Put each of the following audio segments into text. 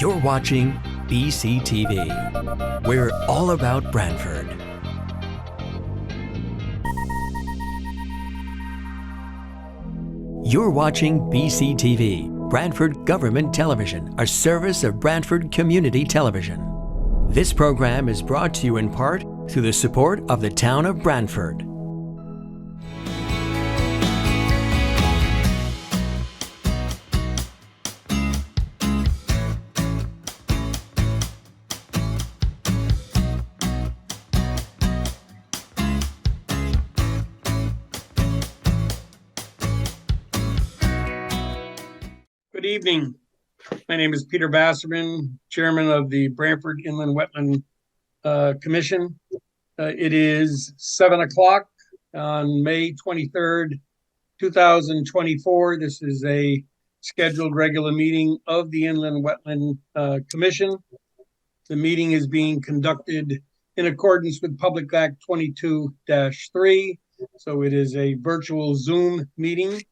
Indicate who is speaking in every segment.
Speaker 1: You're watching BCTV. We're all about Branford. You're watching BCTV, Branford Government Television, a service of Branford Community Television. This program is brought to you in part through the support of the town of Branford.
Speaker 2: Good evening. My name is Peter Basserman, Chairman of the Branford Inland Wetland Commission. It is 7 o'clock on May 23rd, 2024. This is a scheduled regular meeting of the Inland Wetland Commission. The meeting is being conducted in accordance with Public Act 22-3. So it is a virtual Zoom meeting.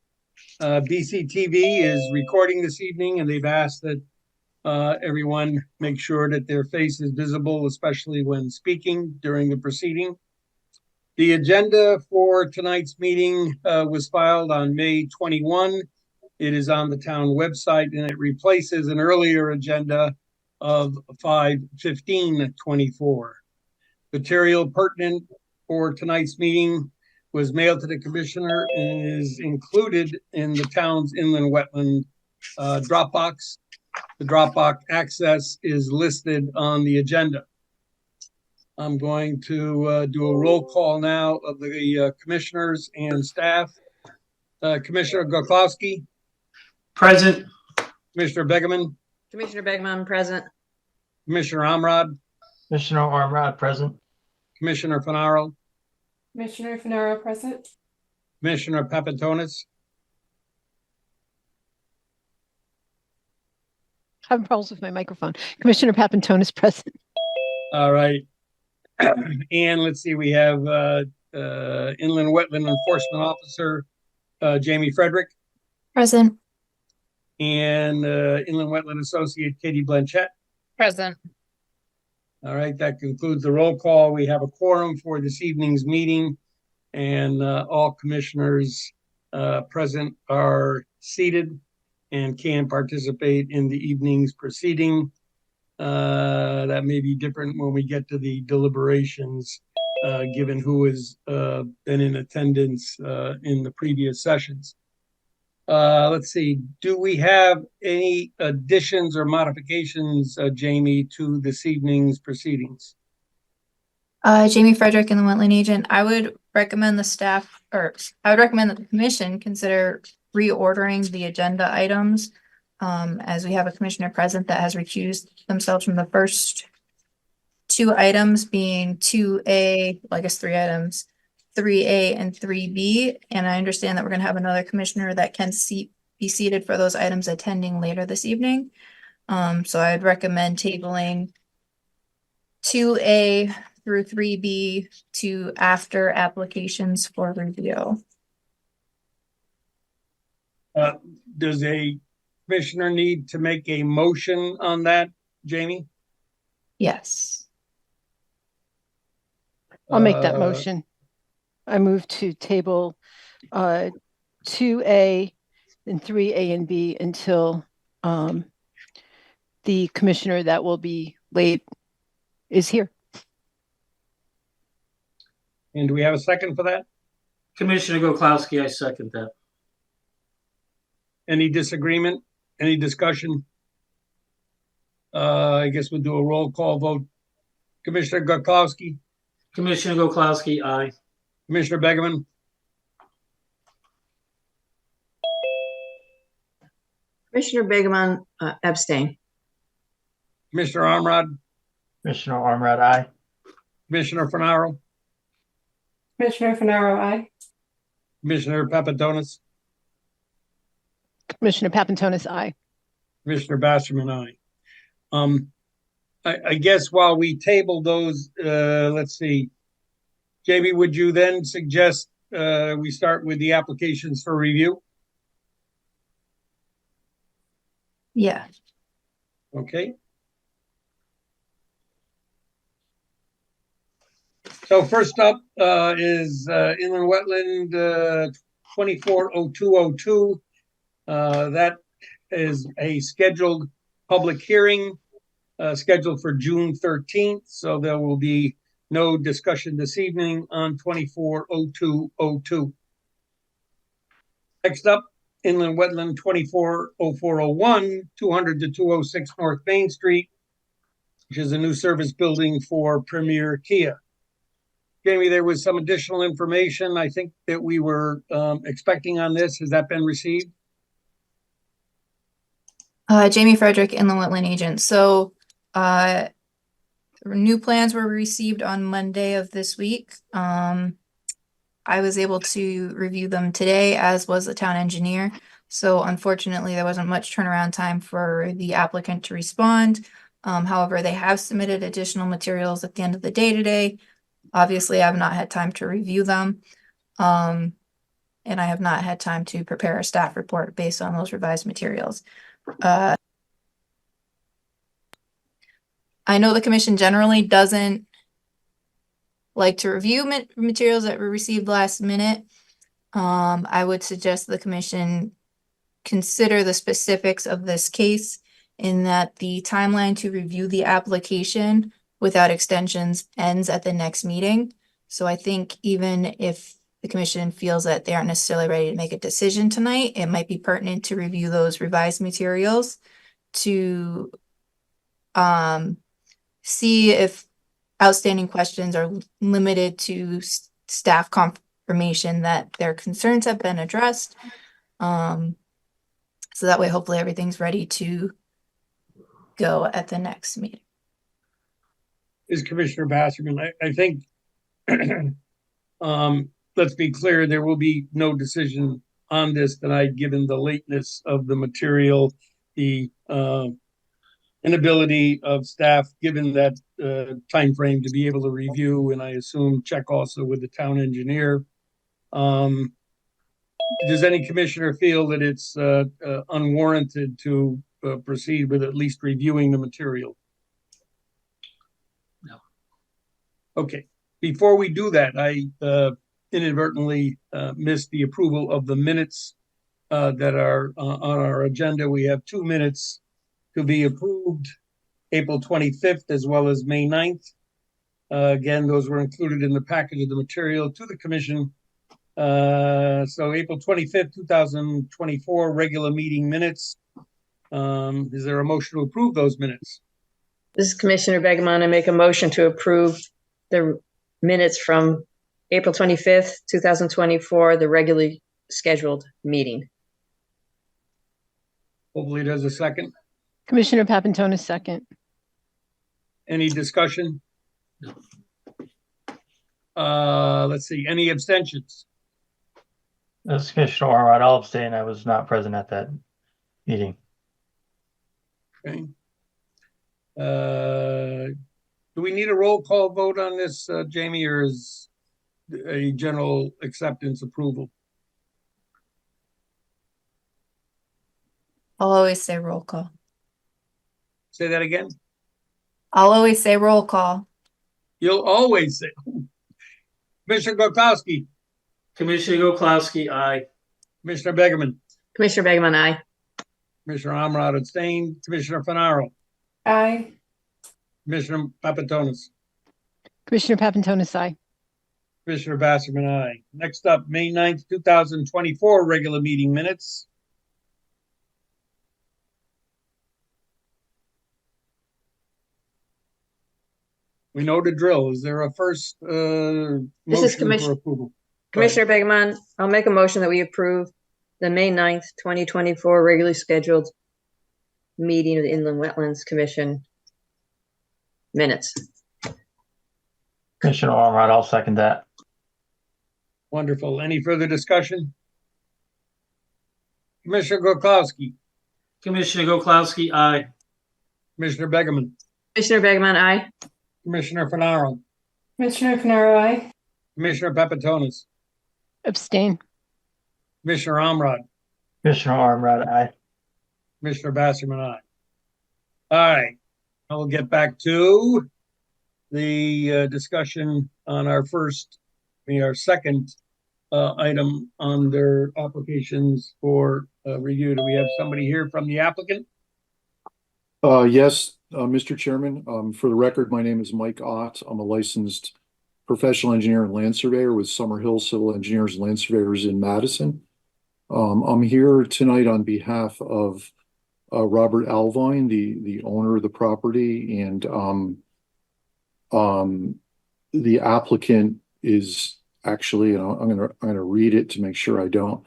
Speaker 2: BCTV is recording this evening, and they've asked that everyone make sure that their face is visible, especially when speaking during the proceeding. The agenda for tonight's meeting was filed on May 21. It is on the town website, and it replaces an earlier agenda of 5/15/24. Material pertinent for tonight's meeting was mailed to the commissioner and is included in the town's inland wetland Dropbox. The Dropbox access is listed on the agenda. I'm going to do a roll call now of the commissioners and staff. Commissioner Goklowski.
Speaker 3: Present.
Speaker 2: Commissioner Begeman.
Speaker 4: Commissioner Begeman, present.
Speaker 2: Commissioner Amrad.
Speaker 3: Commissioner Amrad, present.
Speaker 2: Commissioner Finaro.
Speaker 5: Commissioner Finaro, present.
Speaker 2: Commissioner Papantonis.
Speaker 6: I have problems with my microphone. Commissioner Papantonis, present.
Speaker 2: All right. And let's see, we have Inland Wetland Enforcement Officer Jamie Frederick.
Speaker 5: Present.
Speaker 2: And Inland Wetland Associate Katie Blanchett.
Speaker 4: Present.
Speaker 2: All right, that concludes the roll call. We have a quorum for this evening's meeting, and all commissioners present are seated and can participate in the evening's proceeding. That may be different when we get to the deliberations, given who has been in attendance in the previous sessions. Let's see, do we have any additions or modifications, Jamie, to this evening's proceedings?
Speaker 5: Jamie Frederick and the Wetland Agent. I would recommend the staff, or I would recommend that the commission consider reordering the agenda items, as we have a commissioner present that has recused themselves from the first two items, being 2A, well, I guess 3 items, 3A and 3B. And I understand that we're going to have another commissioner that can be seated for those items attending later this evening. So I'd recommend tabling 2A through 3B to after applications for review.
Speaker 2: Does a commissioner need to make a motion on that, Jamie?
Speaker 5: Yes.
Speaker 6: I'll make that motion. I move to table 2A and 3A and B until the commissioner that will be late is here.
Speaker 2: And do we have a second for that?
Speaker 3: Commissioner Goklowski, I second that.
Speaker 2: Any disagreement? Any discussion? I guess we'll do a roll call vote. Commissioner Goklowski.
Speaker 3: Commissioner Goklowski, aye.
Speaker 2: Commissioner Begeman.
Speaker 4: Commissioner Begeman, abstain.
Speaker 2: Commissioner Amrad.
Speaker 3: Commissioner Amrad, aye.
Speaker 2: Commissioner Finaro.
Speaker 5: Commissioner Finaro, aye.
Speaker 2: Commissioner Papantonis.
Speaker 6: Commissioner Papantonis, aye.
Speaker 2: Commissioner Basserman, aye. I guess while we table those, let's see. Jamie, would you then suggest we start with the applications for review?
Speaker 5: Yeah.
Speaker 2: Okay. So first up is inland wetland 240202. That is a scheduled public hearing scheduled for June 13th. So there will be no discussion this evening on 240202. Next up, inland wetland 240401, 200 to 206 North Main Street, which is a new service building for Premier Kia. Jamie, there was some additional information I think that we were expecting on this. Has that been received?
Speaker 5: Jamie Frederick, inland wetland agent. So, new plans were received on Monday of this week. I was able to review them today, as was the town engineer. So unfortunately, there wasn't much turnaround time for the applicant to respond. However, they have submitted additional materials at the end of the day today. Obviously, I have not had time to review them. And I have not had time to prepare a staff report based on those revised materials. I know the commission generally doesn't like to review materials that were received last minute. I would suggest the commission consider the specifics of this case in that the timeline to review the application without extensions ends at the next meeting. So I think even if the commission feels that they aren't necessarily ready to make a decision tonight, it might be pertinent to review those revised materials to see if outstanding questions are limited to staff confirmation that their concerns have been addressed. So that way, hopefully everything's ready to go at the next meeting.
Speaker 2: Is Commissioner Basserman, I think, let's be clear, there will be no decision on this tonight, given the lateness of the material, the inability of staff, given that time frame, to be able to review, and I assume check also with the town engineer. Does any commissioner feel that it's unwarranted to proceed with at least reviewing the material?
Speaker 3: No.
Speaker 2: Okay. Before we do that, I inadvertently missed the approval of the minutes that are on our agenda. We have 2 minutes to be approved, April 25th as well as May 9th. Again, those were included in the package of the material to the commission. So April 25th, 2024, regular meeting minutes. Is there a motion to approve those minutes?
Speaker 4: This is Commissioner Begemon. I make a motion to approve the minutes from April 25th, 2024, the regularly scheduled meeting.
Speaker 2: Hopefully there's a second.
Speaker 6: Commissioner Papantonis, second.
Speaker 2: Any discussion?
Speaker 3: No.
Speaker 2: Let's see, any abstentions?
Speaker 3: This is Commissioner Ormrod. I'll abstain. I was not present at that meeting.
Speaker 2: Okay. Do we need a roll call vote on this, Jamie, or is a general acceptance approval?
Speaker 5: I'll always say roll call.
Speaker 2: Say that again?
Speaker 5: I'll always say roll call.
Speaker 2: You'll always say. Commissioner Gokowski,
Speaker 3: Commissioner Goklowski, aye.
Speaker 2: Commissioner Begerman,
Speaker 4: Commissioner Begemon, aye.
Speaker 2: Commissioner Amrod abstained, Commissioner Finaro,
Speaker 5: Aye.
Speaker 2: Commissioner Papantonis,
Speaker 6: Commissioner Papantonis, aye.
Speaker 2: Commissioner Basserman, aye. Next up, May 9th, 2024, regular meeting minutes. We know the drill. Is there a first motion for approval?
Speaker 4: Commissioner Begemon, I'll make a motion that we approve the May 9th, 2024 regularly scheduled meeting of the Inland Wetlands Commission minutes.
Speaker 3: Commissioner Ormrod, I'll second that.
Speaker 2: Wonderful. Any further discussion? Commissioner Gokowski,
Speaker 3: Commissioner Goklowski, aye.
Speaker 2: Commissioner Begerman,
Speaker 4: Commissioner Begemon, aye.
Speaker 2: Commissioner Finaro,
Speaker 5: Commissioner Finaro, aye.
Speaker 2: Commissioner Papantonis,
Speaker 6: Abstain.
Speaker 2: Commissioner Amrod,
Speaker 3: Commissioner Ormrod, aye.
Speaker 2: Commissioner Basserman, aye. All right. I will get back to the discussion on our second item on their applications for review. Do we have somebody here from the applicant?
Speaker 7: Yes, Mr. Chairman. For the record, my name is Mike Ott. I'm a licensed professional engineer and land surveyor with Summerhill Civil Engineers and Land Surveyors in Madison. I'm here tonight on behalf of Robert Alvine, the owner of the property, and the applicant is actually, and I'm gonna read it to make sure I don't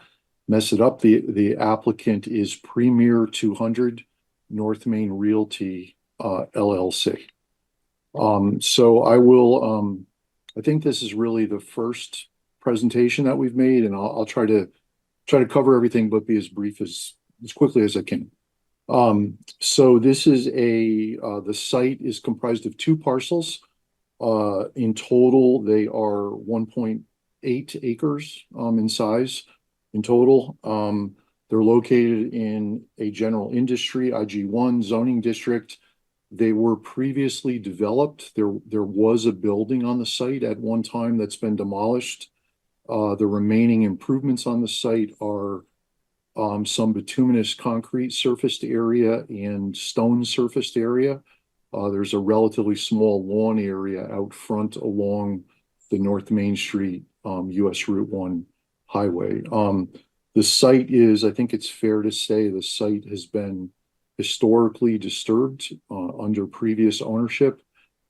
Speaker 7: mess it up. The applicant is Premier 200 North Main Realty LLC. So I will. I think this is really the first presentation that we've made, and I'll try to cover everything, but be as brief as quickly as I can. So this is the site is comprised of 2 parcels. In total, they are 1.8 acres in size in total. They're located in a general industry IG1 zoning district. They were previously developed. There was a building on the site at one time that's been demolished. The remaining improvements on the site are some bituminous concrete surfaced area and stone surfaced area. There's a relatively small lawn area out front along the North Main Street US Route 1 highway. The site is, I think it's fair to say, the site has been historically disturbed under previous ownership.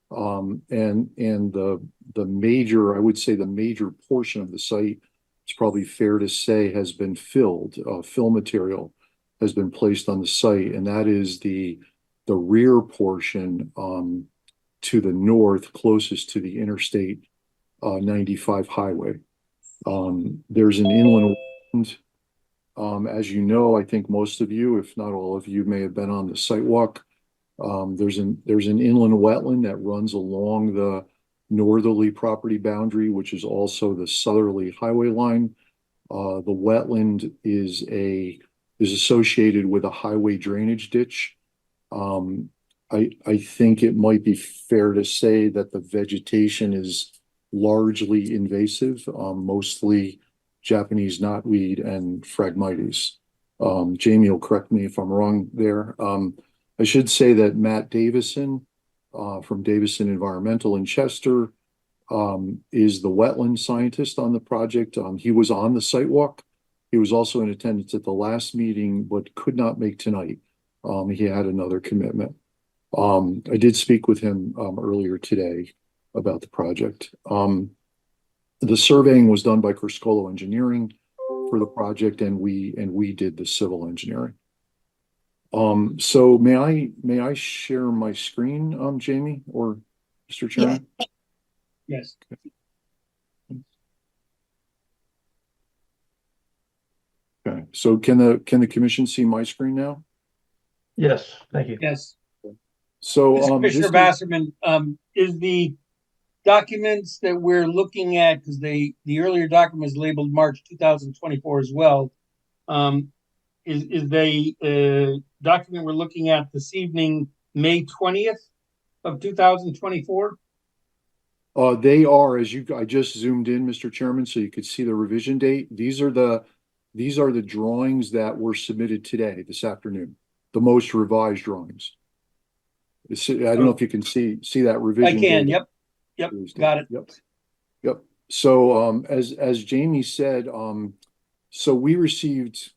Speaker 7: And the major, I would say the major portion of the site, it's probably fair to say, has been filled. Fill material has been placed on the site, and that is the rear portion to the north, closest to the Interstate 95 highway. There's an inland wetland. As you know, I think most of you, if not all of you, may have been on the site walk. There's an inland wetland that runs along the northerly property boundary, which is also the southerly highway line. The wetland is associated with a highway drainage ditch. I think it might be fair to say that the vegetation is largely invasive, mostly Japanese knotweed and Phragmites. Jamie will correct me if I'm wrong there. I should say that Matt Davison from Davison Environmental in Chester is the wetland scientist on the project. He was on the site walk. He was also in attendance at the last meeting, but could not make tonight. He had another commitment. I did speak with him earlier today about the project. The surveying was done by Criscolo Engineering for the project, and we did the civil engineering. So may I share my screen, Jamie or Mr. Chairman?
Speaker 2: Yes.
Speaker 7: Okay. So can the commission see my screen now?
Speaker 3: Yes, thank you.
Speaker 2: Yes.
Speaker 7: So
Speaker 2: Commissioner Basserman, is the documents that we're looking at, because the earlier document is labeled March 2024 as well, is the document we're looking at this evening May 20th of 2024?
Speaker 7: They are, I just zoomed in, Mr. Chairman, so you could see the revision date. These are the drawings that were submitted today, this afternoon, the most revised drawings. I don't know if you can see that revision.
Speaker 2: I can.
Speaker 7: date.
Speaker 2: Yep. Got it.
Speaker 7: Yep. So as Jamie said, so we received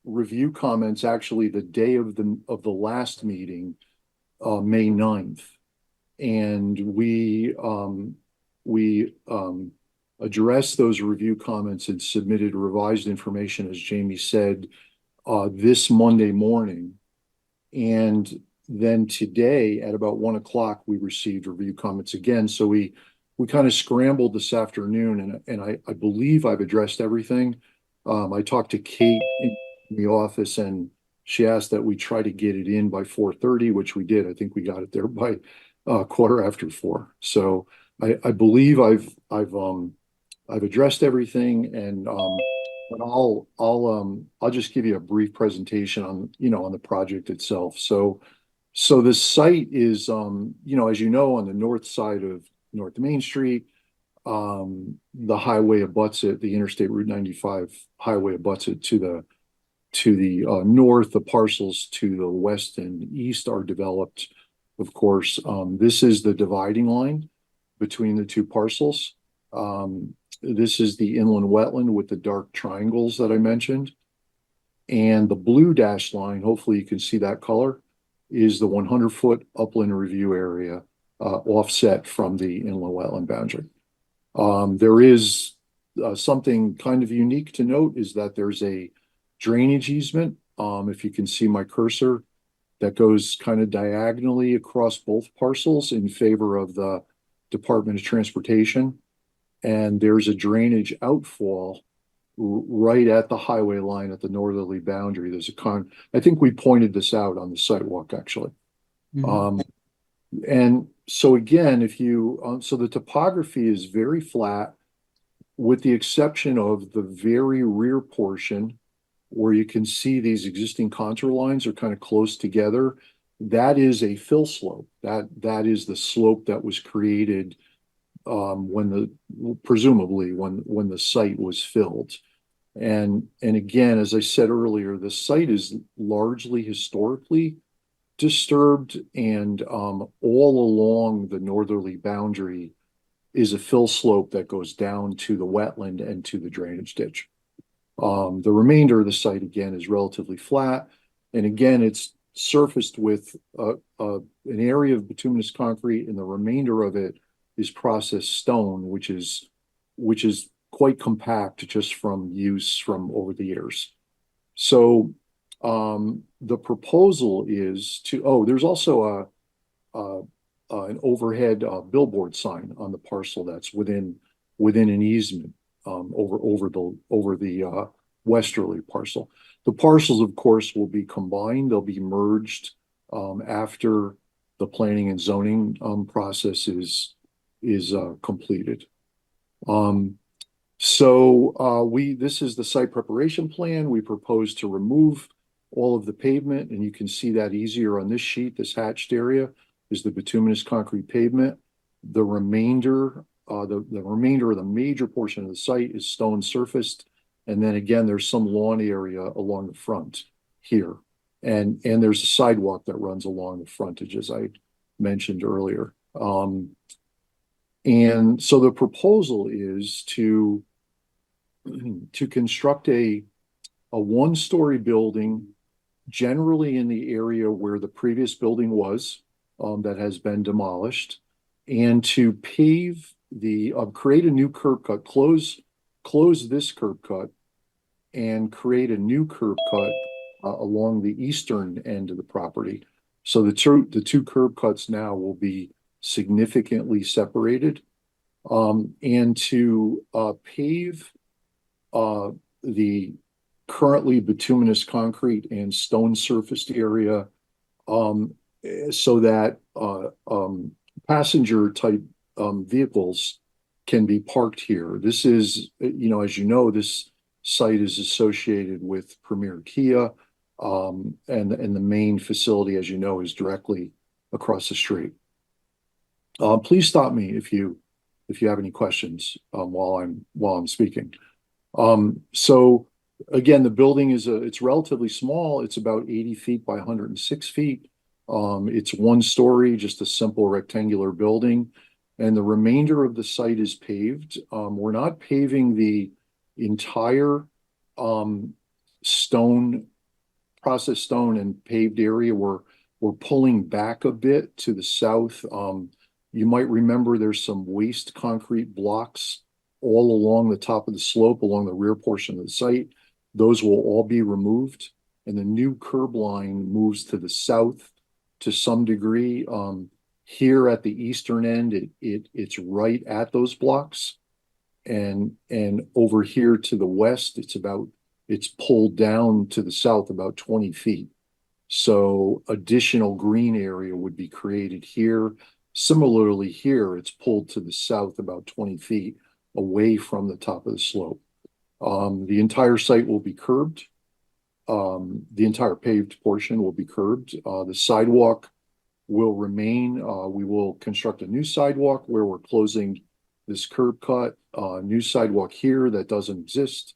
Speaker 7: review comments actually the day of the last meeting, May 9th. And we addressed those review comments and submitted revised information, as Jamie said, this Monday morning. And then today at about 1 o'clock, we received review comments again. So we kind of scrambled this afternoon, and I believe I've addressed everything. I talked to Kate in the office, and she asked that we try to get it in by 4:30, which we did. I think we got it there by 4:15. So I believe I've addressed everything, and but I'll just give you a brief presentation on the project itself. So So the site is, as you know, on the north side of North Main Street. The highway abuts it, the Interstate Route 95 highway abuts it to the north. The parcels to the west and east are developed, of course. This is the dividing line between the two parcels. This is the inland wetland with the dark triangles that I mentioned. And the blue dashed line, hopefully you can see that color, is the 100-foot upland review area offset from the inland wetland boundary. There is something kind of unique to note is that there's a drainage easement, if you can see my cursor, that goes kind of diagonally across both parcels in favor of the Department of Transportation. And there's a drainage outfall right at the highway line at the northerly boundary. There's I think we pointed this out on the sidewalk, actually. And so again, so the topography is very flat, with the exception of the very rear portion where you can see these existing contour lines are kind of close together. That is a fill slope. That is the slope that was created presumably when the site was filled. And again, as I said earlier, the site is largely historically disturbed, and all along the northerly boundary is a fill slope that goes down to the wetland and to the drainage ditch. The remainder of the site, again, is relatively flat. And again, it's surfaced with an area of bituminous concrete, and the remainder of it is processed stone, which is quite compact just from use from over the years. So the proposal is there's also an overhead billboard sign on the parcel that's within an easement over the westerly parcel. The parcels, of course, will be combined. They'll be merged after the planning and zoning process is completed. This is the site preparation plan. We propose to remove all of the pavement, and you can see that easier on this sheet. This hatched area is the bituminous concrete pavement. The remainder of the major portion of the site is stone surfaced. And then again, there's some lawn area along the front here. And there's a sidewalk that runs along the frontage, as I mentioned earlier. And so the proposal is to construct a one-story building, generally in the area where the previous building was, that has been demolished, and to create a new curb cut, close this curb cut, and create a new curb cut along the eastern end of the property. So the two curb cuts now will be significantly separated, and to pave the currently bituminous concrete and stone surfaced area, so that passenger type vehicles can be parked here. This is, as you know, this site is associated with Premier Kia, and the main facility, as you know, is directly across the street. Please stop me if you have any questions while I'm speaking. So again, the building it's relatively small. It's about 80 feet by 106 feet. It's one story, just a simple rectangular building, and the remainder of the site is paved. We're not paving the entire processed stone and paved area. We're pulling back a bit to the south. You might remember there's some waste concrete blocks all along the top of the slope, along the rear portion of the site. Those will all be removed, and the new curb line moves to the south to some degree. Here at the eastern end, it's right at those blocks, and over here to the west, it's pulled down to the south about 20 feet. So additional green area would be created here. Similarly here, it's pulled to the south about 20 feet away from the top of the slope. The entire site will be curbed. The entire paved portion will be curbed. The sidewalk will remain. We will construct a new sidewalk where we're closing this curb cut, new sidewalk here that doesn't exist.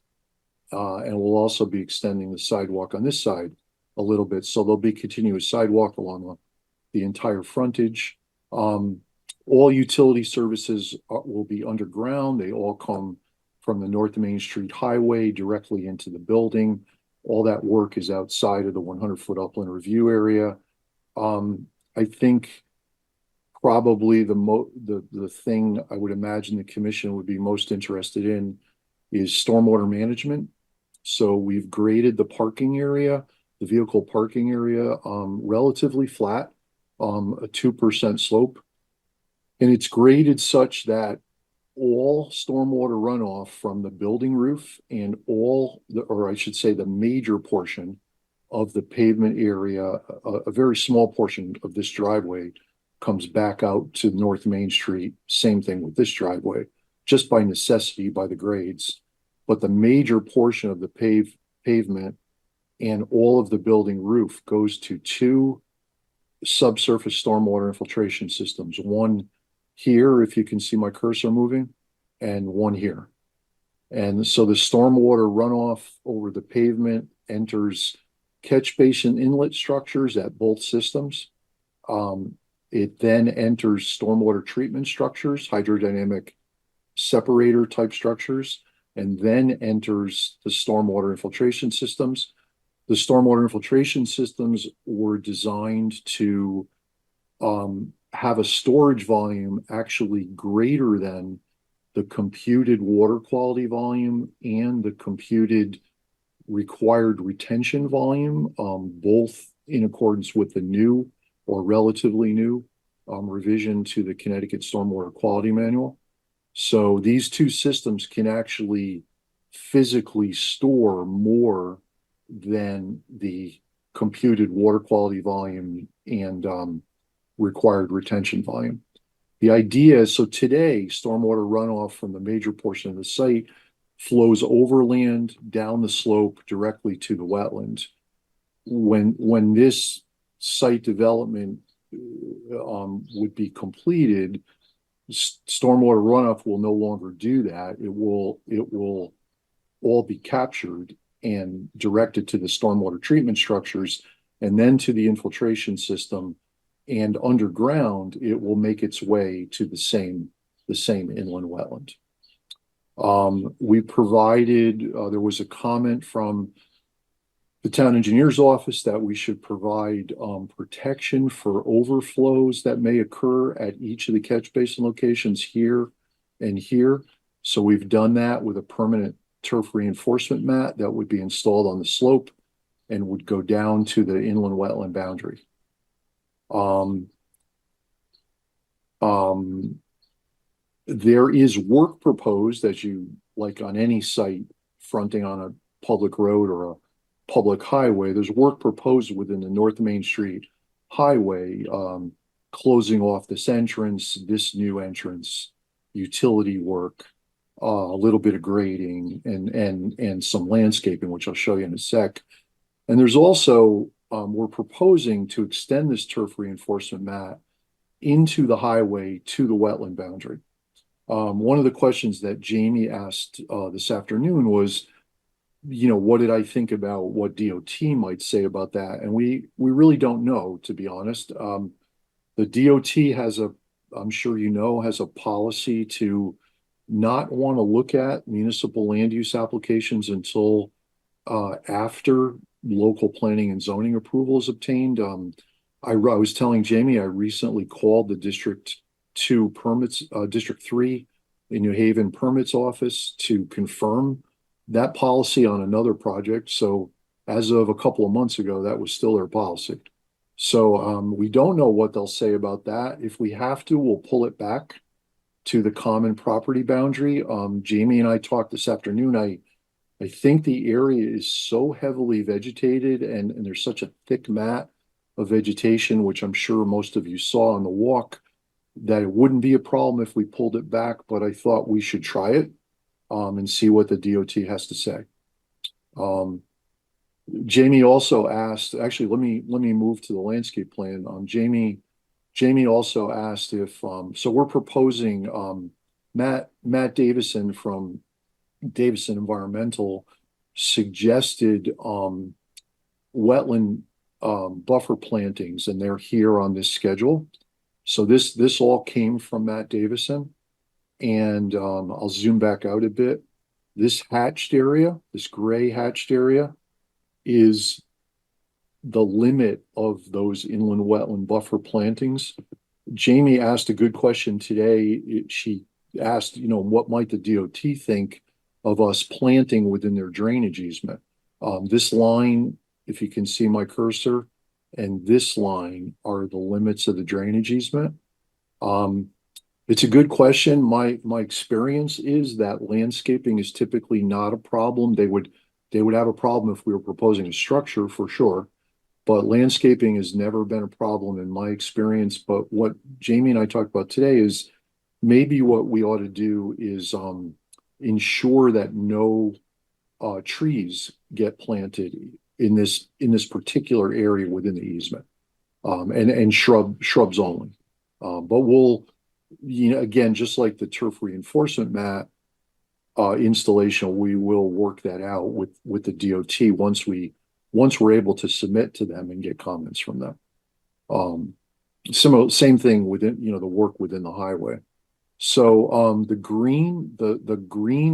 Speaker 7: And we'll also be extending the sidewalk on this side a little bit. So there'll be continuous sidewalk along the entire frontage. All utility services will be underground. They all come from the North Main Street Highway directly into the building. All that work is outside of the 100-foot upland review area. I think probably the thing I would imagine the commission would be most interested in is stormwater management. So we've graded the parking area, the vehicle parking area, relatively flat, a 2% slope. And it's graded such that all stormwater runoff from the building roof and or I should say the major portion of the pavement area, a very small portion of this driveway comes back out to North Main Street. Same thing with this driveway, just by necessity, by the grades. But the major portion of the pavement and all of the building roof goes to two subsurface stormwater infiltration systems. One here, if you can see my cursor moving, and one here. And so the stormwater runoff over the pavement enters catch basin inlet structures at both systems. It then enters stormwater treatment structures, hydrodynamic separator type structures, and then enters the stormwater infiltration systems. The stormwater infiltration systems were designed to have a storage volume actually greater than the computed water quality volume and the computed required retention volume, both in accordance with the new or relatively new revision to the Connecticut Stormwater Quality Manual. So these two systems can actually physically store more than the computed water quality volume and required retention volume. The idea is, so today, stormwater runoff from the major portion of the site flows overland down the slope directly to the wetlands. When this site development would be completed, stormwater runoff will no longer do that. It will all be captured and directed to the stormwater treatment structures and then to the infiltration system. And underground, it will make its way to the same inland wetland. We provided, there was a comment from the town engineer's office that we should provide protection for overflows that may occur at each of the catch basin locations here and here. So we've done that with a permanent turf reinforcement mat that would be installed on the slope and would go down to the inland wetland boundary. There is work proposed, as you like on any site fronting on a public road or a public highway, there's work proposed within the North Main Street Highway, closing off this entrance, this new entrance, utility work, a little bit of grading and some landscaping, which I'll show you in a sec. And there's also, we're proposing to extend this turf reinforcement mat into the highway to the wetland boundary. One of the questions that Jamie asked this afternoon was, what did I think about what DOT might say about that? And we really don't know, to be honest. The DOT has I'm sure has a policy to not want to look at municipal land use applications until after local planning and zoning approval is obtained. I was telling Jamie, I recently called the District 2 permits, District 3 in New Haven permits office to confirm that policy on another project. So as of a couple of months ago, that was still their policy. So we don't know what they'll say about that. If we have to, we'll pull it back to the common property boundary. Jamie and I talked this afternoon. I think the area is so heavily vegetated and there's such a thick mat of vegetation, which I'm sure most of you saw on the walk, that it wouldn't be a problem if we pulled it back, but I thought we should try it and see what the DOT has to say. Jamie also asked, actually, let me move to the landscape plan. Jamie Jamie also asked if, so we're proposing, Matt Davison from Davison Environmental suggested, wetland, buffer plantings, and they're here on this schedule. So this all came from Matt Davison. And, I'll zoom back out a bit. This hatched area, this gray hatched area, is the limit of those inland wetland buffer plantings. Jamie asked a good question today. She asked, what might the DOT think of us planting within their drainage easement? This line, if you can see my cursor, and this line are the limits of the drainage easement. It's a good question. My experience is that landscaping is typically not a problem. They would have a problem if we were proposing a structure for sure, but landscaping has never been a problem in my experience. But what Jamie and I talked about today is maybe what we ought to do is ensure that no trees get planted in this particular area within the easement, and shrubs only. But we'll, again, just like the turf reinforcement mat installation, we will work that out with the DOT once we're able to submit to them and get comments from them. Same thing within, the work within the highway. So the green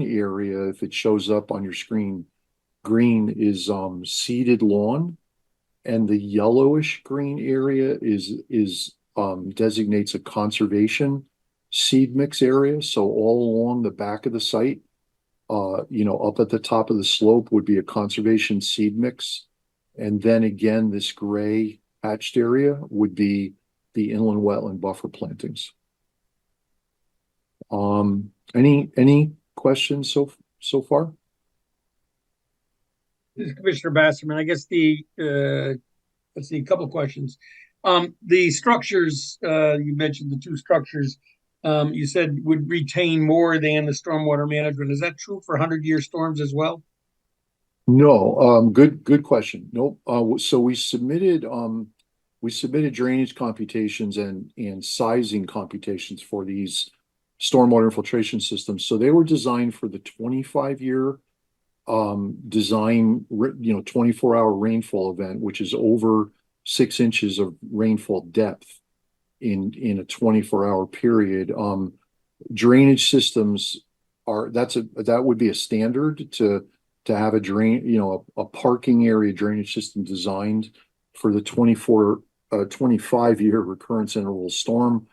Speaker 7: area, if it shows up on your screen, green is seeded lawn, and the yellowish green area is designates a conservation seed mix area. So all along the back of the site, up at the top of the slope would be a conservation seed mix. And then again, this gray hatched area would be the inland wetland buffer plantings. Any questions so far?
Speaker 2: This is Commissioner Basserman. I guess let's see, a couple of questions. The structures, you mentioned the two structures, you said would retain more than the stormwater management. Is that true for 100-year storms as well?
Speaker 7: No, good question. Nope. So we submitted drainage computations and sizing computations for these stormwater infiltration systems. So they were designed for the 25-year design, 24-hour rainfall event, which is over 6 inches of rainfall depth in a 24-hour period. Drainage systems that would be a standard to have a parking area drainage system designed for the 25-year recurrence interval storm.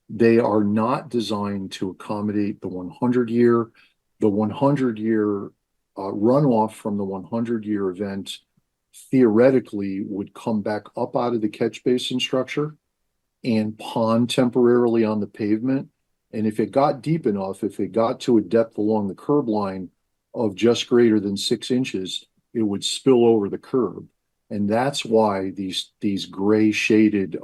Speaker 7: They are not designed to accommodate the 100-year. The 100-year runoff from the 100-year event theoretically would come back up out of the catch basin structure and pond temporarily on the pavement. And if it got deep enough, if it got to a depth along the curb line of just greater than 6 inches, it would spill over the curb. And that's why these gray shaded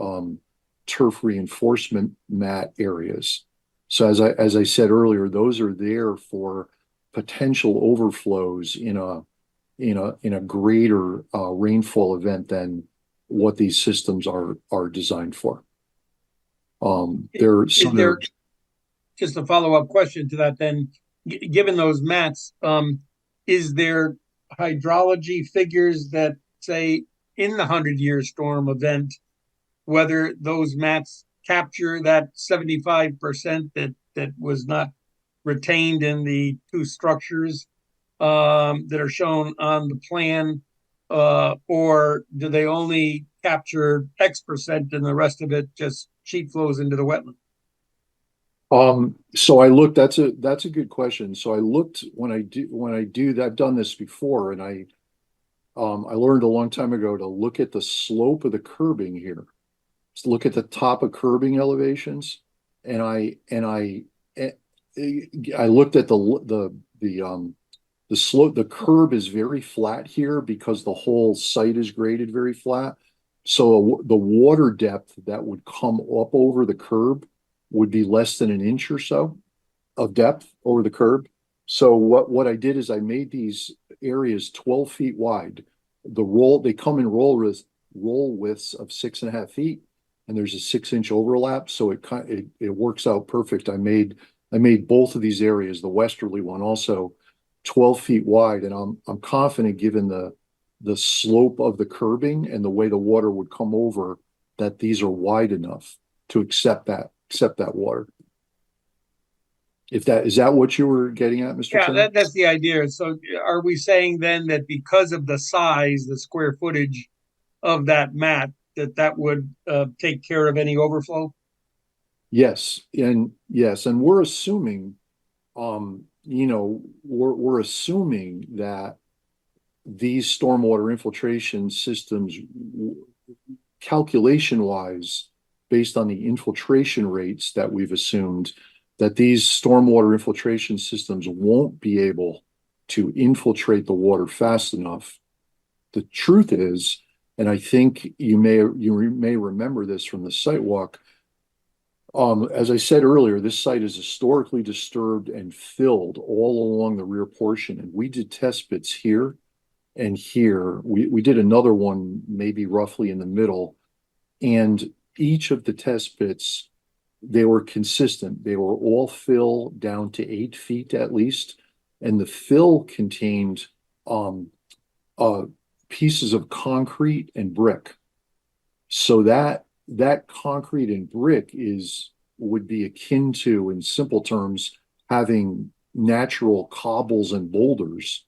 Speaker 7: turf reinforcement mat areas. So as I said earlier, those are there for potential overflows in a greater rainfall event than what these systems are designed for.
Speaker 2: Just a follow-up question to that then, given those mats, is there hydrology figures that say in the 100-year storm event, whether those mats capture that 75% that was not retained in the two structures that are shown on the plan, or do they only capture X% and the rest of it just sheet flows into the wetland?
Speaker 7: So I looked. That's a good question. So I looked when I do that. I've done this before, and I learned a long time ago to look at the slope of the curbing here. Just look at the top of curbing elevations, and I looked at the slope. The curb is very flat here because the whole site is graded very flat. So the water depth that would come up over the curb would be less than an inch or so of depth over the curb. So what I did is I made these areas 12 feet wide. They come in roll widths of 6.5 feet. and there's a 6-inch overlap, so it works out perfect. I made both of these areas, the westerly one also 12 feet wide, and I'm confident, given the slope of the curbing and the way the water would come over, that these are wide enough to accept that water. Is that what you were getting at, Mr.
Speaker 2: Yeah,
Speaker 7: Chairman?
Speaker 2: that's the idea. So are we saying then that because of the size, the square footage of that mat, that would take care of any overflow?
Speaker 7: Yes, and we're assuming, we're assuming that these stormwater infiltration systems, calculation wise, based on the infiltration rates that we've assumed, that these stormwater infiltration systems won't be able to infiltrate the water fast enough. The truth is, and I think you may remember this from the site walk, as I said earlier, this site is historically disturbed and filled all along the rear portion, and we did test bits here and here. We did another one maybe roughly in the middle, and each of the test bits, they were consistent. They were all fill down to 8 feet at least, and the fill contained pieces of concrete and brick. So that concrete and brick would be akin to, in simple terms, having natural cobbles and boulders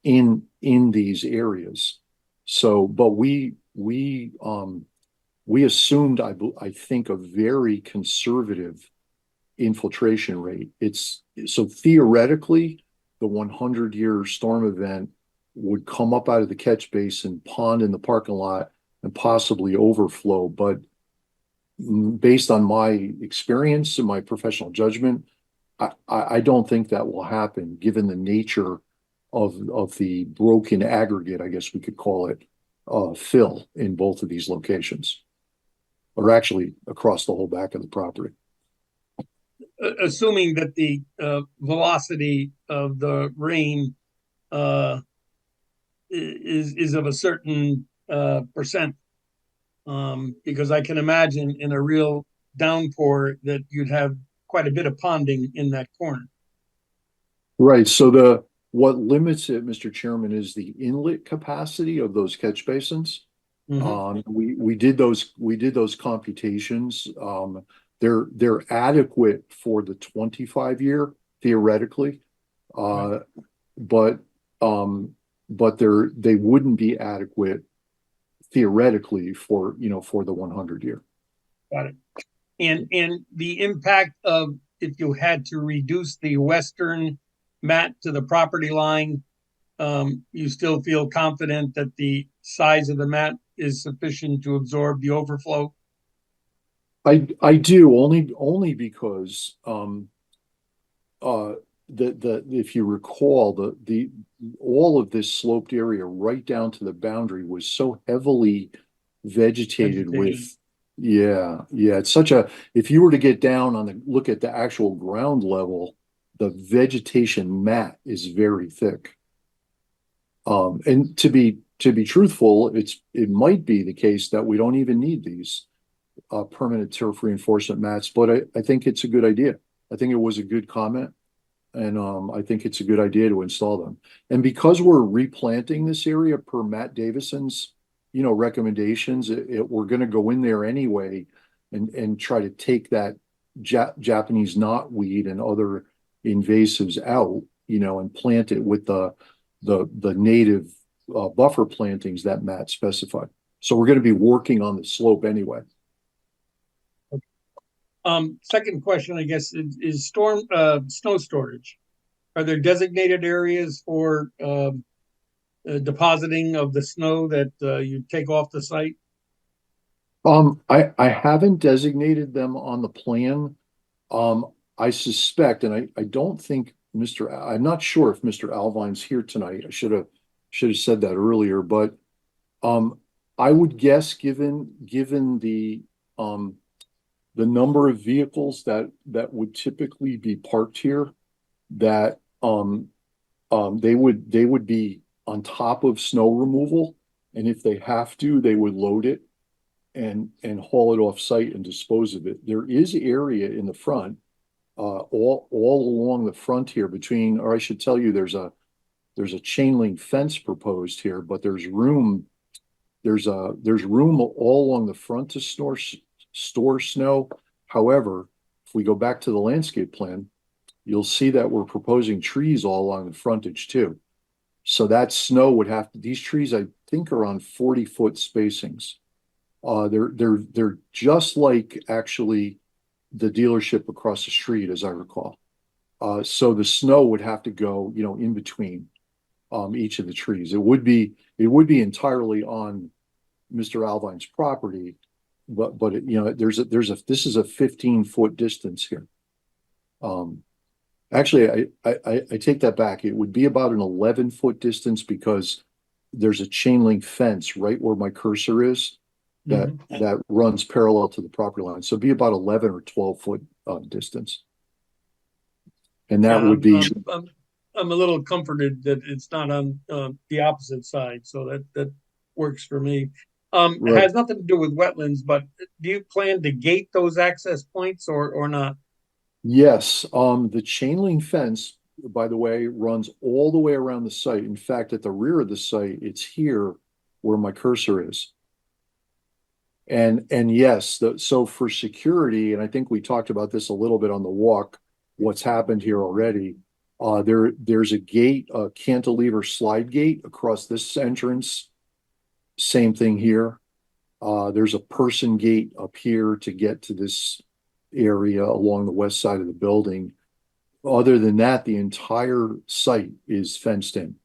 Speaker 7: in these areas. So, but we assumed, I think, a very conservative infiltration rate. So theoretically, the 100-year storm event would come up out of the catch basin, pond in the parking lot, and possibly overflow. But based on my experience and my professional judgment, I don't think that will happen, given the nature of the broken aggregate, I guess we could call it, fill in both of these locations, or actually across the whole back of the property.
Speaker 2: Assuming that the velocity of the rain is of a certain percent, because I can imagine in a real downpour that you'd have quite a bit of ponding in that corner.
Speaker 7: Right. So what limits it, Mr. Chairman, is the inlet capacity of those catch basins. We did those computations. They're adequate for the 25-year theoretically, right. but they wouldn't be adequate theoretically for the 100-year.
Speaker 2: Got it. And the impact of, if you had to reduce the western mat to the property line, you still feel confident that the size of the mat is sufficient to absorb the overflow?
Speaker 7: I do, only because if you recall, all of this sloped area right down to the boundary was so heavily vegetated with. Yeah. It's if you were to get down look at the actual ground level, the vegetation mat is very thick. And to be truthful, it might be the case that we don't even need these permanent turf reinforcement mats, but I think it's a good idea. I think it was a good comment, and I think it's a good idea to install them. And because we're replanting this area per Matt Davison's recommendations, we're going to go in there anyway and try to take that Japanese knotweed and other invasives out, and plant it with the native buffer plantings that Matt specified. So we're going to be working on the slope anyway.
Speaker 2: Second question, I guess, is snow storage. Are there designated areas for depositing of the snow that you take off the site?
Speaker 7: I haven't designated them on the plan. I suspect, and I don't think I'm not sure if Mr. Alvine's here tonight. I should have said that earlier, but I would guess, given the number of vehicles that would typically be parked here, that they would be on top of snow removal, and if they have to, they would load it and haul it off site and dispose of it. There is area in the front, all along the front here between, or I should tell you, there's a chain link fence proposed here, but there's room all along the front to store snow. However, if we go back to the landscape plan, you'll see that we're proposing trees all along the frontage too. So that snow would have to, these trees, I think, are on 40-foot spacings. They're just like actually the dealership across the street, as I recall. So the snow would have to go, in between each of the trees. It would be entirely on Mr. Alvine's property, but this is a 15-foot distance here. Actually, I take that back. It would be about an 11-foot distance because there's a chain link fence right where my cursor is that runs parallel to the property line. So it'd be about 11 or 12-foot distance. And that would be.
Speaker 2: I'm a little comforted that it's not on the opposite side, so that works for me. It
Speaker 7: Right.
Speaker 2: has nothing to do with wetlands, but do you plan to gate those access points or not?
Speaker 7: Yes, the chain link fence, by the way, runs all the way around the site. In fact, at the rear of the site, it's here where my cursor is. And yes, so for security, and I think we talked about this a little bit on the walk, what's happened here already. There's a gate, a cantilever slide gate across this entrance. Same thing here. There's a person gate up here to get to this area along the west side of the building. Other than that, the entire site is fenced in.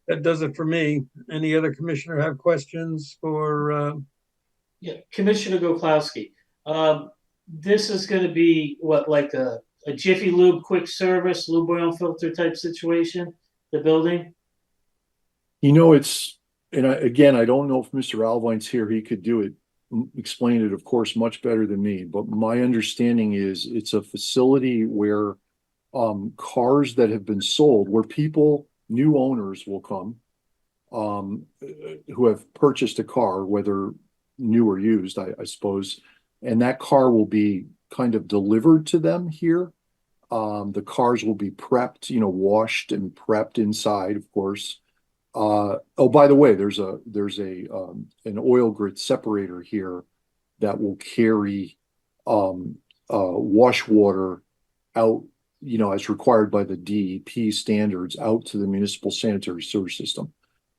Speaker 2: That does it for me. Any other commissioner have questions for?
Speaker 8: Yeah, Commissioner Goklowski. This is going to be what, like a Jiffy Lube quick service, lube oil filter type situation, the building?
Speaker 7: Again, I don't know if Mr. Alvine's here, he could do it, explain it, of course, much better than me. But my understanding is it's a facility where cars that have been sold, where new owners will come, who have purchased a car, whether new or used, I suppose, and that car will be kind of delivered to them here. The cars will be prepped, washed and prepped inside, of course. Oh, by the way, there's an oil grit separator here that will carry wash water out, as required by the DEP standards, out to the municipal sanitary sewer system.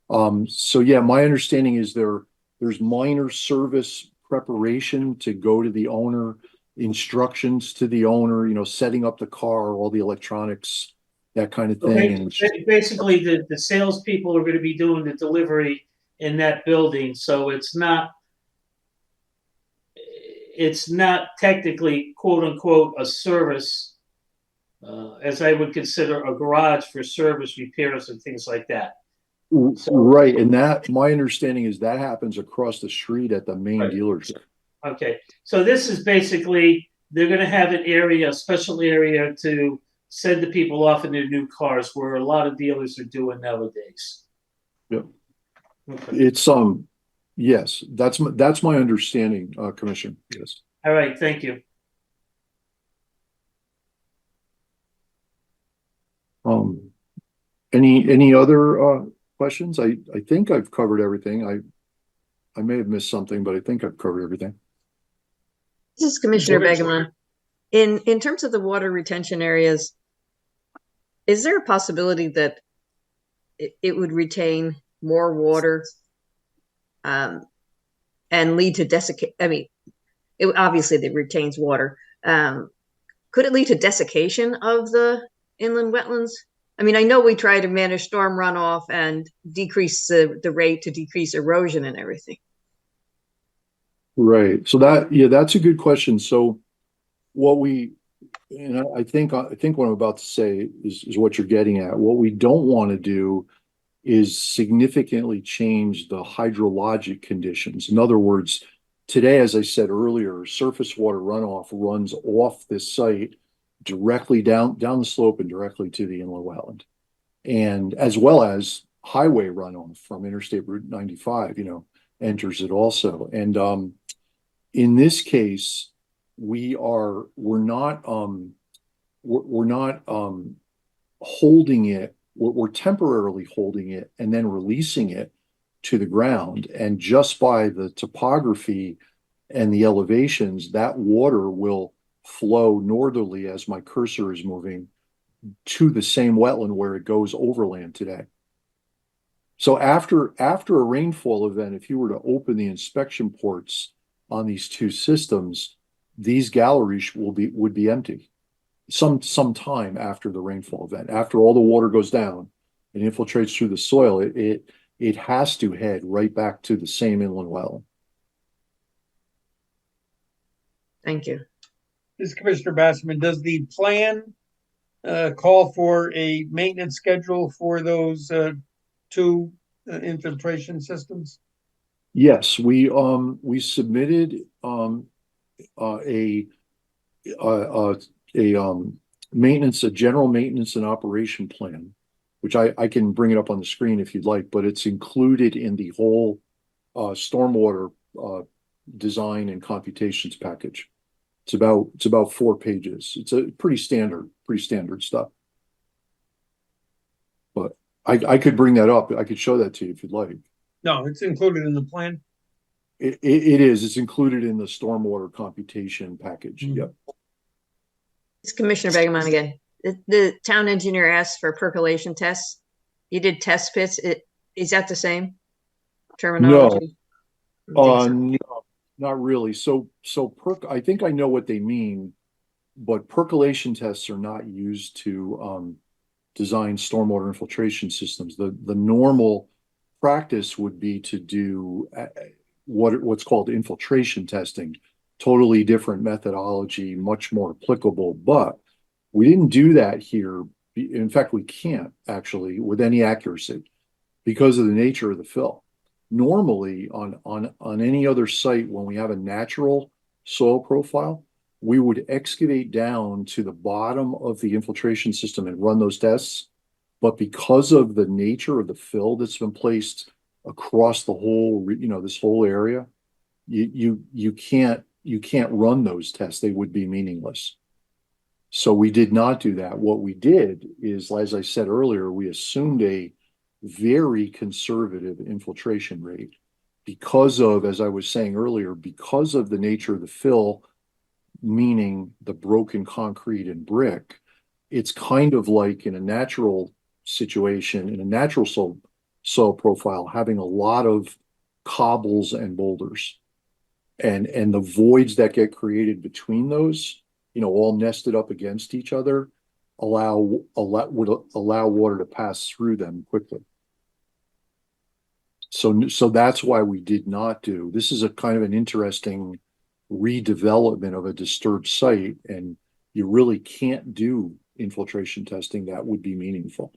Speaker 7: So yeah, my understanding is there's minor service preparation to go to the owner, instructions to the owner, setting up the car, all the electronics, that kind of thing.
Speaker 8: Okay. Basically, the salespeople are going to be doing the delivery in that building, so it's not technically, quote unquote, a service, as I would consider a garage for service repairs and things like that.
Speaker 7: Right, and that, my understanding is that happens across the street at the main dealership.
Speaker 8: Okay, so this is basically, they're going to have an area, a special area to send the people off in their new cars, where a lot of dealers are doing nowadays.
Speaker 7: Yep.
Speaker 8: Okay.
Speaker 7: It's yes, that's my understanding, Commissioner. Yes.
Speaker 8: All right, thank you.
Speaker 7: Any other questions? I think I've covered everything. I may have missed something, but I think I've covered everything.
Speaker 4: This is Commissioner Begeman. In terms of the water retention areas, is there a possibility that it would retain more water and lead to desiccation? I mean, obviously it retains water. Could it lead to desiccation of the inland wetlands? I mean, I know we try to manage storm runoff and decrease the rate to decrease erosion and everything.
Speaker 7: Right. So that's a good question. So I think what I'm about to say is what you're getting at. What we don't want to do is significantly change the hydrologic conditions. In other words, today, as I said earlier, surface water runoff runs off this site directly down the slope and directly to the inland wetland. and as well as highway runoff from Interstate Route 95, enters it also. And in this case, we're not holding it. We're temporarily holding it and then releasing it to the ground. And just by the topography and the elevations, that water will flow northerly as my cursor is moving to the same wetland where it goes overland today. So after a rainfall event, if you were to open the inspection ports on these two systems, these galleries would be empty some time after the rainfall event. After all the water goes down and infiltrates through the soil, it has to head right back to the same inland well.
Speaker 4: Thank you.
Speaker 2: This is Commissioner Basserman. Does the plan call for a maintenance schedule for those two infiltration systems?
Speaker 7: Yes, we submitted a general maintenance and operation plan, which I can bring it up on the screen if you'd like, but it's included in the whole stormwater design and computations package. It's about 4 pages. It's a pretty standard stuff. But I could bring that up. I could show that to you if you'd like.
Speaker 2: No, it's included in the plan.
Speaker 7: It is. It's included in the stormwater computation package.
Speaker 2: Mm-hmm.
Speaker 7: Yep.
Speaker 4: It's Commissioner Begemon again. The town engineer asked for percolation tests. You did test pits. Is that the same terminology?
Speaker 7: No, not really. So I think I know what they mean, but percolation tests are not used to design stormwater infiltration systems. The normal practice would be to do what's called infiltration testing. Totally different methodology, much more applicable, but we didn't do that here. In fact, we can't actually with any accuracy because of the nature of the fill. Normally on any other site, when we have a natural soil profile, we would excavate down to the bottom of the infiltration system and run those tests. But because of the nature of the fill that's been placed across the whole, this whole area, you can't run those tests. They would be meaningless. So we did not do that. What we did is, as I said earlier, we assumed a very conservative infiltration rate because of, as I was saying earlier, because of the nature of the fill, meaning the broken concrete and brick. It's kind of like in a natural situation, in a natural soil profile, having a lot of cobbles and boulders. And the voids that get created between those, all nested up against each other, would allow water to pass through them quickly. So that's why we did not do. This is a kind of an interesting redevelopment of a disturbed site, and you really can't do infiltration testing that would be meaningful.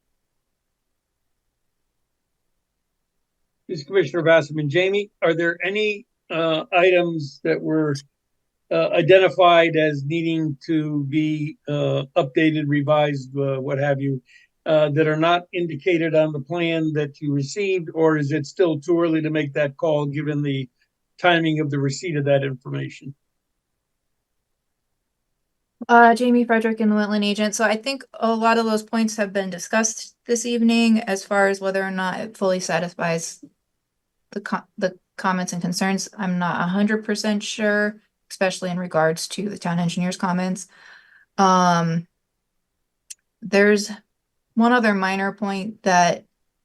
Speaker 2: This is Commissioner Basserman. Jamie, are there any items that were identified as needing to be updated, revised, what have you, that are not indicated on the plan that you received, or is it still too early to make that call given the timing of the receipt of that information?
Speaker 5: Jamie Frederick and the Wetland Agent. So I think a lot of those points have been discussed this evening as far as whether or not it fully satisfies the comments and concerns. I'm not 100% sure, especially in regards to the town engineer's comments. There's one other minor point that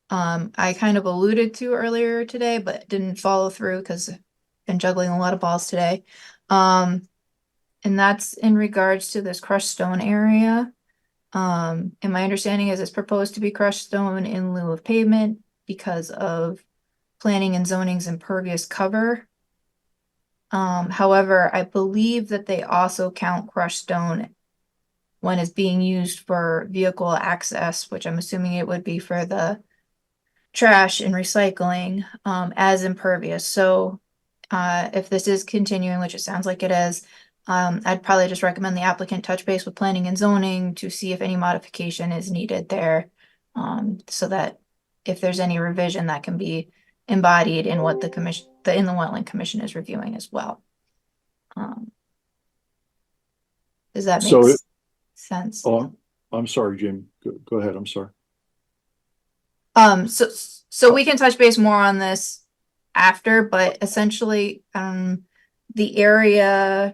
Speaker 5: I kind of alluded to earlier today, but didn't follow through because I've been juggling a lot of balls today. And that's in regards to this crushed stone area. And my understanding is it's proposed to be crushed stone in lieu of pavement because of planning and zoning's impervious cover. However, I believe that they also count crushed stone when it's being used for vehicle access, which I'm assuming it would be for the trash and recycling, as impervious. So if this is continuing, which it sounds like it is, I'd probably just recommend the applicant touch base with planning and zoning to see if any modification is needed there. So that if there's any revision, that can be embodied in what the Inland Wetland Commission is reviewing as well. Does that make
Speaker 7: So,
Speaker 5: sense?
Speaker 7: oh, I'm sorry, Jim. Go ahead. I'm sorry.
Speaker 5: So we can touch base more on this after, but essentially, the area,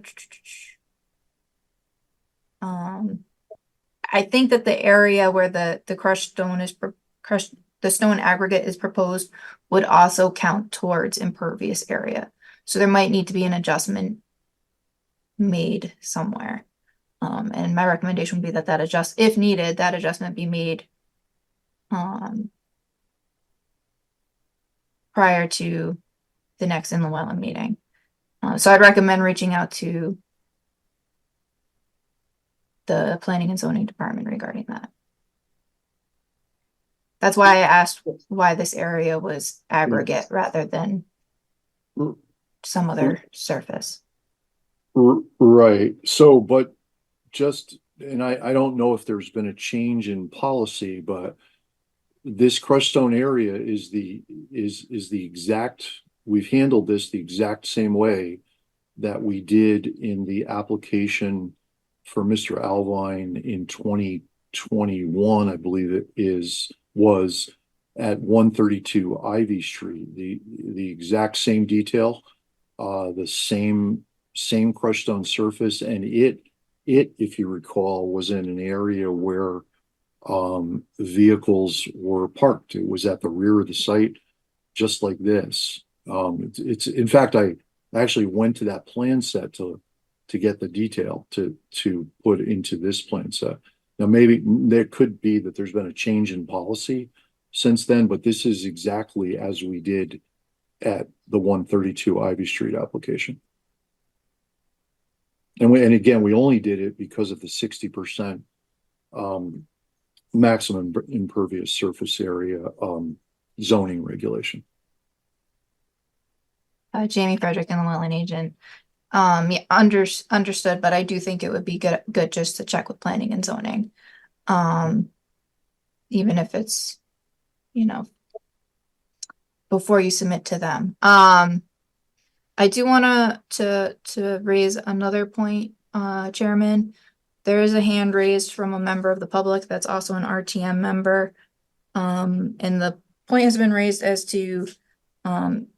Speaker 5: I think that the area where the crushed stone is the stone aggregate is proposed would also count towards impervious area. So there might need to be an adjustment made somewhere. And my recommendation would be that if needed, that adjustment be made prior to the next inland wetland meeting. So I'd recommend reaching out to the planning and zoning department regarding that. That's why I asked why this area was aggregate rather than some other surface.
Speaker 7: Right. So, but and I don't know if there's been a change in policy, but this crushed stone area is the exact, we've handled this the exact same way that we did in the application for Mr. Alvine in 2021, I believe it was at 132 Ivy Street. The exact same detail, the same crushed stone surface, and it, if you recall, was in an area where vehicles were parked. It was at the rear of the site, just like this. It's in fact, I actually went to that plan set to get the detail to put into this plan set. Now, maybe there could be that there's been a change in policy since then, but this is exactly as we did at the 132 Ivy Street application. And again, we only did it because of the 60% maximum impervious surface area zoning regulation.
Speaker 5: Jamie Frederick and the wetland agent. Yeah, understood, but I do think it would be good just to check with planning and zoning. Even if it's, before you submit to them. I do want to raise another point, Chairman. There is a hand raised from a member of the public that's also an RTM member. And the point has been raised as to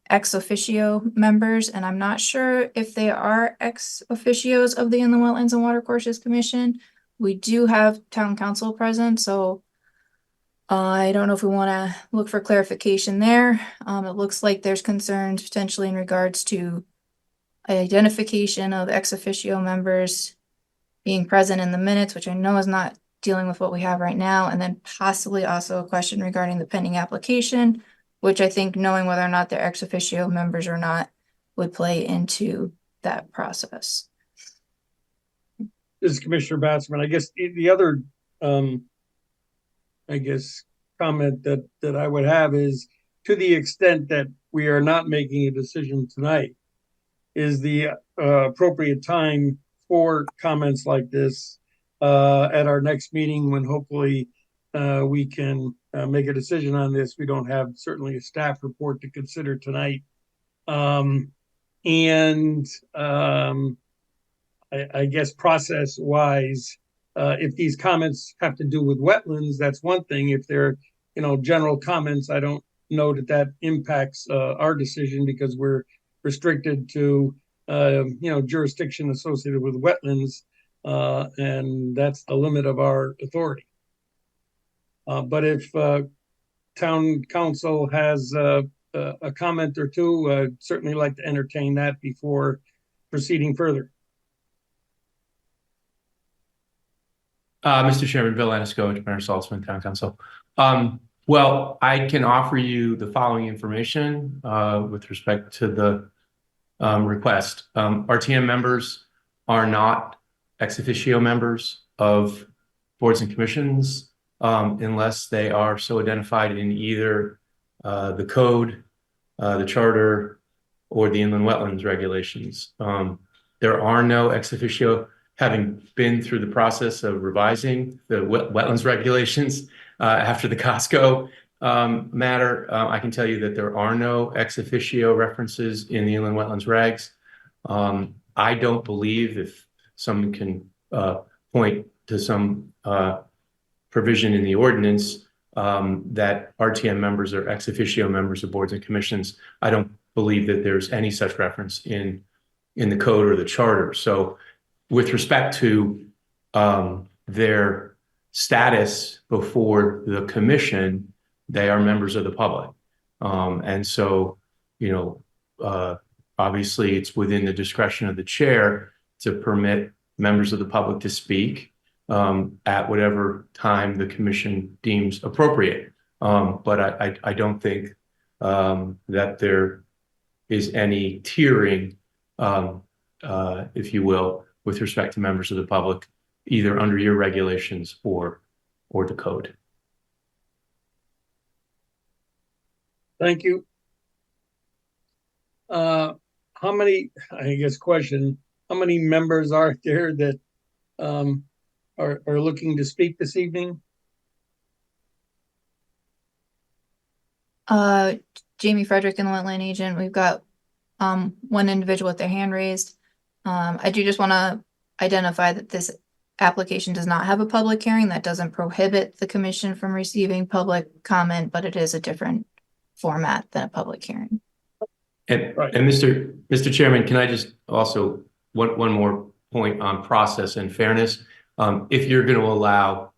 Speaker 5: ex officio members, and I'm not sure if they are ex officios of the Inland Wetlands and Watercourses Commission. We do have town council present, so I don't know if we want to look for clarification there. It looks like there's concerns potentially in regards to identification of ex officio members being present in the minutes, which I know is not dealing with what we have right now, and then possibly also a question regarding the pending application, which I think knowing whether or not they're ex officio members or not would play into that process.
Speaker 2: This is Commissioner Bassman. I guess the other comment that I would have is, to the extent that we are not making a decision tonight, is the appropriate time for comments like this at our next meeting, when hopefully we can make a decision on this. We don't have certainly a staff report to consider tonight. I guess process wise, if these comments have to do with wetlands, that's one thing. If they're, general comments, I don't know that impacts our decision, because we're restricted to, jurisdiction associated with wetlands, and that's the limit of our authority. But if town council has a comment or two, I'd certainly like to entertain that before proceeding further.
Speaker 9: Mr. Chairman, Bill Anisco, Mayor Saltzman, Town Council. Well, I can offer you the following information with respect to the request. RTM members are not ex officio members of boards and commissions unless they are so identified in either the code, the charter, or the inland wetlands regulations. There are no ex officio. Having been through the process of revising the wetlands regulations, after the Costco matter. I can tell you that there are no ex officio references in the inland wetlands regs. I don't believe, if someone can point to some provision in the ordinance, that RTM members are ex officio members of boards and commissions. I don't believe that there's any such reference in the code or the charter. So with respect to their status before the commission, they are members of the public. And so, obviously it's within the discretion of the chair to permit members of the public to speak at whatever time the commission deems appropriate. But I don't think that there is any tiering, if you will, with respect to members of the public, either under your regulations or the code.
Speaker 2: Thank you. How many, I guess question, how many members are there that are looking to speak this evening?
Speaker 5: Jamie Frederick and the wetland agent. We've got one individual with their hand raised. I do just want to identify that this application does not have a public hearing. That doesn't prohibit the commission from receiving public comment, but it is a different format than a public hearing.
Speaker 9: And Mr. Chairman, can I just also one more point on process and fairness? If you're going to allow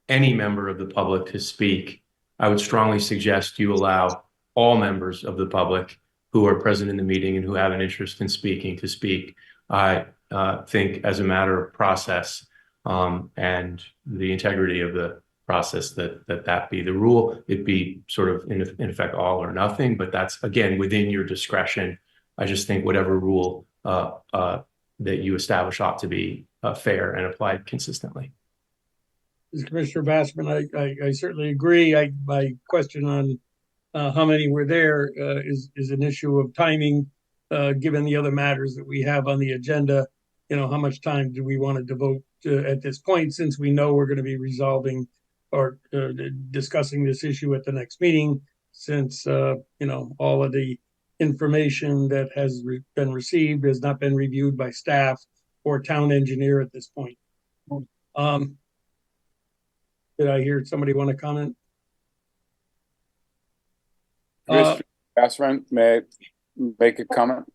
Speaker 9: any member of the public to speak, I would strongly suggest you allow all members of the public who are present in the meeting and who have an interest in speaking to speak. I think as a matter of process and the integrity of the process that be the rule. It be sort of in effect all or nothing, but that's again within your discretion. I just think whatever rule that you establish ought to be fair and applied consistently.
Speaker 2: Commissioner Bassman, I certainly agree. My question on how many were there is an issue of timing, given the other matters that we have on the agenda. How much time do we want to devote at this point, since we know we're going to be resolving or discussing this issue at the next meeting, since all of the information that has been received has not been reviewed by staff or town engineer at this point. Did I hear somebody want to comment?
Speaker 10: Mr. Bassman, may I make a comment?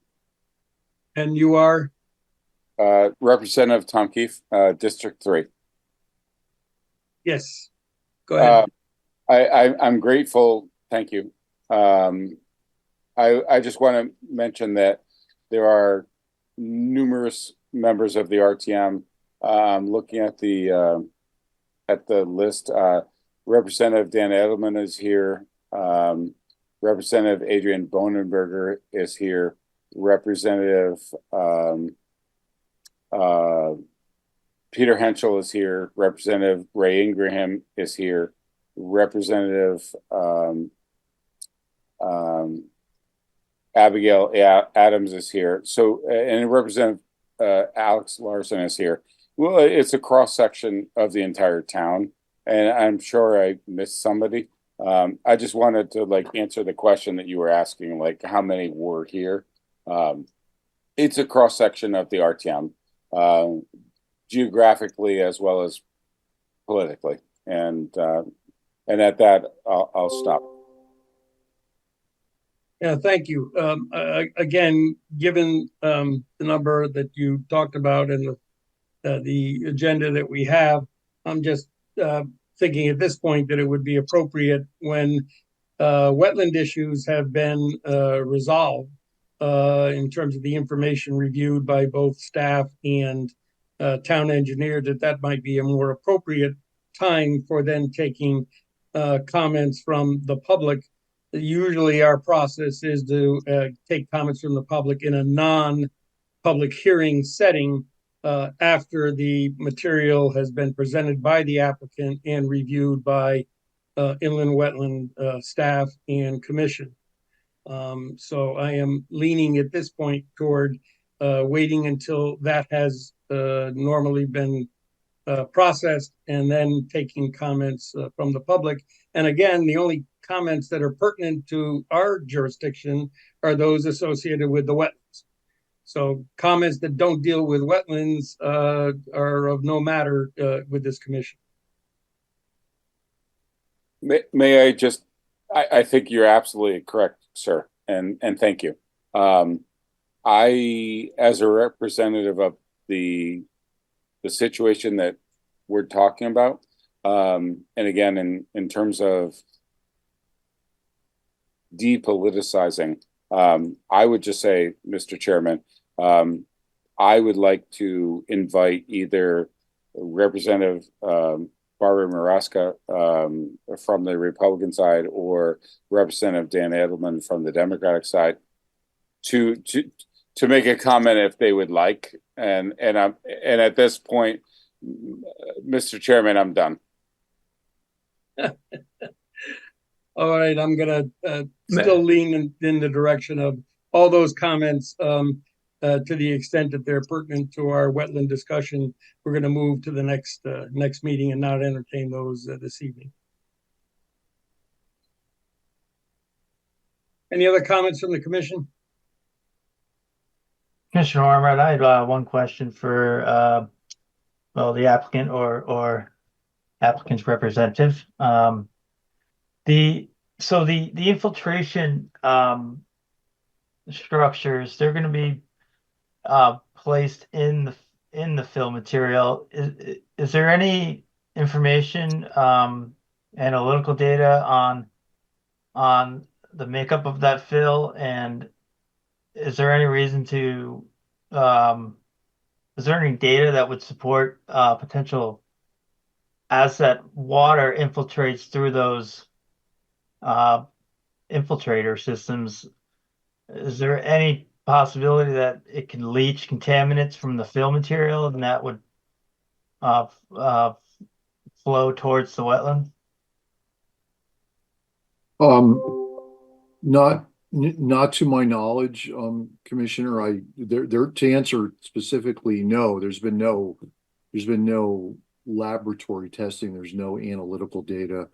Speaker 2: And you are?
Speaker 10: Representative Tom Keefe, District 3.
Speaker 2: Yes, go ahead.
Speaker 10: I'm grateful. Thank you. I just want to mention that there are numerous members of the RTM. Looking at the list, Representative Dan Edelman is here. Representative Adrian Bonenberger is here. Representative Peter Henschel is here. Representative Ray Ingraham is here. Representative Abigail Adams is here. So, and Representative Alex Larson is here. Well, it's a cross section of the entire town, and I'm sure I missed somebody. I just wanted to answer the question that you were asking, how many were here. It's a cross section of the RTM, geographically as well as politically, and at that I'll stop.
Speaker 2: Yeah, thank you. Again, given the number that you talked about and the agenda that we have, I'm just thinking at this point that it would be appropriate when wetland issues have been resolved in terms of the information reviewed by both staff and town engineer, that might be a more appropriate time for then taking comments from the public. Usually our process is to take comments from the public in a non-public hearing setting after the material has been presented by the applicant and reviewed by inland wetland staff and commission. So I am leaning at this point toward waiting until that has normally been processed and then taking comments from the public. And again, the only comments that are pertinent to our jurisdiction are those associated with the wetlands. So comments that don't deal with wetlands are of no matter with this commission.
Speaker 10: May I just, I think you're absolutely correct, sir, and thank you. I, as a representative of the situation that we're talking about, and again, in terms of depoliticizing, I would just say, Mr. Chairman, I would like to invite either Representative Barbara Maraska from the Republican side or Representative Dan Edelman from the Democratic side to make a comment if they would like. And at this point, Mr. Chairman, I'm done.
Speaker 2: All right, I'm gonna still lean in the direction of all those comments to the extent that they're pertinent to our wetland discussion. We're gonna move to the next meeting and not entertain those this evening. Any other comments from the commission?
Speaker 3: Commissioner Ormrod, I had one question for well, the applicant or applicant's representative. The infiltration structures, they're going to be placed in the fill material. Is there any information, analytical data on the makeup of that fill, and is there any reason to is there any data that would support potential as that water infiltrates through those infiltrator systems? Is there any possibility that it can leach contaminants from the fill material and that would flow towards the wetland?
Speaker 7: Not to my knowledge, Commissioner. There to answer specifically, no. There's been no laboratory testing. There's no analytical data,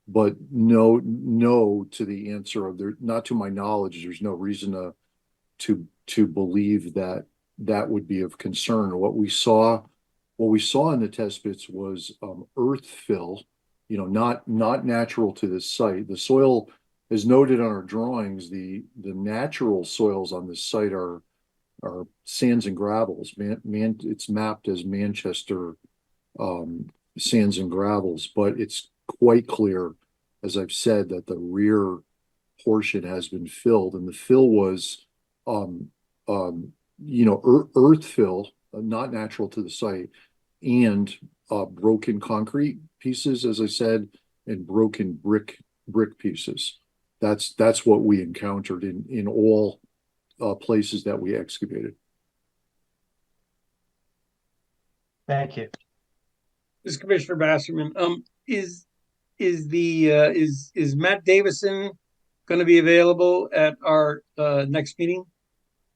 Speaker 7: but no to the answer of there. Not to my knowledge, there's no reason to believe that would be of concern. What we saw in the test pits was earth fill, not natural to this site. The soil, as noted on our drawings, the natural soils on this site are sands and gravels. It's mapped as Manchester sands and gravels, but it's quite clear, as I've said, that the rear portion has been filled, and the fill was earth fill, not natural to the site, and broken concrete pieces, as I said, and broken brick pieces. That's what we encountered in all places that we excavated.
Speaker 3: Thank you.
Speaker 2: This is Commissioner Basserman. Is Matt Davison going to be available at our next meeting?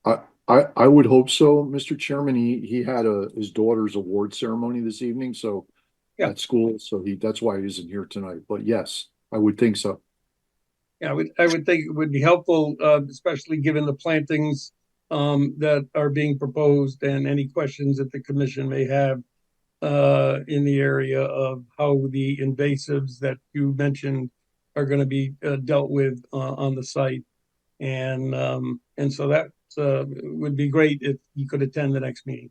Speaker 7: I would hope so, Mr. Chairman. He had his daughter's award ceremony this evening, so
Speaker 2: yeah,
Speaker 7: at school, so that's why he isn't here tonight. But yes, I would think so.
Speaker 2: Yeah, I would think it would be helpful, especially given the plantings that are being proposed and any questions that the commission may have in the area of how the invasives that you mentioned are going to be dealt with on the site, and so that would be great if you could attend the next meeting.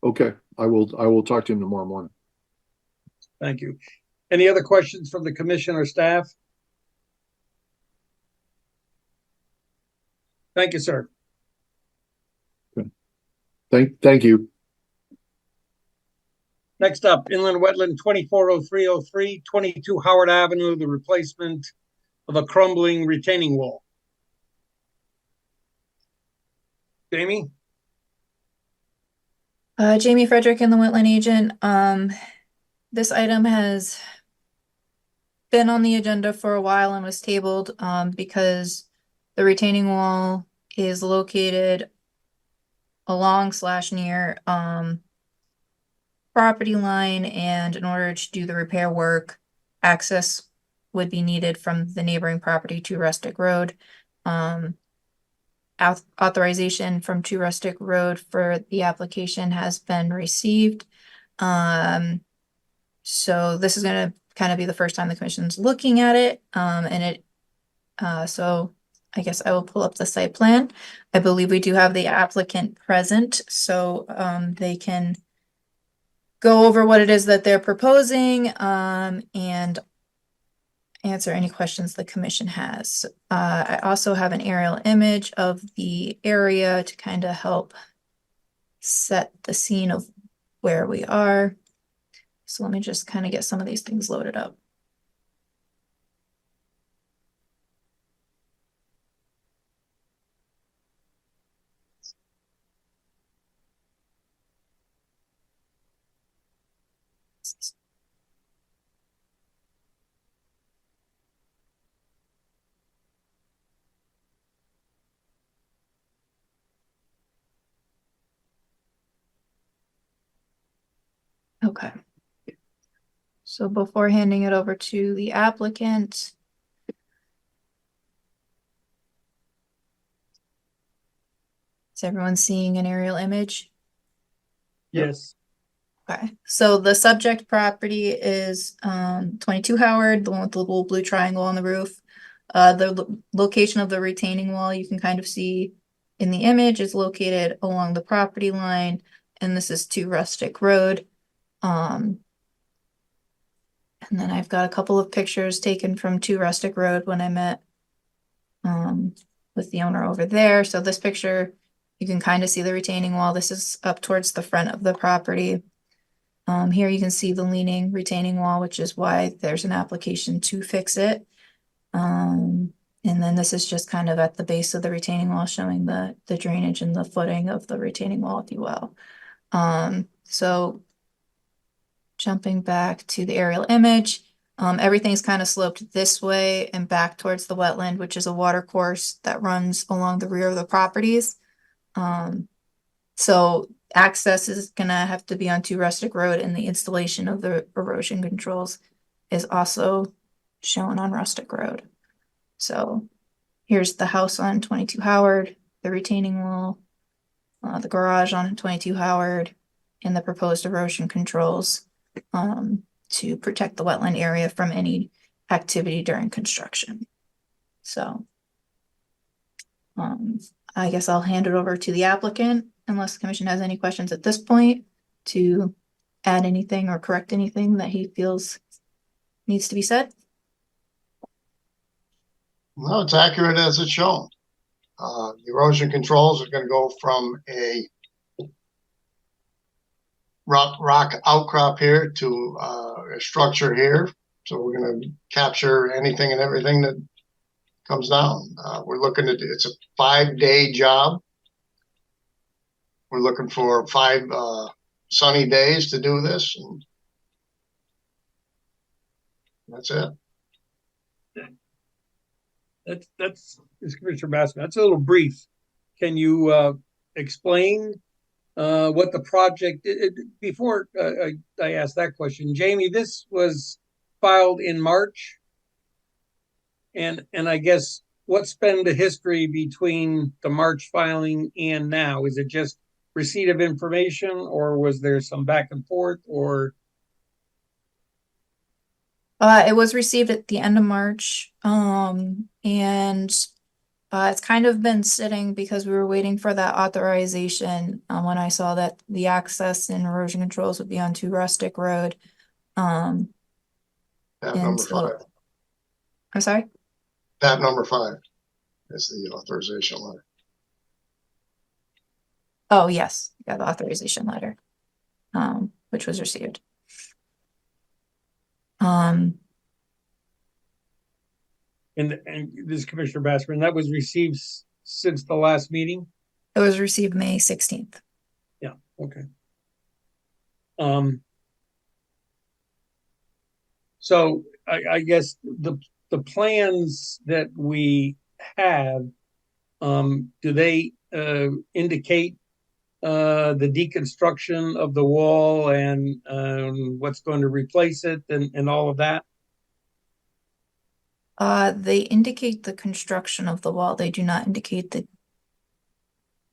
Speaker 7: Okay, I will talk to him tomorrow morning.
Speaker 2: Thank you. Any other questions from the commission or staff? Thank you, sir.
Speaker 7: Okay. Thank you.
Speaker 2: Next up, Inland Wetland 240303, 22 Howard Avenue, the replacement of a crumbling retaining wall. Jamie?
Speaker 5: Jamie Frederick and the wetland agent. This item has been on the agenda for a while and was tabled because the retaining wall is located along / near property line, and in order to do the repair work, access would be needed from the neighboring property to Rustic Road. Authorization from To Rustic Road for the application has been received. So this is gonna kind of be the first time the commission's looking at it, so I guess I will pull up the site plan. I believe we do have the applicant present, so they can go over what it is that they're proposing, and answer any questions the commission has. I also have an aerial image of the area to kind of help set the scene of where we are. So let me just kind of get some of these things loaded up. Okay. So before handing it over to the applicant, is everyone seeing an aerial image?
Speaker 2: Yes.
Speaker 5: Okay, so the subject property is 22 Howard, the one with the little blue triangle on the roof. The location of the retaining wall you can kind of see in the image is located along the property line, and this is To Rustic Road. And then I've got a couple of pictures taken from To Rustic Road when I met with the owner over there. So this picture, you can kind of see the retaining wall. This is up towards the front of the property. Here you can see the leaning retaining wall, which is why there's an application to fix it. And then this is just kind of at the base of the retaining wall, showing the drainage and the footing of the retaining wall, if you will. So jumping back to the aerial image, everything's kind of sloped this way and back towards the wetland, which is a water course that runs along the rear of the properties. So access is gonna have to be on To Rustic Road, and the installation of the erosion controls is also shown on Rustic Road. So here's the house on 22 Howard, the retaining wall, the garage on 22 Howard, and the proposed erosion controls to protect the wetland area from any activity during construction. So I guess I'll hand it over to the applicant, unless the commission has any questions at this point, to add anything or correct anything that he feels needs to be said.
Speaker 11: No, it's accurate as it's shown. The erosion controls are going to go from a rock outcrop here to a structure here. So we're going to capture anything and everything that comes down. We're looking at, it's a 5-day job. We're looking for 5 sunny days to do this, and that's it.
Speaker 2: That's Commissioner Bassman. That's a little brief. Can you explain what the project before I asked that question? Jamie, this was filed in March, and I guess what's been the history between the March filing and now? Is it just receipt of information, or was there some back and forth, or?
Speaker 5: It was received at the end of March, and it's kind of been sitting because we were waiting for that authorization when I saw that the access and erosion controls would be on To Rustic Road.
Speaker 11: Tab number 5.
Speaker 5: I'm sorry?
Speaker 11: Tab number 5 is the authorization letter.
Speaker 5: Oh, yes. Yeah, the authorization letter, which was received.
Speaker 2: And this is Commissioner Bassman, that was received since the last meeting?
Speaker 5: It was received May 16th.
Speaker 2: Yeah, okay. So I guess the plans that we have, do they indicate the deconstruction of the wall and what's going to replace it and all of that?
Speaker 5: They indicate the construction of the wall. They do not indicate the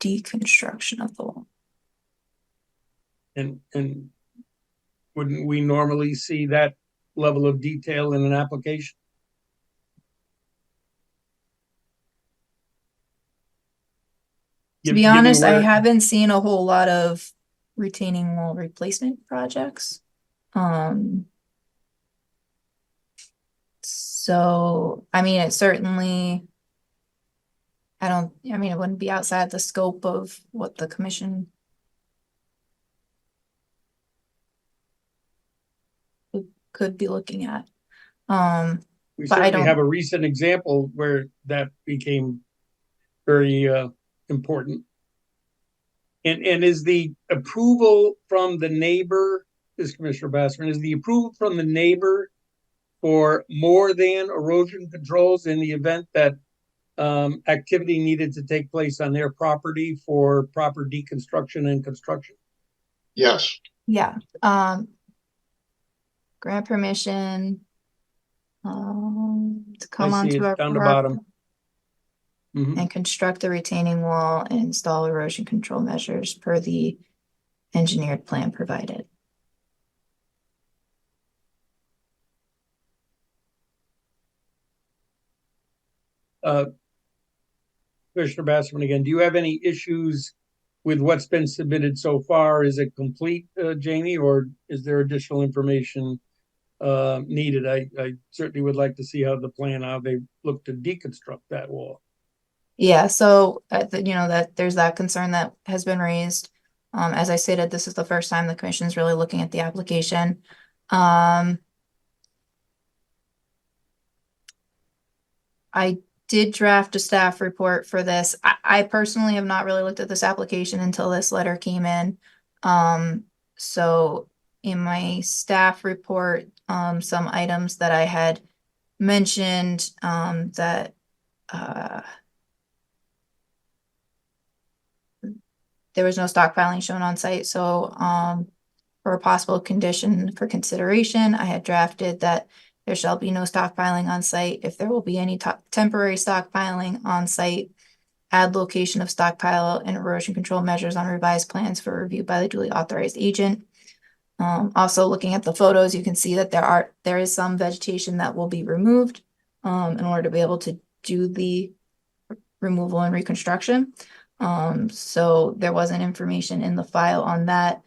Speaker 5: deconstruction of the wall.
Speaker 2: And wouldn't we normally see that level of detail in an application?
Speaker 5: To be
Speaker 2: Given
Speaker 5: honest, I
Speaker 2: where-
Speaker 5: haven't seen a whole lot of retaining wall replacement projects. So, I mean, it certainly, I mean, it wouldn't be outside the scope of what the commission could be looking at.
Speaker 2: We
Speaker 5: but I
Speaker 2: certainly
Speaker 5: don't-
Speaker 2: have a recent example where that became very important. And is the approval from the neighbor, this Commissioner Bassman, is the approval from the neighbor for more than erosion controls in the event that activity needed to take place on their property for proper deconstruction and construction?
Speaker 11: Yes.
Speaker 5: Yeah, grant permission to come
Speaker 2: I see
Speaker 5: onto
Speaker 2: it
Speaker 5: our
Speaker 2: down the
Speaker 5: property
Speaker 2: bottom. Mhm.
Speaker 5: and construct the retaining wall and install erosion control measures per the engineered plan provided.
Speaker 2: Commissioner Bassman again, do you have any issues with what's been submitted so far? Is it complete, Jamie, or is there additional information needed? I certainly would like to see how they look to deconstruct that wall.
Speaker 5: Yeah, so that there's that concern that has been raised. As I stated, this is the first time the commission is really looking at the application. I did draft a staff report for this. I personally have not really looked at this application until this letter came in. So in my staff report, some items that I had mentioned that there was no stockpiling shown on site. So for a possible condition for consideration, I had drafted that there shall be no stockpiling on site. If there will be any temporary stockpiling on site, add location of stockpile and erosion control measures on revised plans for review by the duly authorized agent. Also looking at the photos, you can see that there is some vegetation that will be removed in order to be able to do the removal and reconstruction. So there wasn't information in the file on that.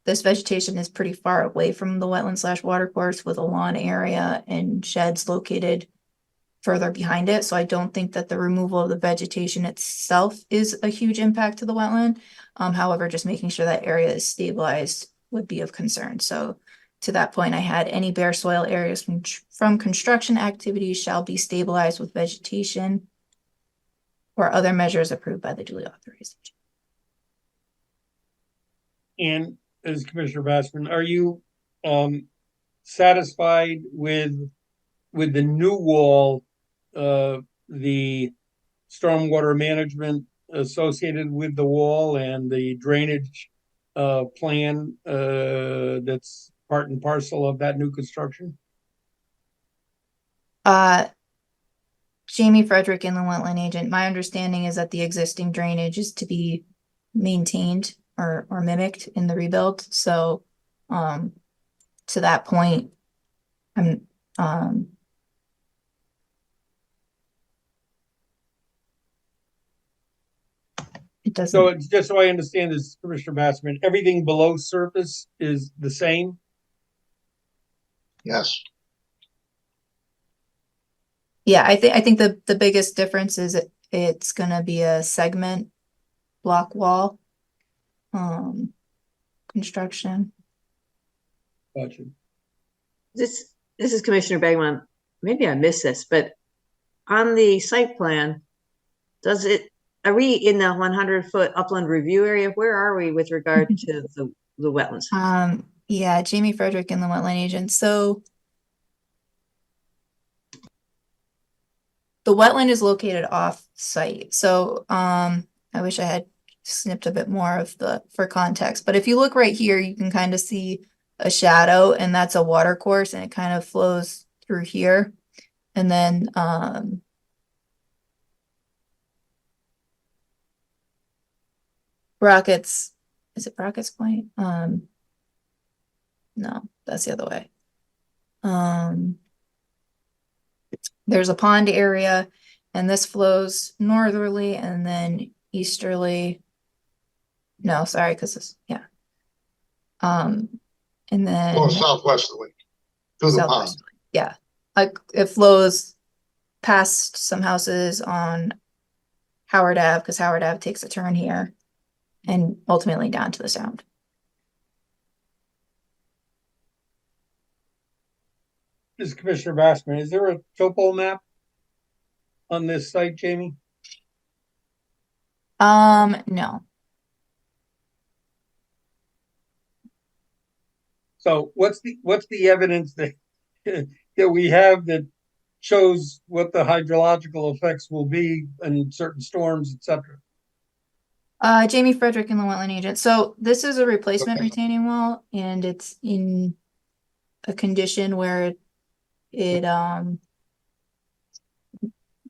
Speaker 5: This vegetation is pretty far away from the wetland / watercourse with a lawn area and sheds located further behind it. So I don't think that the removal of the vegetation itself is a huge impact to the wetland. However, just making sure that area is stabilized would be of concern. So to that point, I had any bare soil areas from construction activities shall be stabilized with vegetation or other measures approved by the duly authorized agent.
Speaker 2: And as Commissioner Bassman, are you satisfied with the new wall, the stormwater management associated with the wall and the drainage plan that's part and parcel of that new construction?
Speaker 5: Jamie Frederick, inland wetland agent. My understanding is that the existing drainage is to be maintained or mimicked in the rebuild. So to that point, I'm it doesn't.
Speaker 2: So it's just so I understand this, Commissioner Bassman, everything below surface is the same?
Speaker 11: Yes.
Speaker 5: Yeah, I think the biggest difference is it's gonna be a segment block wall construction.
Speaker 2: Gotcha.
Speaker 4: This is Commissioner Begman. Maybe I missed this, but on the site plan, are we in the 100-foot upland review area? Where are we with regard to the wetlands?
Speaker 5: Yeah, Jamie Frederick, inland wetland agent. So the wetland is located off site. So I wish I had snipped a bit more of for context. But if you look right here, you can kind of see a shadow, and that's a water course, and it kind of flows through here. And then Brockett's, is it Brockett's Point? No, that's the other way. There's a pond area, and this flows northerly and then easterly. No, sorry, because this, yeah. And then
Speaker 11: Going southwesterly through the pond.
Speaker 5: southwesterly. Yeah. Like it flows past some houses on Howard Ave, because Howard Ave takes a turn here, and ultimately down to the Sound.
Speaker 2: This is Commissioner Bassman. Is there a topo map on this site, Jamie?
Speaker 5: No.
Speaker 2: So what's the evidence that that we have that shows what the hydrological effects will be in certain storms, etc.?
Speaker 5: Jamie Frederick and the wetland agent. So this is a replacement retaining wall, and it's in a condition where it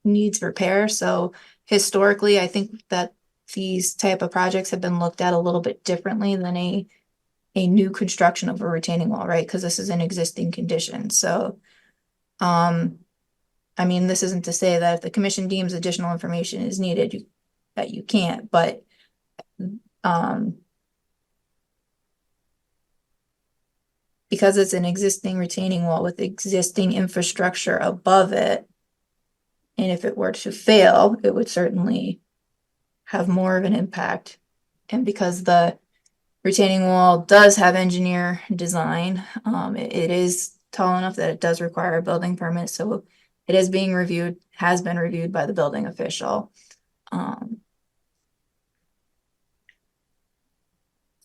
Speaker 5: needs repair. So historically, I think that these type of projects have been looked at a little bit differently than a new construction of a retaining wall, right? Because this is an existing condition. So, I mean, this isn't to say that if the commission deems additional information is needed, that you can't, but because it's an existing retaining wall with existing infrastructure above it, and if it were to fail, it would certainly have more of an impact. And because the retaining wall does have engineer design, it is tall enough that it does require a building permit. So it is being reviewed, has been reviewed by the building official.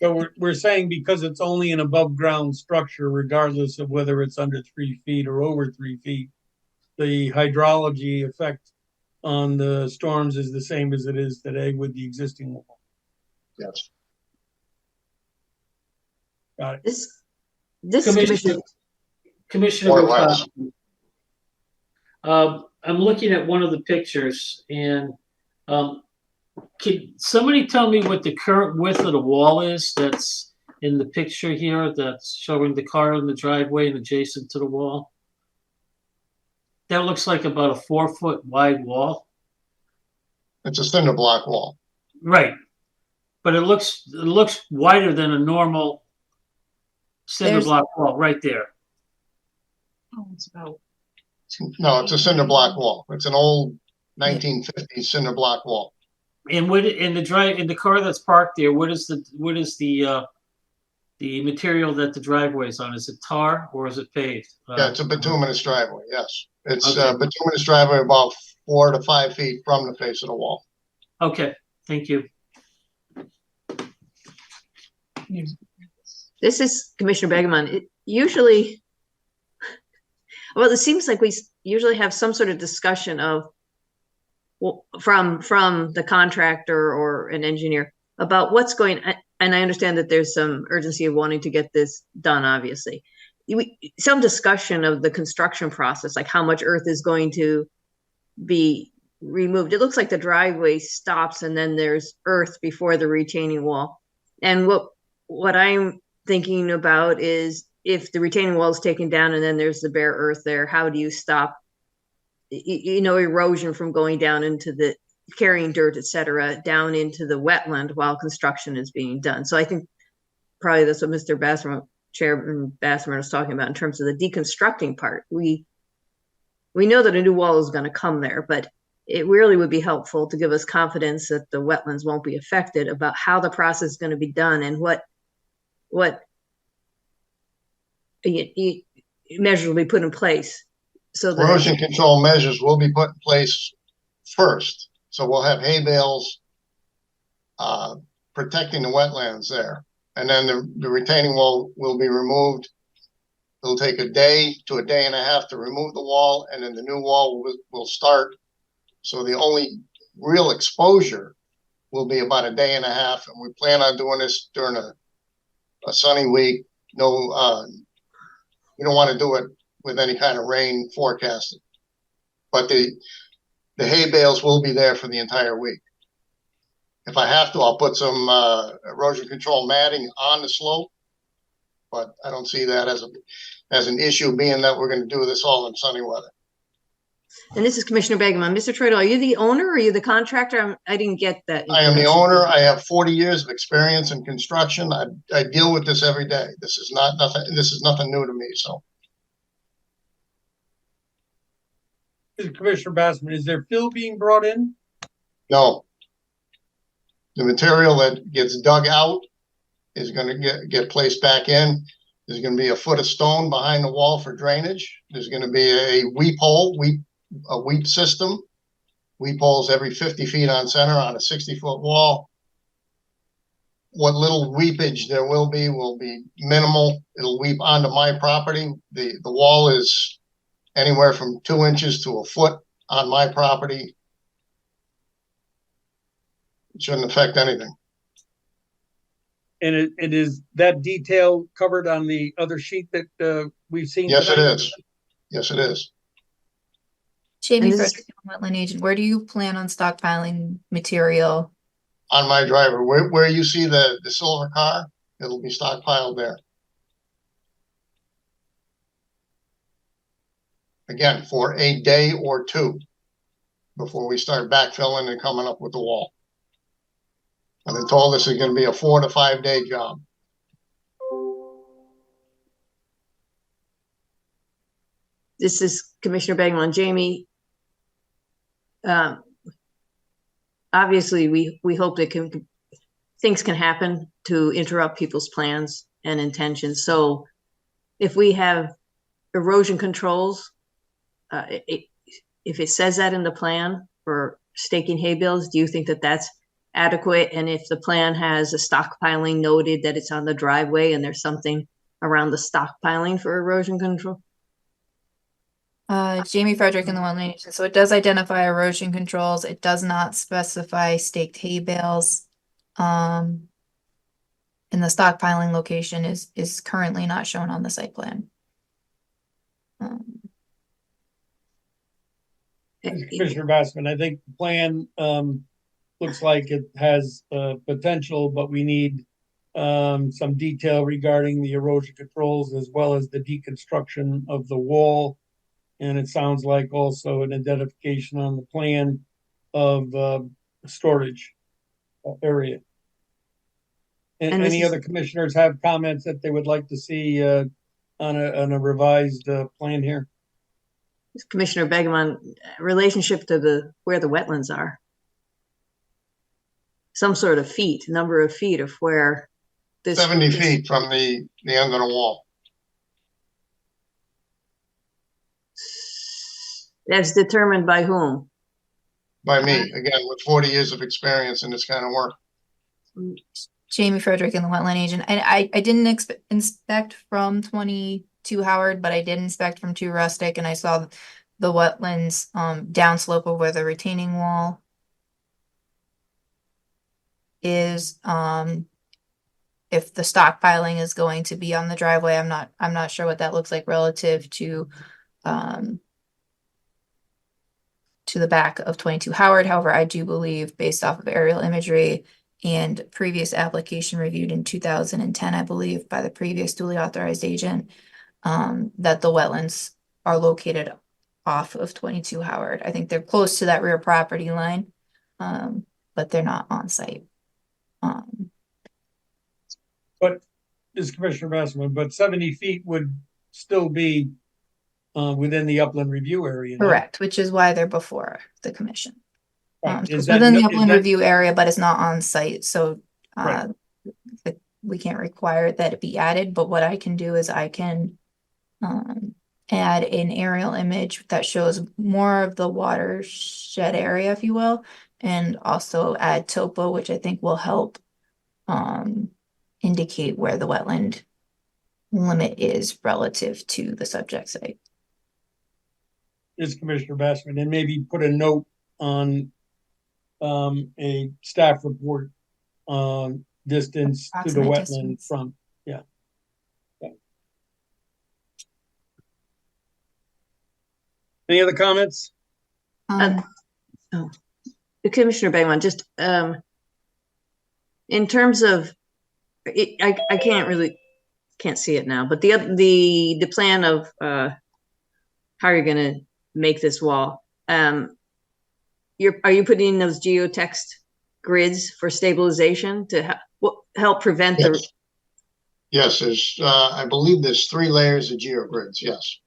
Speaker 2: So we're saying because it's only an above ground structure, regardless of whether it's under 3 feet or over 3 feet, the hydrology effect on the storms is the same as it is today with the existing wall.
Speaker 11: Yes.
Speaker 2: Got it.
Speaker 4: This
Speaker 8: Commissioner
Speaker 11: More or less.
Speaker 8: I'm looking at one of the pictures, and can somebody tell me what the current width of the wall is that's in the picture here that's showing the car in the driveway and adjacent to the wall? That looks like about a 4-foot wide wall.
Speaker 11: It's a cinder block wall.
Speaker 8: Right. But it looks wider than a normal cinder block wall right there.
Speaker 4: Oh, it's about.
Speaker 11: No, it's a cinder block wall. It's an old 1950s cinder block wall.
Speaker 8: And what in the car that's parked there, what is the material that the driveway is on? Is it tar or is it paved?
Speaker 11: Yeah, it's a bituminous driveway. Yes, it's
Speaker 8: Okay.
Speaker 11: bituminous driveway about 4 to 5 feet from the face of the wall.
Speaker 8: Okay, thank you.
Speaker 4: This is Commissioner Begemon. It usually, well, it seems like we usually have some sort of discussion of, well, from the contractor or an engineer about what's going, and I understand that there's some urgency of wanting to get this done, obviously. Some discussion of the construction process, like how much earth is going to be removed. It looks like the driveway stops and then there's earth before the retaining wall. And what I'm thinking about is if the retaining wall is taken down and then there's the bare earth there, how do you stop, erosion from going down into the carrying dirt, et cetera, down into the wetland while construction is being done? So I think probably that's what Mr. Chairman Bassman was talking about in terms of the deconstructing part. We know that a new wall is going to come there, but it really would be helpful to give us confidence that the wetlands won't be affected about how the process is going to be done and what measures will be put in place. So the
Speaker 11: Erosion control measures will be put in place first. So we'll have hay bales protecting the wetlands there. And then the retaining wall will be removed. It'll take a day to a day and a half to remove the wall, and then the new wall will start. So the only real exposure will be about a day and a half, and we plan on doing this during a sunny week. No, you don't want to do it with any kind of rain forecasted. But the hay bales will be there for the entire week. If I have to, I'll put some erosion control matting on the slope, but I don't see that as an issue, being that we're going to do this all in sunny weather.
Speaker 4: And this is Commissioner Begeman. Mr. Troidel, are you the owner or are you the contractor? I didn't get that.
Speaker 11: I am the owner. I have 40 years of experience in construction. I deal with this every day. This is nothing new to me. So,
Speaker 2: Commissioner Bassman, is there fill being brought in?
Speaker 11: no. The material that gets dug out is going to get placed back in. There's going to be a foot of stone behind the wall for drainage. There's going to be a weep hole, a weep system. Weep holes every 50 feet on center on a 60-foot wall. What little weepage there will be minimal. It'll weep onto my property. The wall is anywhere from 2 inches to a foot on my property. It shouldn't affect anything.
Speaker 2: And it is that detail covered on the other sheet that we've seen?
Speaker 11: Yes,
Speaker 2: tonight?
Speaker 11: it is. Yes, it is.
Speaker 5: Jamie,
Speaker 4: And this
Speaker 5: Frederick, wetland agent, where do you plan on stockpiling material?
Speaker 11: On my driver, where you see the silver car, it'll be stockpiled there. Again, for a day or two before we start backfilling and coming up with the wall. I've been told this is going to be a 4 to 5 day job.
Speaker 4: This is Commissioner Begeman. Jamie, obviously we hope that things can happen to interrupt people's plans and intentions. So if we have erosion controls, if it says that in the plan for staking hay bales, do you think that that's adequate? And if the plan has a stockpiling noted that it's on the driveway and there's something around the stockpiling for erosion control?
Speaker 5: Jamie Frederick in the wetland agent. So it does identify erosion controls. It does not specify staked hay bales. And the stockpiling location is currently not shown on the site plan.
Speaker 2: Commissioner Bassman, I think the plan looks like it has potential, but we need some detail regarding the erosion controls as well as the deconstruction of the wall. And it sounds like also an identification on the plan of storage area. And any other commissioners have comments that they would like to see on a revised plan here?
Speaker 4: Commissioner Begeman, relationship to where the wetlands are. Some sort of number of feet of where this
Speaker 11: 70 feet from the end of the wall.
Speaker 4: That's determined by whom?
Speaker 11: By me, again, with 40 years of experience in this kind of work.
Speaker 5: Jamie Frederick in the wetland agent. And I didn't inspect from 22 Howard, but I did inspect from 2 Rustic, and I saw the wetlands downslope of where the retaining wall is. If the stockpiling is going to be on the driveway, I'm not sure what that looks like relative to the back of 22 Howard. However, I do believe, based off of aerial imagery and previous application reviewed in 2010, I believe, by the previous duly authorized agent, that the wetlands are located off of 22 Howard. I think they're close to that rear property line, but they're not on site.
Speaker 2: But this Commissioner Bassman, but 70 feet would still be within the upland review area.
Speaker 5: Correct, which is why they're before the commission.
Speaker 2: Right.
Speaker 5: So within the upland review area, but it's not on site. So
Speaker 2: Right.
Speaker 5: we can't require that it be added, but what I can do is I can add an aerial image that shows more of the watershed area, if you will, and also add topo, which I think will help indicate where the wetland limit is relative to the subject site.
Speaker 2: Is Commissioner Bassman, and maybe put a note on a staff report on distance to the
Speaker 5: Approximate
Speaker 2: wetland
Speaker 5: distance.
Speaker 2: from, yeah. Any other comments?
Speaker 5: Um,
Speaker 4: Commissioner Begman, just in terms of it, I can't see it now, but the plan of how you're going to make this wall. Are you putting in those geotext grids for stabilization to help prevent the?
Speaker 11: Yes, there's I believe there's 3 layers of geogrids. Yes.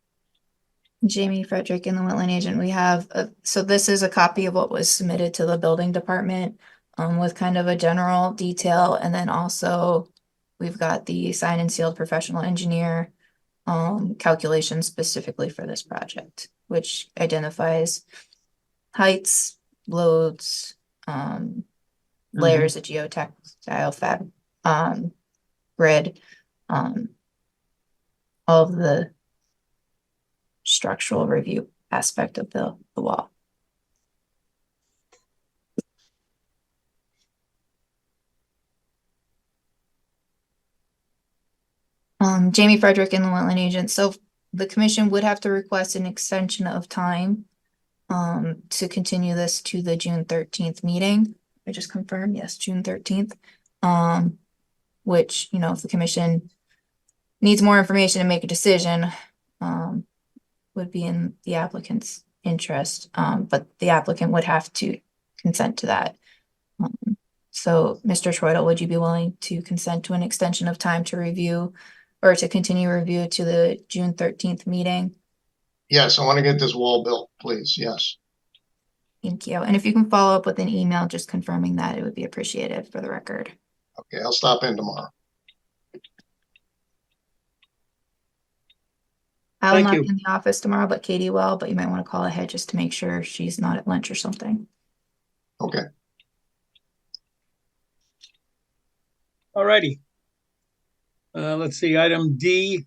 Speaker 5: Jamie Frederick and the wetland agent, we have, so this is a copy of what was submitted to the building department with kind of a general detail. And then also we've got the signed and sealed professional engineer calculations specifically for this project, which identifies heights, loads, layers of geotextile fab grid, all of the structural review aspect of the wall. Jamie Frederick and the wetland agent. So the commission would have to request an extension of time to continue this to the June 13th meeting. I just confirmed, yes, June 13th. Which, if the commission needs more information to make a decision, would be in the applicant's interest, but the applicant would have to consent to that. So, Mr. Schroedel, would you be willing to consent to an extension of time to review or to continue review to the June 13th meeting?
Speaker 11: Yes, I want to get this wall built, please. Yes.
Speaker 5: Thank you. And if you can follow up with an email just confirming that, it would be appreciated for the record.
Speaker 11: Okay, I'll stop in tomorrow.
Speaker 5: I'll
Speaker 2: Thank
Speaker 5: not
Speaker 2: you.
Speaker 5: be in the office tomorrow, but Katie will, but you might want to call ahead just to make sure she's not at lunch or something.
Speaker 11: Okay.
Speaker 2: All righty. Let's see, item D,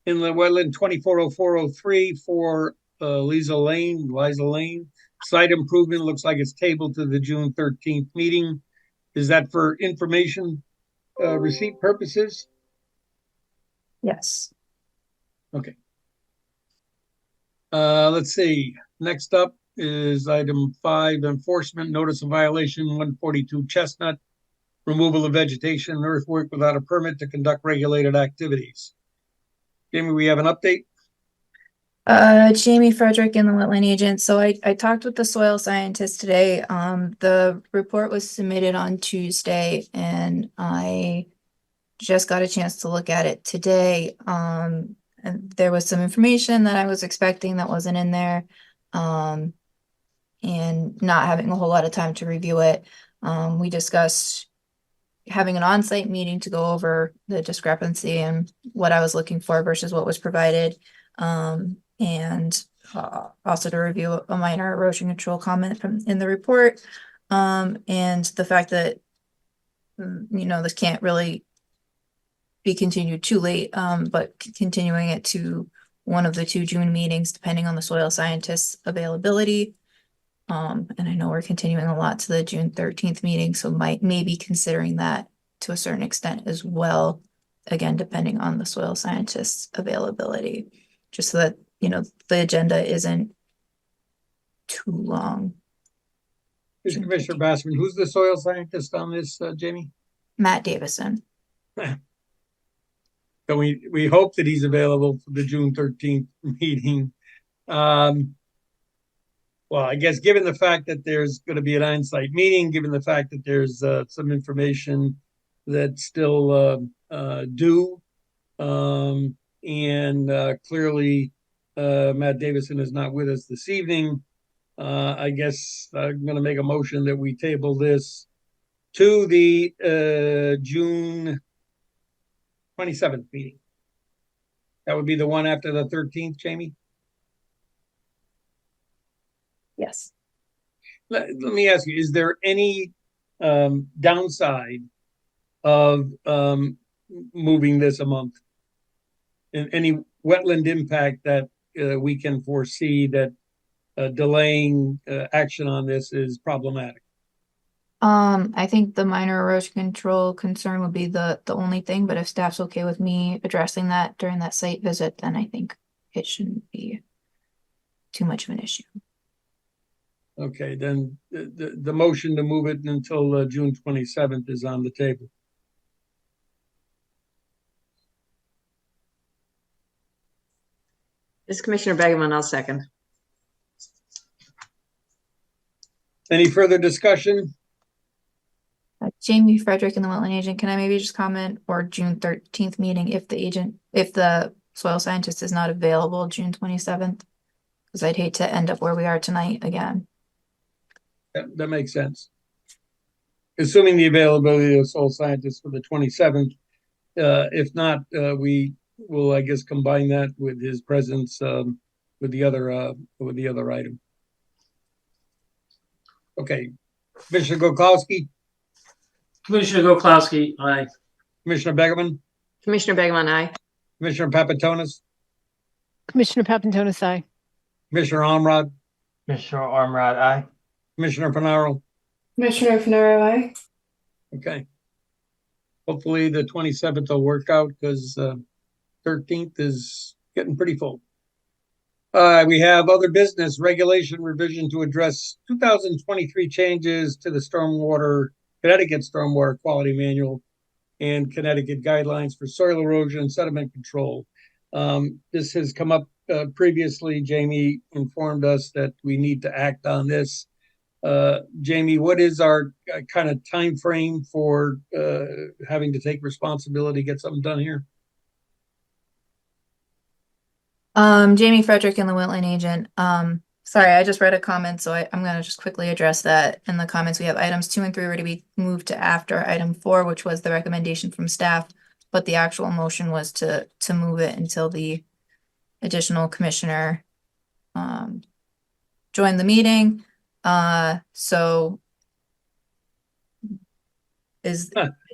Speaker 2: inland wetland 240403 for Liza Lane. Site improvement looks like it's tabled to the June 13th meeting. Is that for information receipt purposes?
Speaker 5: Yes.
Speaker 2: Okay. Let's see. Next up is item 5, enforcement notice of violation 142 Chestnut, removal of vegetation and earthwork without a permit to conduct regulated activities. Jamie, we have an update?
Speaker 5: Jamie Frederick and the wetland agent. So I talked with the soil scientist today. The report was submitted on Tuesday and I just got a chance to look at it today. And there was some information that I was expecting that wasn't in there. And not having a whole lot of time to review it. We discussed having an on-site meeting to go over the discrepancy and what I was looking for versus what was provided. And also to review a minor erosion control comment in the report. And the fact that, this can't really be continued too late, but continuing it to one of the 2 June meetings, depending on the soil scientist's availability. And I know we're continuing a lot to the June 13th meeting, so maybe considering that to a certain extent as well, again, depending on the soil scientist's availability, just so that, the agenda isn't too long.
Speaker 2: Commissioner Bassman, who's the soil scientist on this, Jamie?
Speaker 5: Matt Davison.
Speaker 2: So we hope that he's available for the June 13th meeting. Well, I guess given the fact that there's going to be an on-site meeting, given the fact that there's some information that's still due, and clearly Matt Davison is not with us this evening, I guess I'm going to make a motion that we table this to the June 27th meeting. That would be the one after the 13th, Jamie?
Speaker 5: Yes.
Speaker 2: Let me ask you, is there any downside of moving this a month? Any wetland impact that we can foresee that delaying action on this is problematic?
Speaker 5: I think the minor erosion control concern would be the only thing, but if staff's okay with me addressing that during that site visit, then I think it shouldn't be too much of an issue.
Speaker 2: Okay, then the motion to move it until June 27th is on the table.
Speaker 4: This is Commissioner Begeman, I'll second.
Speaker 2: Any further discussion?
Speaker 5: Jamie Frederick and the wetland agent, can I maybe just comment, or June 13th meeting if the soil scientist is not available June 27th? Because I'd hate to end up where we are tonight again.
Speaker 2: That makes sense. Assuming the availability of soil scientists for the 27th. If not, we will, I guess, combine that with his presence with the other item. Okay, Commissioner Gokowski,
Speaker 8: Commissioner Goklowski, aye.
Speaker 2: Commissioner Begeman,
Speaker 4: Commissioner Begeman, aye.
Speaker 2: Commissioner Papatonis,
Speaker 6: Commissioner Papantonis, aye.
Speaker 2: Commissioner Omrod,
Speaker 3: Commissioner Ormrod, aye.
Speaker 2: Commissioner Panaro.
Speaker 12: Commissioner Finaro, aye.
Speaker 2: Okay. Hopefully the 27th will work out because 13th is getting pretty full. We have other business regulation revision to address 2023 changes to the Connecticut Stormwater Quality Manual and Connecticut guidelines for soil erosion and sediment control. This has come up previously. Jamie informed us that we need to act on this. Jamie, what is our kind of time frame for having to take responsibility, get something done here?
Speaker 5: Jamie Frederick and the wetland agent. Sorry, I just read a comment, so I'm going to just quickly address that. In the comments, we have items 2 and 3 were to be moved to after item 4, which was the recommendation from staff, but the actual motion was to move it until the additional commissioner joined the meeting. So
Speaker 2: we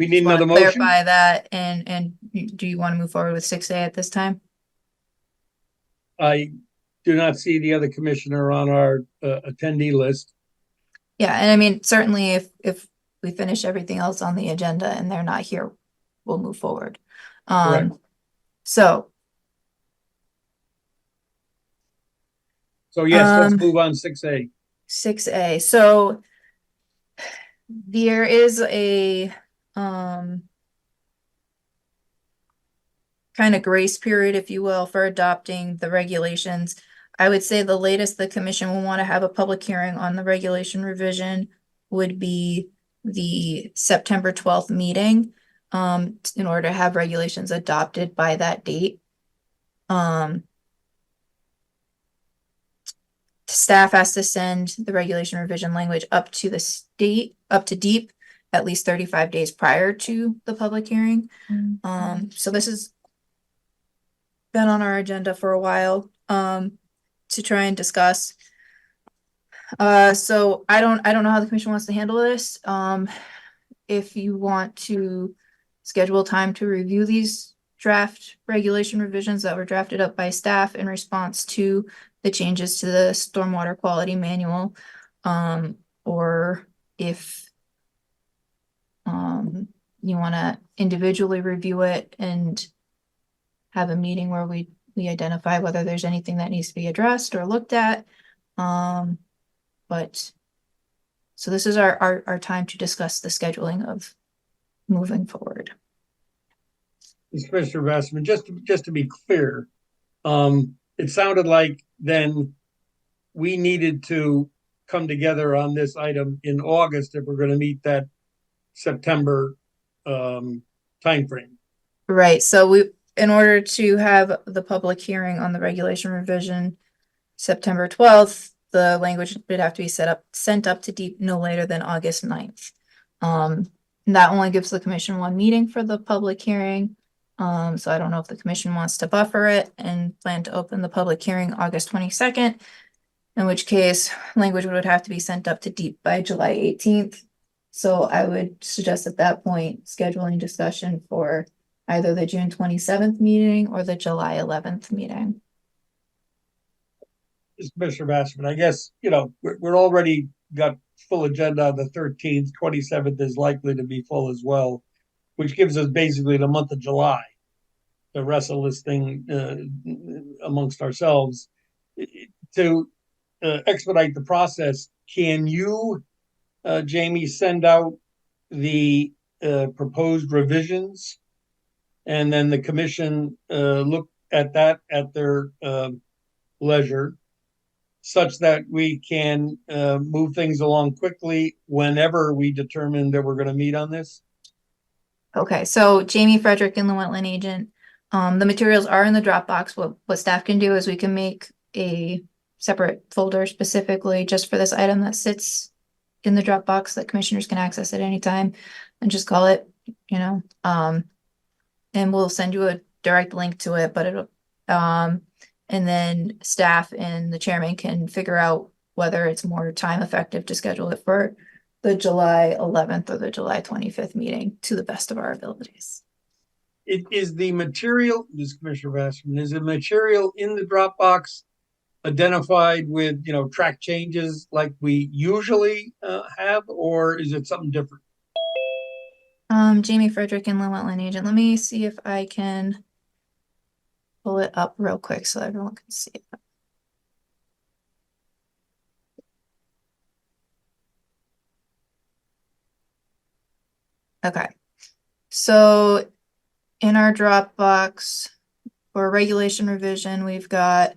Speaker 2: need another motion.
Speaker 5: Clarify that, and do you want to move forward with 6A at this time?
Speaker 2: I do not see the other commissioner on our attendee list.
Speaker 5: Yeah, and I mean, certainly if we finish everything else on the agenda and they're not here, we'll move forward.
Speaker 2: Correct.
Speaker 5: So
Speaker 2: yes, let's move on 6A.
Speaker 5: 6A. So there is a kind of grace period, if you will, for adopting the regulations. I would say the latest the commission will want to have a public hearing on the regulation revision would be the September 12th meeting, in order to have regulations adopted by that date. Staff has to send the regulation revision language up to DEEP at least 35 days prior to the public hearing. So this has been on our agenda for a while to try and discuss. So I don't know how the commission wants to handle this. If you want to schedule time to review these draft regulation revisions that were drafted up by staff in response to the changes to the stormwater quality manual, or if you want to individually review it and have a meeting where we identify whether there's anything that needs to be addressed or looked at. But so this is our time to discuss the scheduling of moving forward.
Speaker 2: Mr. Vassman, just to be clear, it sounded like then we needed to come together on this item in August if we're going to meet that September timeframe.
Speaker 5: Right. So in order to have the public hearing on the regulation revision September 12th, the language would have to be sent up to DEEP no later than August 9th. That only gives the commission one meeting for the public hearing. So I don't know if the commission wants to buffer it and plan to open the public hearing August 22nd, in which case language would have to be sent up to DEEP by July 18th. So I would suggest at that point scheduling discussion for either the June 27th meeting or the July 11th meeting.
Speaker 2: Mr. Vassman, I guess, we're already got full agenda on the 13th. 27th is likely to be full as well, which gives us basically the month of July to wrestle this thing amongst ourselves. To expedite the process, can you, Jamie, send out the proposed revisions, and then the commission look at that at their leisure, such that we can move things along quickly whenever we determine that we're going to meet on this?
Speaker 5: Okay, so Jamie Frederick and the wetland agent. The materials are in the Dropbox. What staff can do is we can make a separate folder specifically just for this item that sits in the Dropbox that commissioners can access at any time, and just call it, and we'll send you a direct link to it, but it'll, and then staff and the chairman can figure out whether it's more time effective to schedule it for the July 11th or the July 25th meeting to the best of our abilities.
Speaker 2: It is the material, this Commissioner Vasserman, is the material in the Dropbox identified with, track changes like we usually have, or is it something different?
Speaker 5: Jamie Frederick and the wetland agent. Let me see if I can pull it up real quick so everyone can see it. Okay, so in our Dropbox for regulation revision, we've got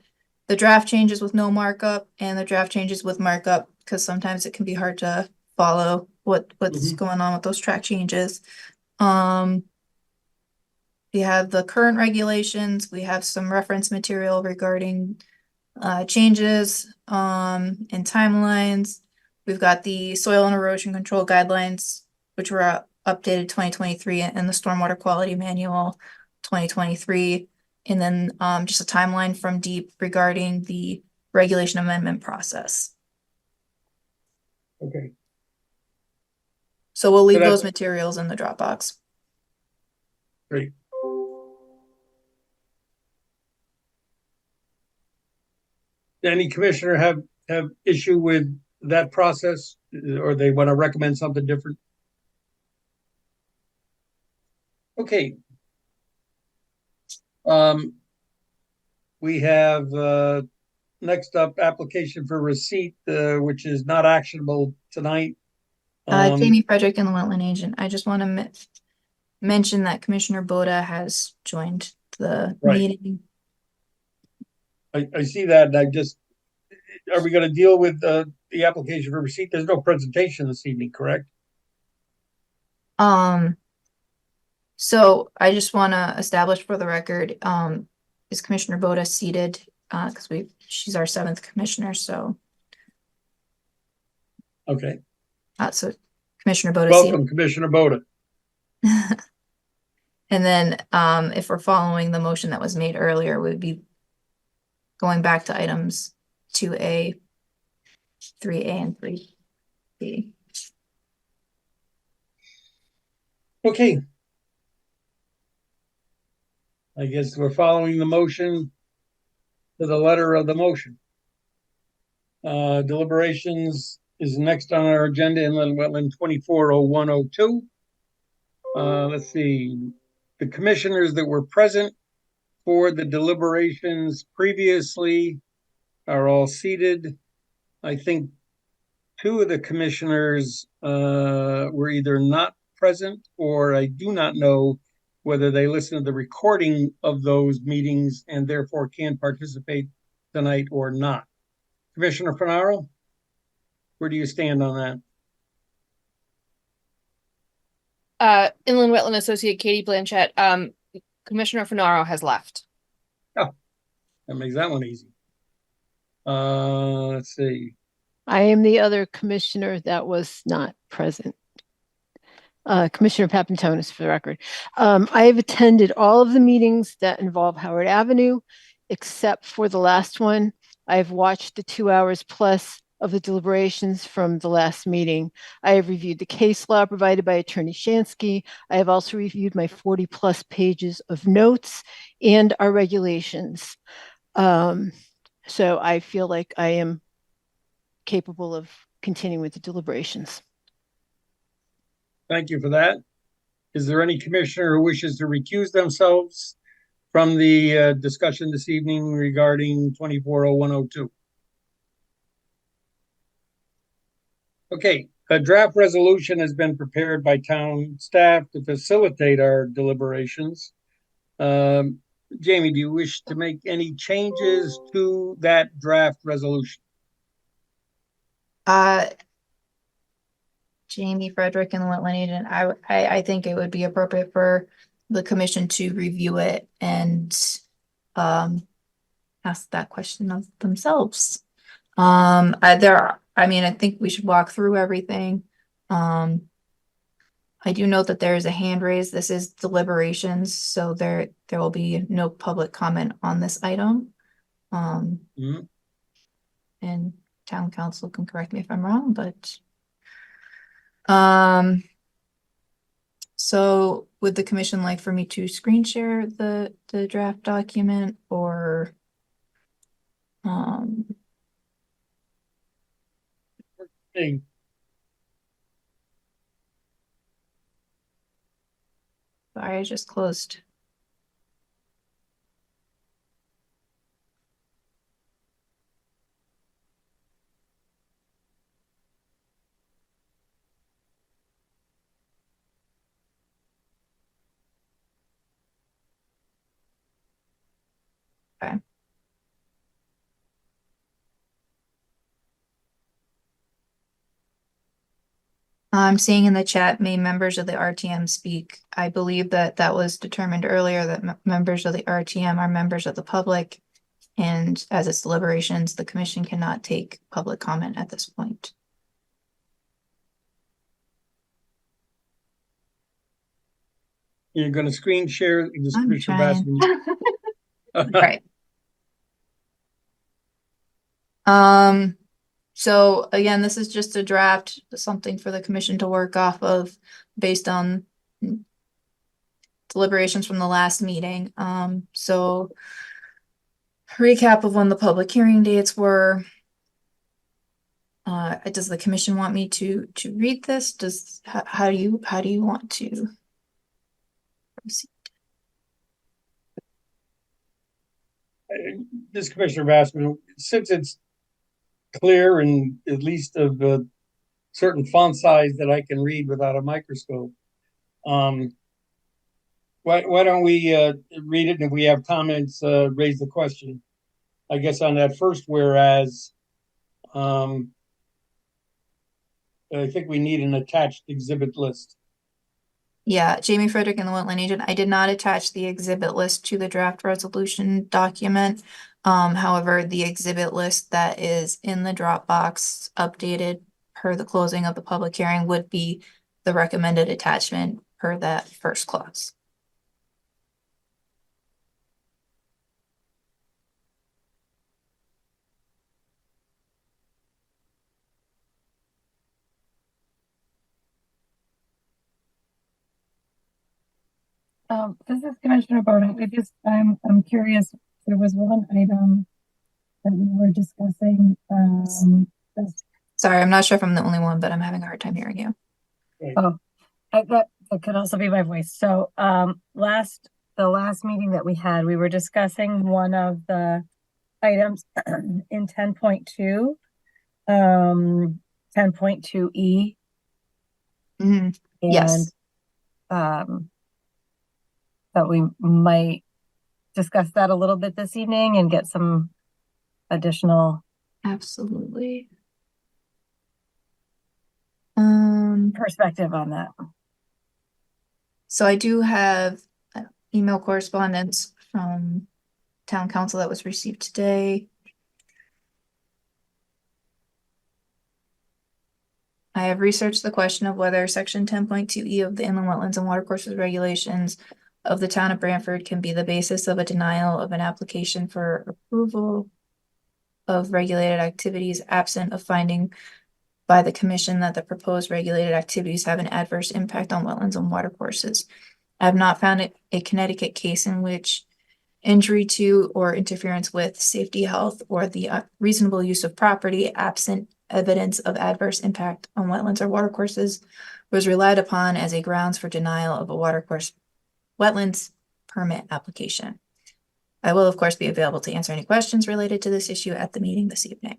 Speaker 5: the draft changes with no markup and the draft changes with markup, because sometimes it can be hard to follow what's going on with those track changes. We have the current regulations. We have some reference material regarding changes and timelines. We've got the soil and erosion control guidelines, which were updated 2023, and the stormwater quality manual 2023. And then just a timeline from DEEP regarding the regulation amendment process.
Speaker 2: Okay.
Speaker 5: So we'll leave those materials in the Dropbox.
Speaker 2: Great. Any commissioner have issue with that process, or they want to recommend something different? Okay. We have next up application for receipt, which is not actionable tonight.
Speaker 5: Jamie Frederick and the wetland agent. I just want to mention that Commissioner Boda has joined the meeting.
Speaker 2: I see that, and are we going to deal with the application for receipt? There's no presentation this evening, correct?
Speaker 5: So I just want to establish for the record, is Commissioner Boda seated? Because she's our 7th commissioner, so.
Speaker 2: Okay.
Speaker 5: So Commissioner Boda.
Speaker 2: Welcome,
Speaker 5: seated.
Speaker 2: Commissioner Boda.
Speaker 5: And then if we're following the motion that was made earlier, we'd be going back to items 2A, 3A, and 3B.
Speaker 2: Okay. I guess we're following the motion to the letter of the motion. Deliberations is next on our agenda, Inland Wetland 240102. Let's see. The commissioners that were present for the deliberations previously are all seated. I think 2 of the commissioners were either not present, or I do not know whether they listened to the recording of those meetings and therefore can participate tonight or not. Commissioner Finaro, where do you stand on
Speaker 13: that? Inland Wetland Associate Katie Blanchett. Commissioner Finaro has left.
Speaker 2: Oh, that makes that one easy. Let's see.
Speaker 6: I am the other commissioner that was not present. Commissioner Papantonis, for the record. I have attended all of the meetings that involve Howard Avenue, except for the last one. I've watched the 2 hours plus of the deliberations from the last meeting. I have reviewed the case law provided by Attorney Shansky. I have also reviewed my 40 plus pages of notes and our regulations. So I feel like I am capable of continue with the deliberations.
Speaker 2: Thank you for that. Is there any commissioner who wishes to recuse themselves from the discussion this evening regarding 240102? Okay, a draft resolution has been prepared by town staff to facilitate our deliberations. Jamie, do you wish to make any changes to that draft resolution?
Speaker 5: Jamie Frederick and the wetland agent, I think it would be appropriate for the commission to review it and ask that question of themselves. I think we should walk through everything. I do note that there is a hand raised. This is deliberations, so there will be no public comment on this item. And town council can correct me if I'm wrong, but so would the commission like for me to screen share the draft document, or
Speaker 2: Hey,
Speaker 5: sorry, I just closed. Okay. I'm seeing in the chat, may members of the RTM speak. I believe that was determined earlier that members of the RTM are members of the public. And as it's deliberations, the commission cannot take public comment at this point.
Speaker 2: you're going to screen share this,
Speaker 5: I'm
Speaker 2: Commissioner
Speaker 5: trying.
Speaker 2: Bassman.
Speaker 5: Right. So again, this is just a draft, something for the commission to work off of based on deliberations from the last meeting. So recap of when the public hearing dates were. Does the commission want me to read this? How do you want to proceed?
Speaker 2: This Commissioner Bassman, since it's clear and at least of a certain font size that I can read without a microscope, why don't we read it, and if we have comments, raise the question. I guess on that first whereas, I think we need an attached exhibit list.
Speaker 5: Yeah, Jamie Frederick and the wetland agent. I did not attach the exhibit list to the draft resolution document. However, the exhibit list that is in the Dropbox updated per the closing of the public hearing would be the recommended attachment per that first clause.
Speaker 14: This is Commissioner Boda. I'm curious. There was one item that we were discussing.
Speaker 5: Sorry, I'm not sure if I'm the only one, but I'm having a hard time hearing you.
Speaker 14: That could also be my voice. So, the last meeting that we had, we were discussing one of the items in 10.2, 10.2E.
Speaker 5: Mm-hmm. Yes.
Speaker 14: That we might discuss that a little bit this evening and get some additional
Speaker 5: Absolutely.
Speaker 14: Perspective on that.
Speaker 5: So I do have email correspondence from town council that was received today. I have researched the question of whether section 10.2E of the Inland Wetlands and Watercourses Regulations of the town of Branford can be the basis of a denial of an application for approval of regulated activities absent of finding by the commission that the proposed regulated activities have an adverse impact on wetlands and watercourses. I have not found a Connecticut case in which injury to or interference with safety, health, or the reasonable use of property absent evidence of adverse impact on wetlands or watercourses was relied upon as a grounds for denial of a watercourse wetlands permit application. I will, of course, be available to answer any questions related to this issue at the meeting this evening.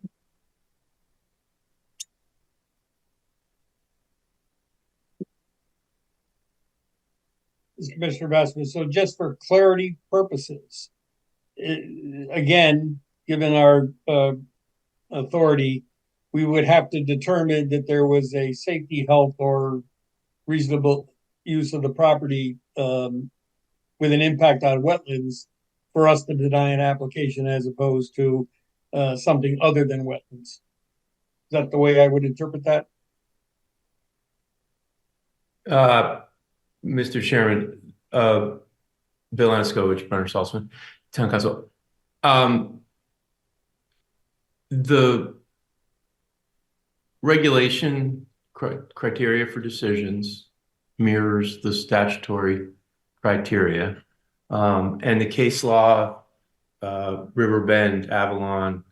Speaker 2: Commissioner Bassman, so just for clarity purposes, again, given our authority, we would have to determine that there was a safety, health, or reasonable use of the property with an impact on wetlands for us to deny an application as opposed to something other than wetlands. Is that the way I would interpret that?
Speaker 9: Mr. Chairman, Bill Anaskowicz, Brenner Saltzman, Town Council. The regulation criteria for decisions mirrors the statutory criteria, and the case law, Riverbend, Avalon,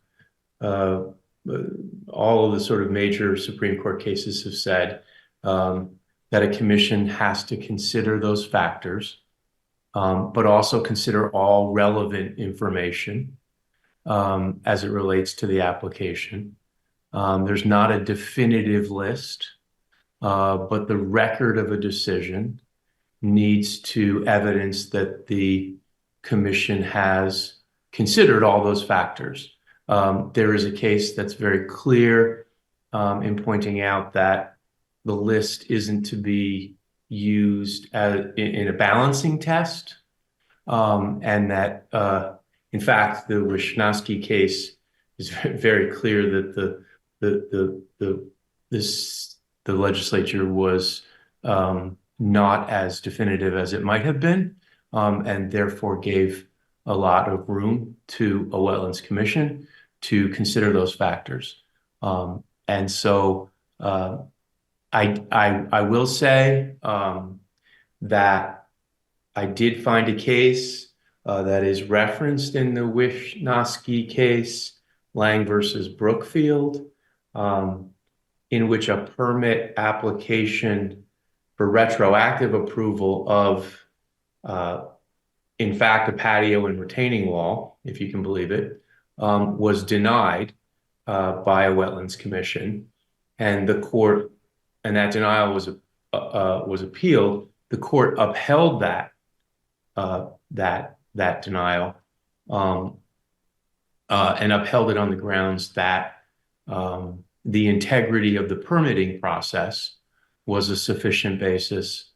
Speaker 9: all of the sort of major Supreme Court cases have said that a commission has to consider those factors, but also consider all relevant information as it relates to the application. There's not a definitive list, but the record of a decision needs to evidence that the commission has considered all those factors. There is a case that's very clear in pointing out that the list isn't to be used in a balancing test, and that, in fact, the Wisniewski case is very clear that the legislature was not as definitive as it might have been, and therefore gave a lot of room to a wetlands commission to consider those factors. And so I will say that I did find a case that is referenced in the Wisniewski case, Lang versus Brookfield, in which a permit application for retroactive approval of, in fact, a patio and retaining wall, if you can believe it, was denied by a wetlands commission, and the court, and that denial was appealed. The court upheld that denial, and upheld it on the grounds that the integrity of the permitting process was a sufficient basis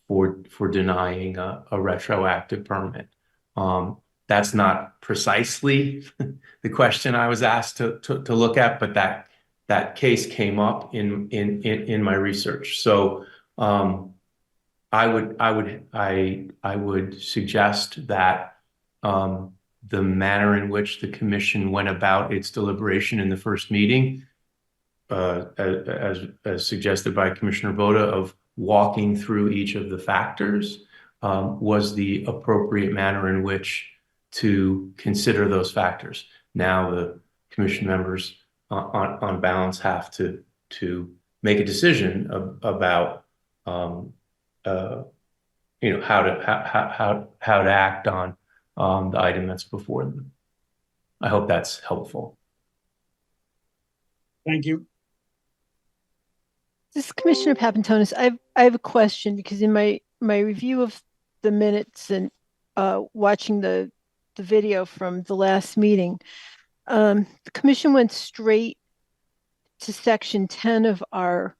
Speaker 9: for denying a retroactive permit. That's not precisely the question I was asked to look at, but that case came up in my research. So I would suggest that the manner in which the commission went about its deliberation in the first meeting, as suggested by Commissioner Boda, of walking through each of the factors, was the appropriate manner in which to consider those factors. Now the commission members on balance have to make a decision about how to act on the item that's before them. I hope that's helpful.
Speaker 2: Thank you.
Speaker 6: This is Commissioner Papantonis. I have a question, because in my review of the minutes and watching the video from the last meeting, the commission went straight to section 10 of our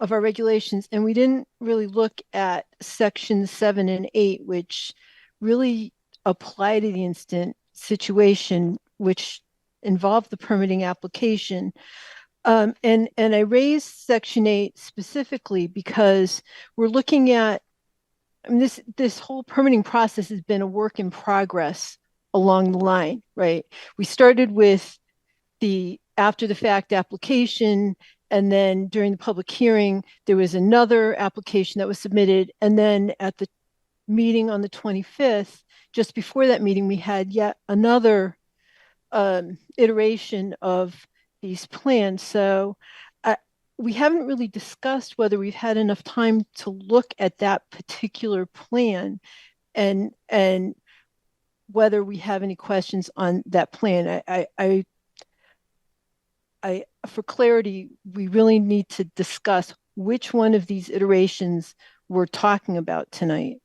Speaker 6: regulations, and we didn't really look at section 7 and 8, which really apply to the instant situation, which involved the permitting application. And I raised section 8 specifically because we're looking at, I mean, this whole permitting process has been a work in progress along the line, right? We started with the after the fact application, and then during the public hearing, there was another application that was submitted. And then at the meeting on the 25th, just before that meeting, we had yet another iteration of these plans. So we haven't really discussed whether we've had enough time to look at that particular plan and whether we have any questions on that plan. For clarity, we really need to discuss which one of these iterations we're talking about tonight.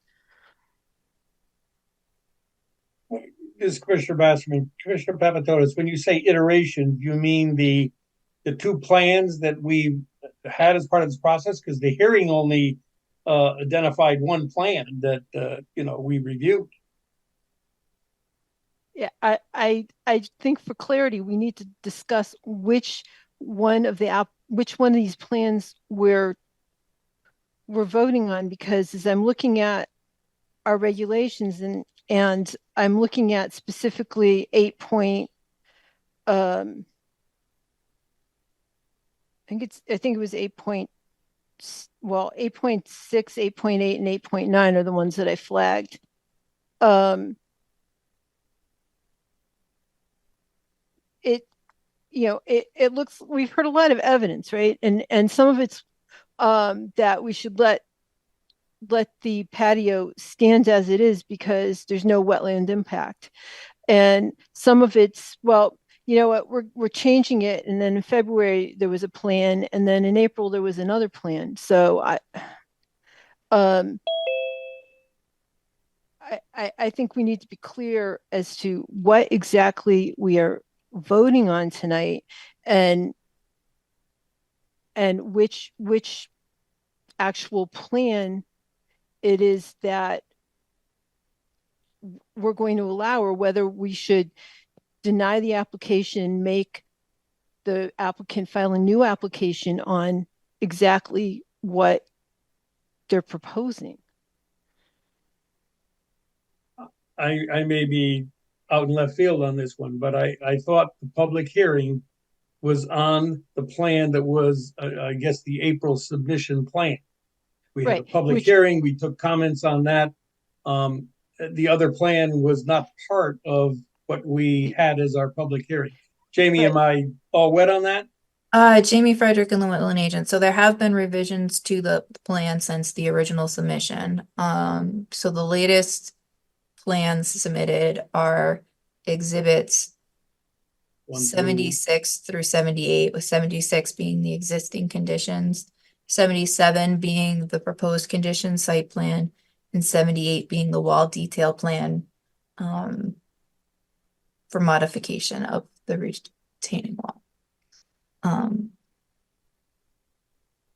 Speaker 2: This is Commissioner Basserman. Commissioner Papatonis, when you say iteration, you mean the two plans that we had as part of this process? Because the hearing only identified one plan that we reviewed.
Speaker 6: Yeah, I think for clarity, we need to discuss which one of these plans we're voting on, because as I'm looking at our regulations and I'm looking at specifically 8 point, I think it was 8.6, 8.8, and 8.9 are the ones that I flagged. It looks, we've heard a lot of evidence, right? And some of it's that we should let the patio stand as it is because there's no wetland impact. And some of it's, well, you know what, we're changing it. And then in February there was a plan, and then in April there was another plan. So I think we need to be clear as to what exactly we are voting on tonight, and which actual plan it is that we're going to allow, or whether we should deny the application, make the applicant file a new application on exactly what they're proposing.
Speaker 2: I may be out in left field on this one, but I thought the public hearing was on the plan that was, I guess, the April submission plan. We had a public hearing, we took comments on that. The other plan was not part of what we had as our public hearing. Jamie, am I all wet on that?
Speaker 5: Jamie Frederick and the Wetland Agent. So there have been revisions to the plan since the original submission. So the latest plans submitted are exhibits 76 through 78, with 76 being the existing conditions, 77 being the proposed condition site plan, and 78 being the wall detail plan for modification of the retaining wall.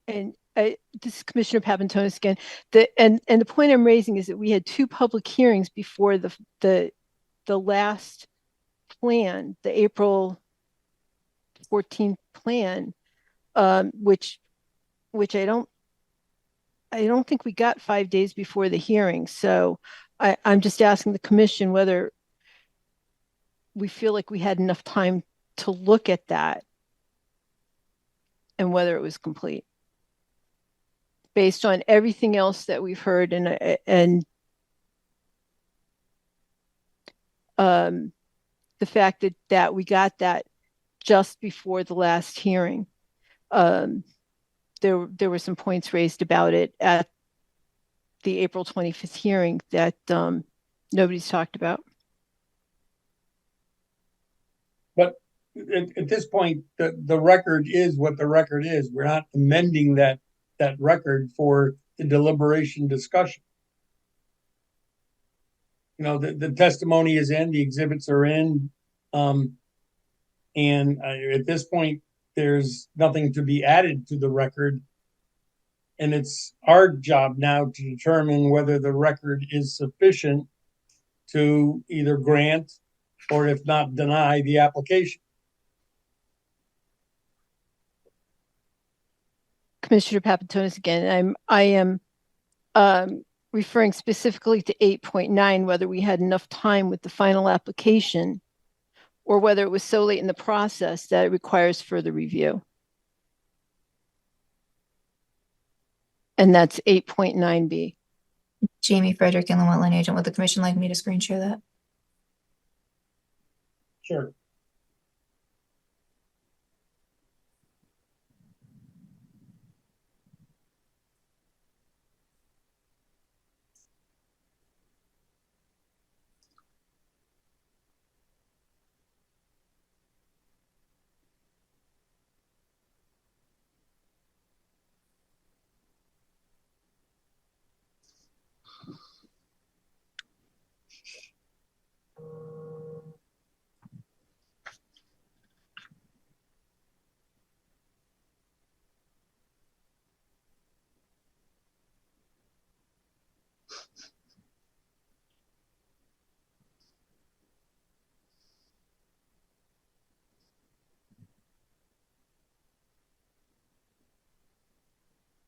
Speaker 6: And this is Commissioner Papantonis again. And the point I'm raising is that we had 2 public hearings before the last plan, the April 14th plan, which I don't think we got 5 days before the hearing. So I'm just asking the commission whether we feel like we had enough time to look at that and whether it was complete based on everything else that we've heard, and the fact that we got that just before the last hearing. There were some points raised about it at the April 25th hearing that nobody's talked about.
Speaker 2: But at this point, the record is what the record is. We're not amending that record for the deliberation discussion. You know, the testimony is in, the exhibits are in, and at this point, there's nothing to be added to the record. And it's our job now to determine whether the record is sufficient to either grant or, if not, deny the application.
Speaker 6: Commissioner Papantonis again. I am referring specifically to 8.9, whether we had enough time with the final application or whether it was so late in the process that it requires further review. And that's 8.9B.
Speaker 5: Jamie Frederick and the Wetland Agent. Would the commission like me to screen share that?
Speaker 2: Sure.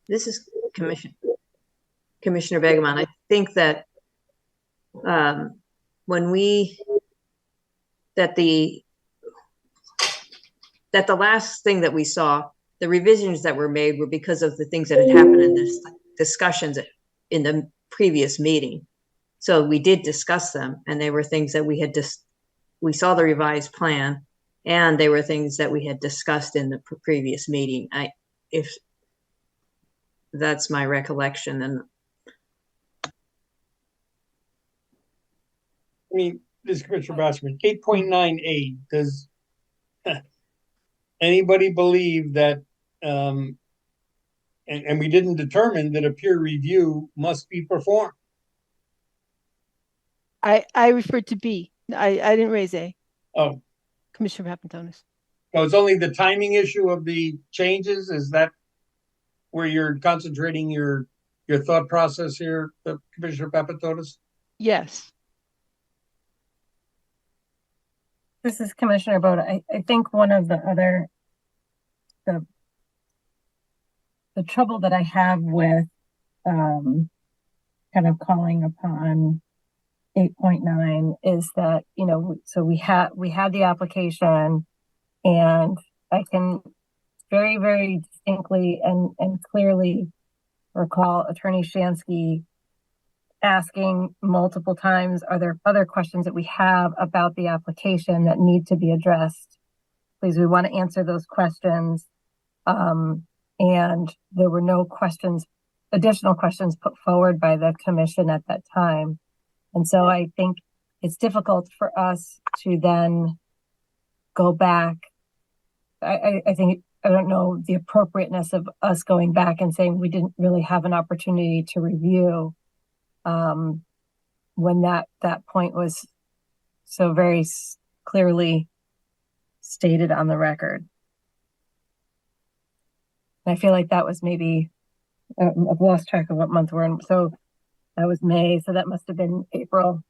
Speaker 4: This is Commissioner Begemon. I think that when that the last thing that we saw, the revisions that were made were because of the things that had happened in this discussions in the previous meeting. So we did discuss them, and they were things that we had we saw the revised plan, and they were things that we had discussed in the previous meeting. If that's my recollection, and
Speaker 2: I mean, this is Commissioner Bassman, 8.9A, does anybody believe that, and we didn't determine that a peer review must be performed?
Speaker 6: I referred to B. I didn't raise A.
Speaker 2: Oh,
Speaker 6: Commissioner Papantonis.
Speaker 2: so it's only the timing issue of the changes? Is that where you're concentrating your thought process here, Commissioner Papantonis?
Speaker 6: Yes.
Speaker 14: This is Commissioner Boda. I think one of the other, the trouble that I have with kind of calling upon 8.9 is that, you know, so we had the application, and I can very, very distinctly and clearly recall Attorney Shansky asking multiple times, are there other questions that we have about the application that need to be addressed? Please, we want to answer those questions. And there were no additional questions put forward by the commission at that time. And so I think it's difficult for us to then go back. I don't know the appropriateness of us going back and saying we didn't really have an opportunity to review when that point was so very clearly stated on the record. And I feel like that was maybe, I've lost track of what month we're in. So that was May, so that must have been April.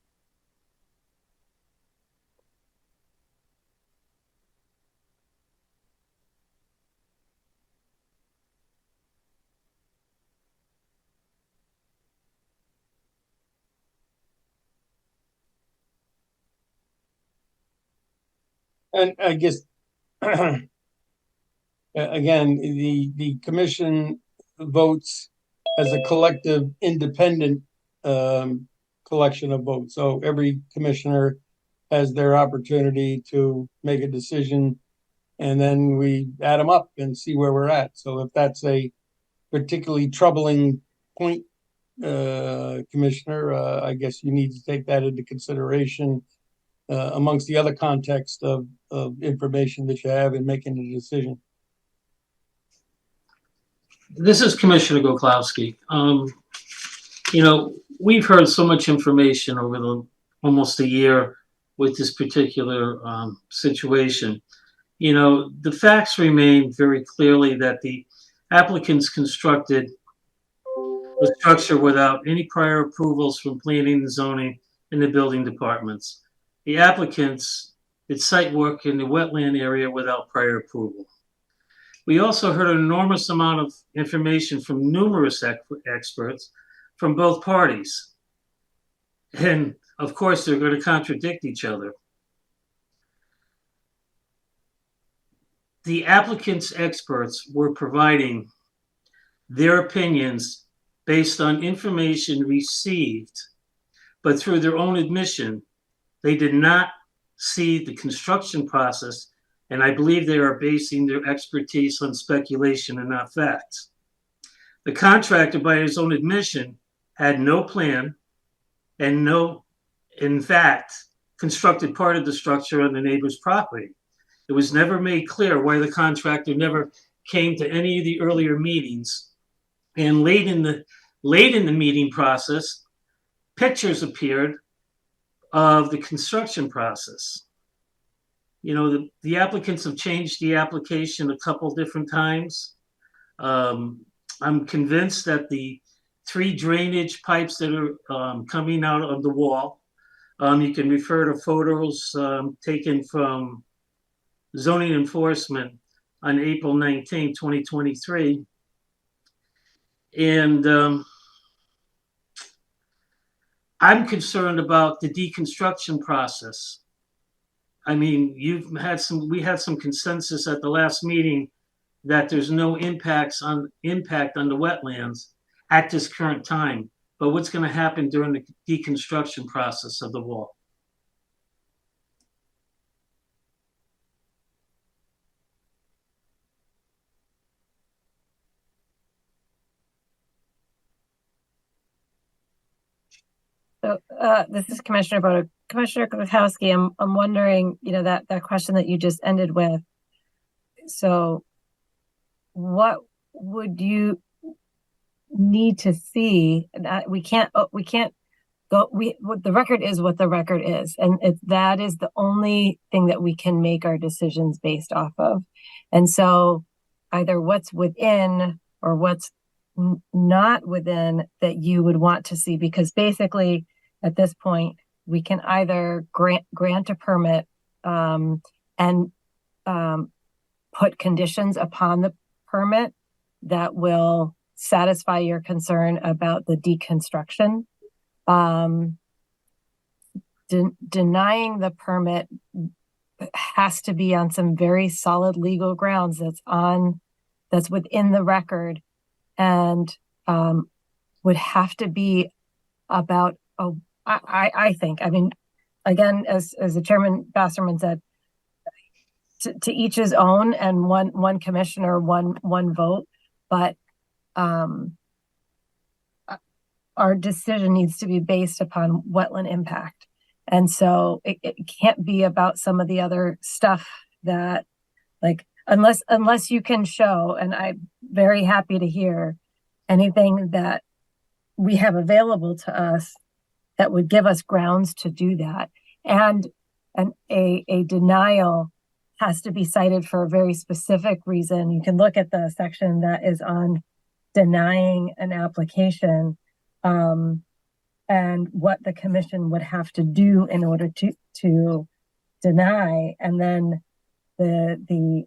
Speaker 2: And I guess, again, the commission votes as a collective, independent collection of votes. So every commissioner has their opportunity to make a decision, and then we add them up and see where we're at. So if that's a particularly troubling point, Commissioner, I guess you need to take that into consideration amongst the other context of information that you have in making a decision.
Speaker 8: This is Commissioner Goklowski. You know, we've heard so much information over almost a year with this particular situation. You know, the facts remain very clearly that the applicants constructed the structure without any prior approvals from planning and zoning and the building departments. The applicants did site work in the wetland area without prior approval. We also heard an enormous amount of information from numerous experts from both parties. And of course, they're going to contradict each other. The applicants' experts were providing their opinions based on information received, but through their own admission, they did not see the construction process, and I believe they are basing their expertise on speculation and not facts. The contractor, by his own admission, had no plan and in fact, constructed part of the structure on the neighbor's property. It was never made clear why the contractor never came to any of the earlier meetings. And late in the meeting process, pictures appeared of the construction process. You know, the applicants have changed the application a couple different times. I'm convinced that the 3 drainage pipes that are coming out of the wall, you can refer to photos taken from zoning enforcement on April 19, 2023. And I'm concerned about the deconstruction process. I mean, we had some consensus at the last meeting that there's no impact on the wetlands at this current time. But what's going to happen during the deconstruction process of the wall?
Speaker 14: So this is Commissioner Boda. Commissioner Kwiatkowski, I'm wondering, that question that you just ended with. So what would you need to see? We can't go, the record is what the record is. And that is the only thing that we can make our decisions based off of. And so either what's within or what's not within that you would want to see, because basically at this point, we can either grant a permit and put conditions upon the permit that will satisfy your concern about the deconstruction. Denying the permit has to be on some very solid legal grounds that's within the record, and would have to be about I think, I mean, again, as the Chairman Basserman said, to each his own, and one commissioner, one vote, but our decision needs to be based upon wetland impact. And so it can't be about some of the other stuff that, like, unless you can show, and I'm very happy to hear anything that we have available to us that would give us grounds to do that. And a denial has to be cited for a very specific reason. You can look at the section that is on denying an application, and what the commission would have to do in order to deny. And then the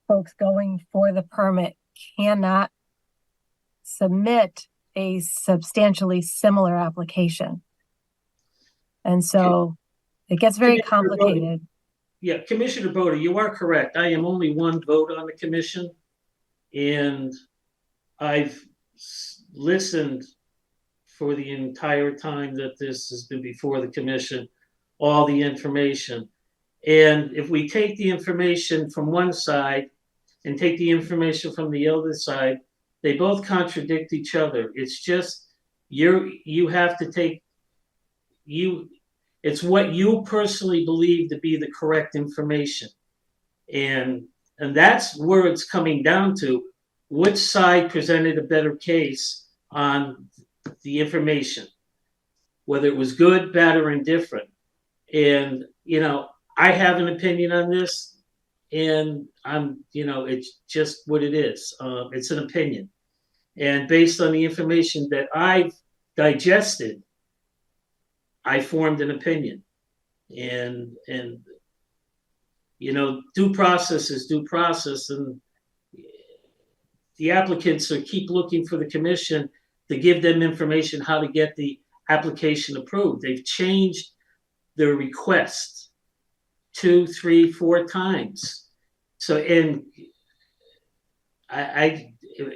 Speaker 14: folks going for the permit cannot submit a substantially similar application. And so it gets very complicated.
Speaker 8: Yeah, Commissioner Boda, you are correct. I am only one vote on the commission, and I've listened for the entire time that this has been before the commission, all the information. And if we take the information from one side and take the information from the other side, they both contradict each other. It's just you have to take it's what you personally believe to be the correct information. And that's where it's coming down to. Which side presented a better case on the information, whether it was good, bad, or indifferent. And, I have an opinion on this, and it's just what it is. It's an opinion. And based on the information that I've digested, I formed an opinion. And due process is due process, and the applicants keep looking for the commission to give them information how to get the application approved. They've changed their request 2, 3, 4 times. So, and I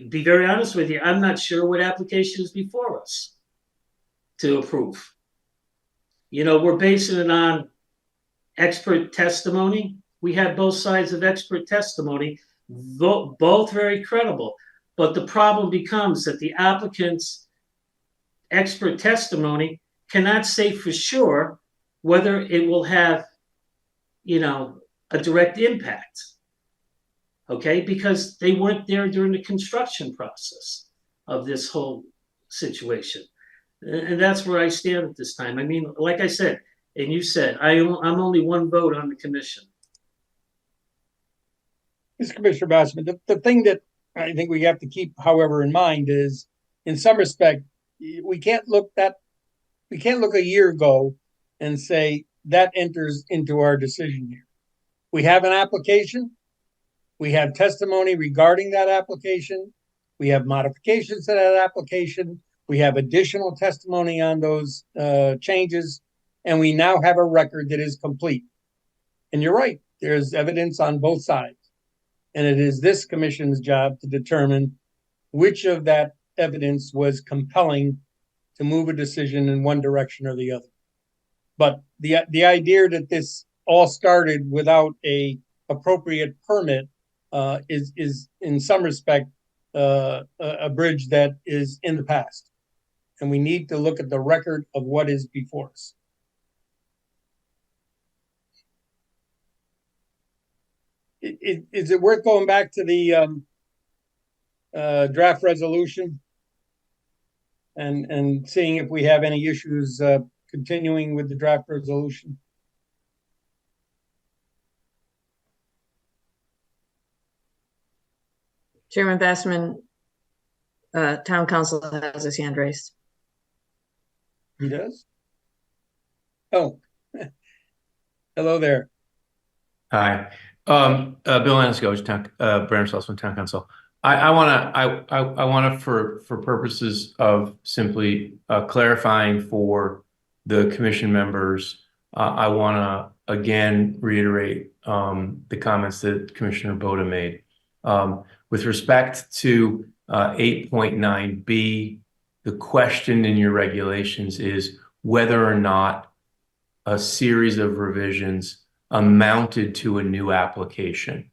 Speaker 8: be very honest with you, I'm not sure what application is before us to approve. We're basing it on expert testimony. We have both sides of expert testimony, both very credible. But the problem becomes that the applicant's expert testimony cannot say for sure whether it will have, a direct impact. Okay, because they weren't there during the construction process of this whole situation. And that's where I stand at this time. I mean, like I said, and you said, I'm only one vote on the commission.
Speaker 2: Mr. Commissioner Bassman, the thing that I think we have to keep, however, in mind is, in some respect, we can't look a year ago and say that enters into our decision here. We have an application. We have testimony regarding that application. We have modifications to that application. We have additional testimony on those changes, and we now have a record that is complete. And you're right, there's evidence on both sides. And it is this commission's job to determine which of that evidence was compelling to move a decision in one direction or the other. But the idea that this all started without a appropriate permit is in some respect a bridge that is in the past. And we need to look at the record of what is before us. Is it worth going back to the draft resolution and seeing if we have any issues continuing with the draft resolution?
Speaker 4: Chairman Bassman, Town Council has his hand raised.
Speaker 2: He does? Oh, hello there.
Speaker 9: Hi, Bill Anasco, Branford Salzman Town Council. I wanna, for purposes of simply clarifying for the commission members, I wanna again reiterate the comments that Commissioner Boda made. With respect to 8.9B, the question in your regulations is whether or not a series of revisions amounted to a new application.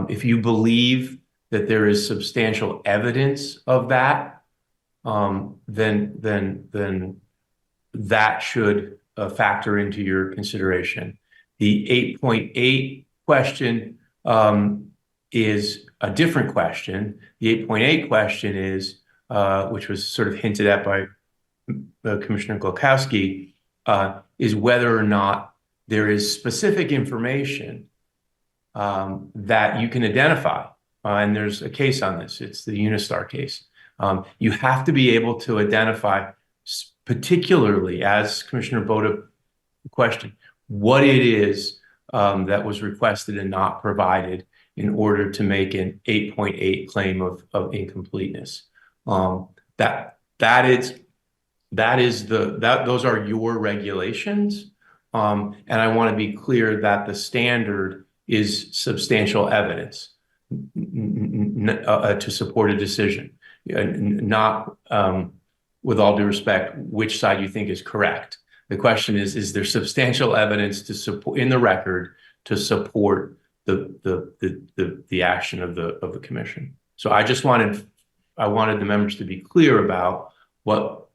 Speaker 9: If you believe that there is substantial evidence of that, then that should factor into your consideration. The 8.8 question is a different question. The 8.8 question is, which was sort of hinted at by Commissioner Glukowski, is whether or not there is specific information that you can identify. And there's a case on this. It's the Unistar case. You have to be able to identify, particularly as Commissioner Boda questioned, what it is that was requested and not provided in order to make an 8.8 claim of incompleteness. Those are your regulations. And I want to be clear that the standard is substantial evidence to support a decision, not, with all due respect, which side you think is correct. The question is there substantial evidence to support in the record to support the action of the commission? So I wanted the members to be clear about what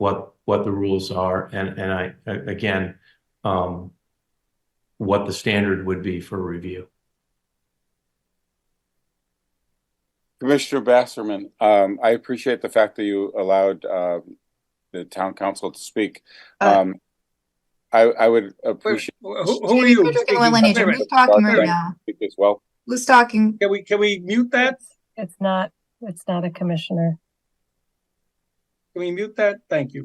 Speaker 9: the rules are, and again, what the standard would be for review.
Speaker 10: Commissioner Basserman, I appreciate the fact that you allowed the town council to speak. I would appreciate.
Speaker 2: Who are you?
Speaker 5: Who's talking right now?
Speaker 10: As well.
Speaker 5: Who's talking?
Speaker 2: Can we mute that?
Speaker 14: It's not a commissioner.
Speaker 2: Can we mute that? Thank you.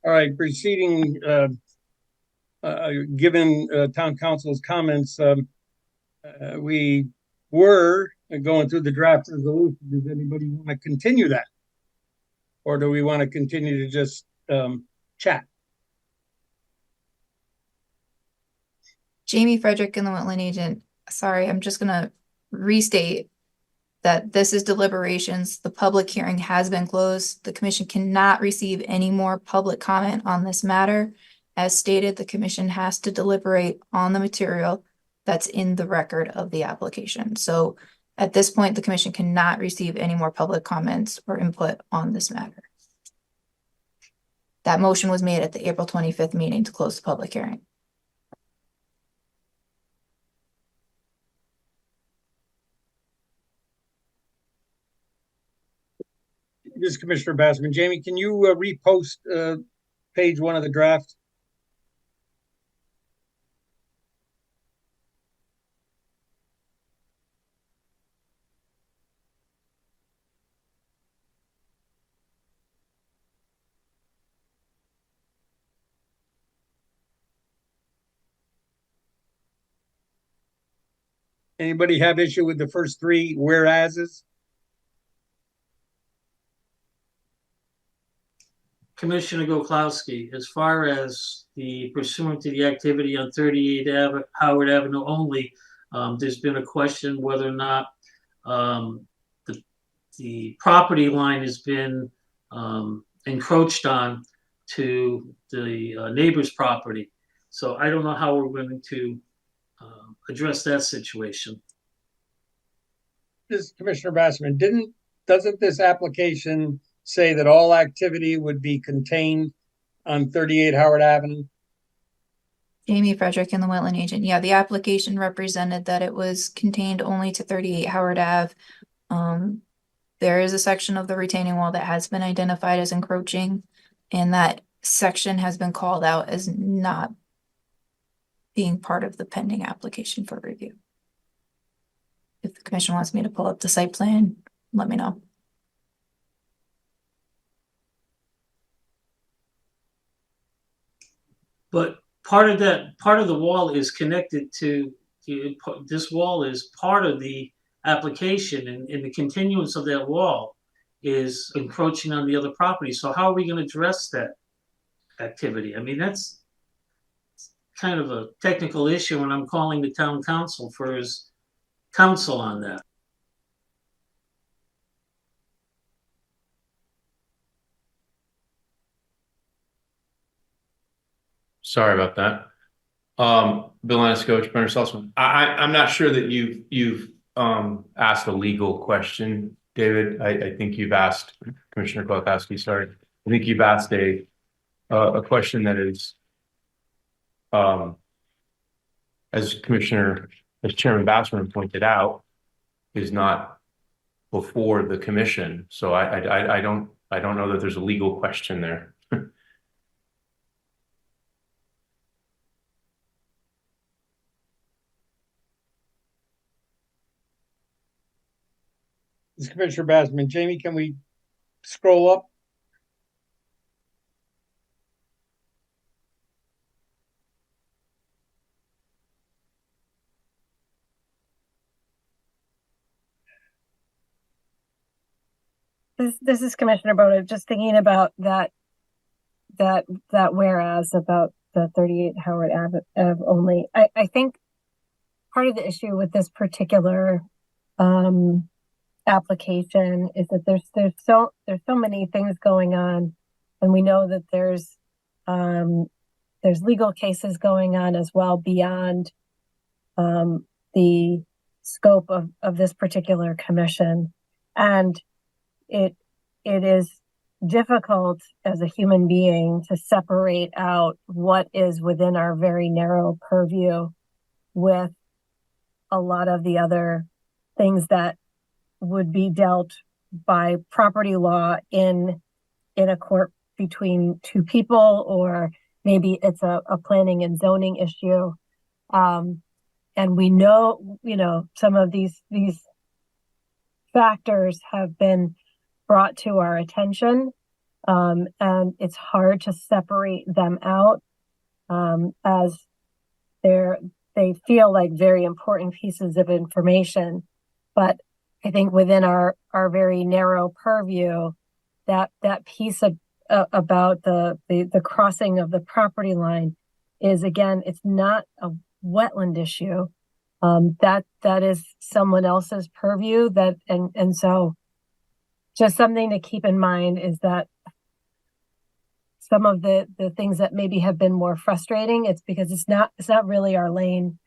Speaker 2: All right, proceeding, given town council's comments, we were going through the draft resolution. Does anybody want to continue that? Or do we want to continue to just chat?
Speaker 5: Jamie Frederick and the Wetland Agent. Sorry, I'm just gonna restate that this is deliberations. The public hearing has been closed. The commission cannot receive any more public comment on this matter. As stated, the commission has to deliberate on the material that's in the record of the application. So at this point, the commission cannot receive any more public comments or input on this matter. That motion was made at the April 25th meeting to close the public hearing.
Speaker 2: This is Commissioner Bassman. Jamie, can you repost page 1 of the draft? Anybody have issue with the first three whereases?
Speaker 8: Commissioner Goklowski, as far as the pursuant to the activity on 38 Howard Avenue only, there's been a question whether or not the property line has been encroached on to the neighbor's property. So I don't know how we're going to address that situation.
Speaker 2: This Commissioner Bassman, doesn't this application say that all activity would be contained on 38 Howard Avenue?
Speaker 5: Jamie Frederick and the wetland agent. Yeah, the application represented that it was contained only to 38 Howard Ave. There is a section of the retaining wall that has been identified as encroaching, and that section has been called out as not being part of the pending application for review. If the commission wants me to pull up the site plan, let me know.
Speaker 8: But part of the wall is connected to, this wall is part of the application, and the continuance of that wall is encroaching on the other property. So how are we going to address that activity? I mean, that's kind of a technical issue, and I'm calling the town council for his counsel on that.
Speaker 9: Sorry about that. Bill Enniscoach, Brenner Saltzman. I'm not sure that you've asked a legal question, David. I think you've asked Commissioner Klokowski, sorry. I think you've asked a question that is, as Chairman Bassman pointed out, is not before the commission. So I don't know that there's a legal question there.
Speaker 2: This is Commissioner Bassman. Jamie, can we scroll up?
Speaker 14: This is Commissioner Boda, just thinking about that whereas about the 38 Howard Ave only. I think part of the issue with this particular application is that there's so many things going on, and we know that there's legal cases going on as well beyond the scope of this particular commission, and it is difficult as a human being to separate out what is within our very narrow purview with a lot of the other things that would be dealt by property law in a court between two people, or maybe it's a planning and zoning issue. And we know, some of these factors have been brought to our attention, and it's hard to separate them out as they feel like very important pieces of information. But I think within our very narrow purview, that piece of about the crossing of the property line is, again, it's not a wetland issue. That is someone else's purview. And so just something to keep in mind is that some of the things that maybe have been more frustrating, it's because it's not really our lane.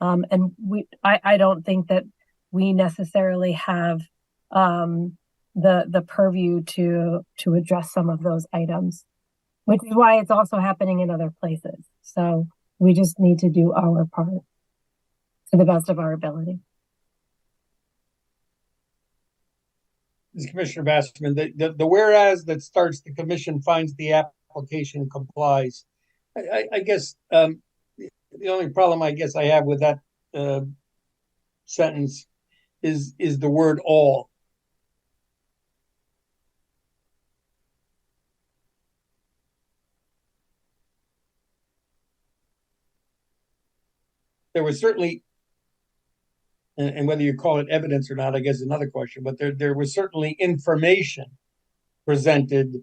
Speaker 14: And I don't think that we necessarily have the purview to address some of those items, which is why it's also happening in other places. So we just need to do our part to the best of our ability.
Speaker 2: This is Commissioner Bassman. The whereas that starts, the commission finds the application complies. I guess the only problem I guess I have with that sentence is the word all. There was certainly and whether you call it evidence or not, I guess is another question, but there was certainly information presented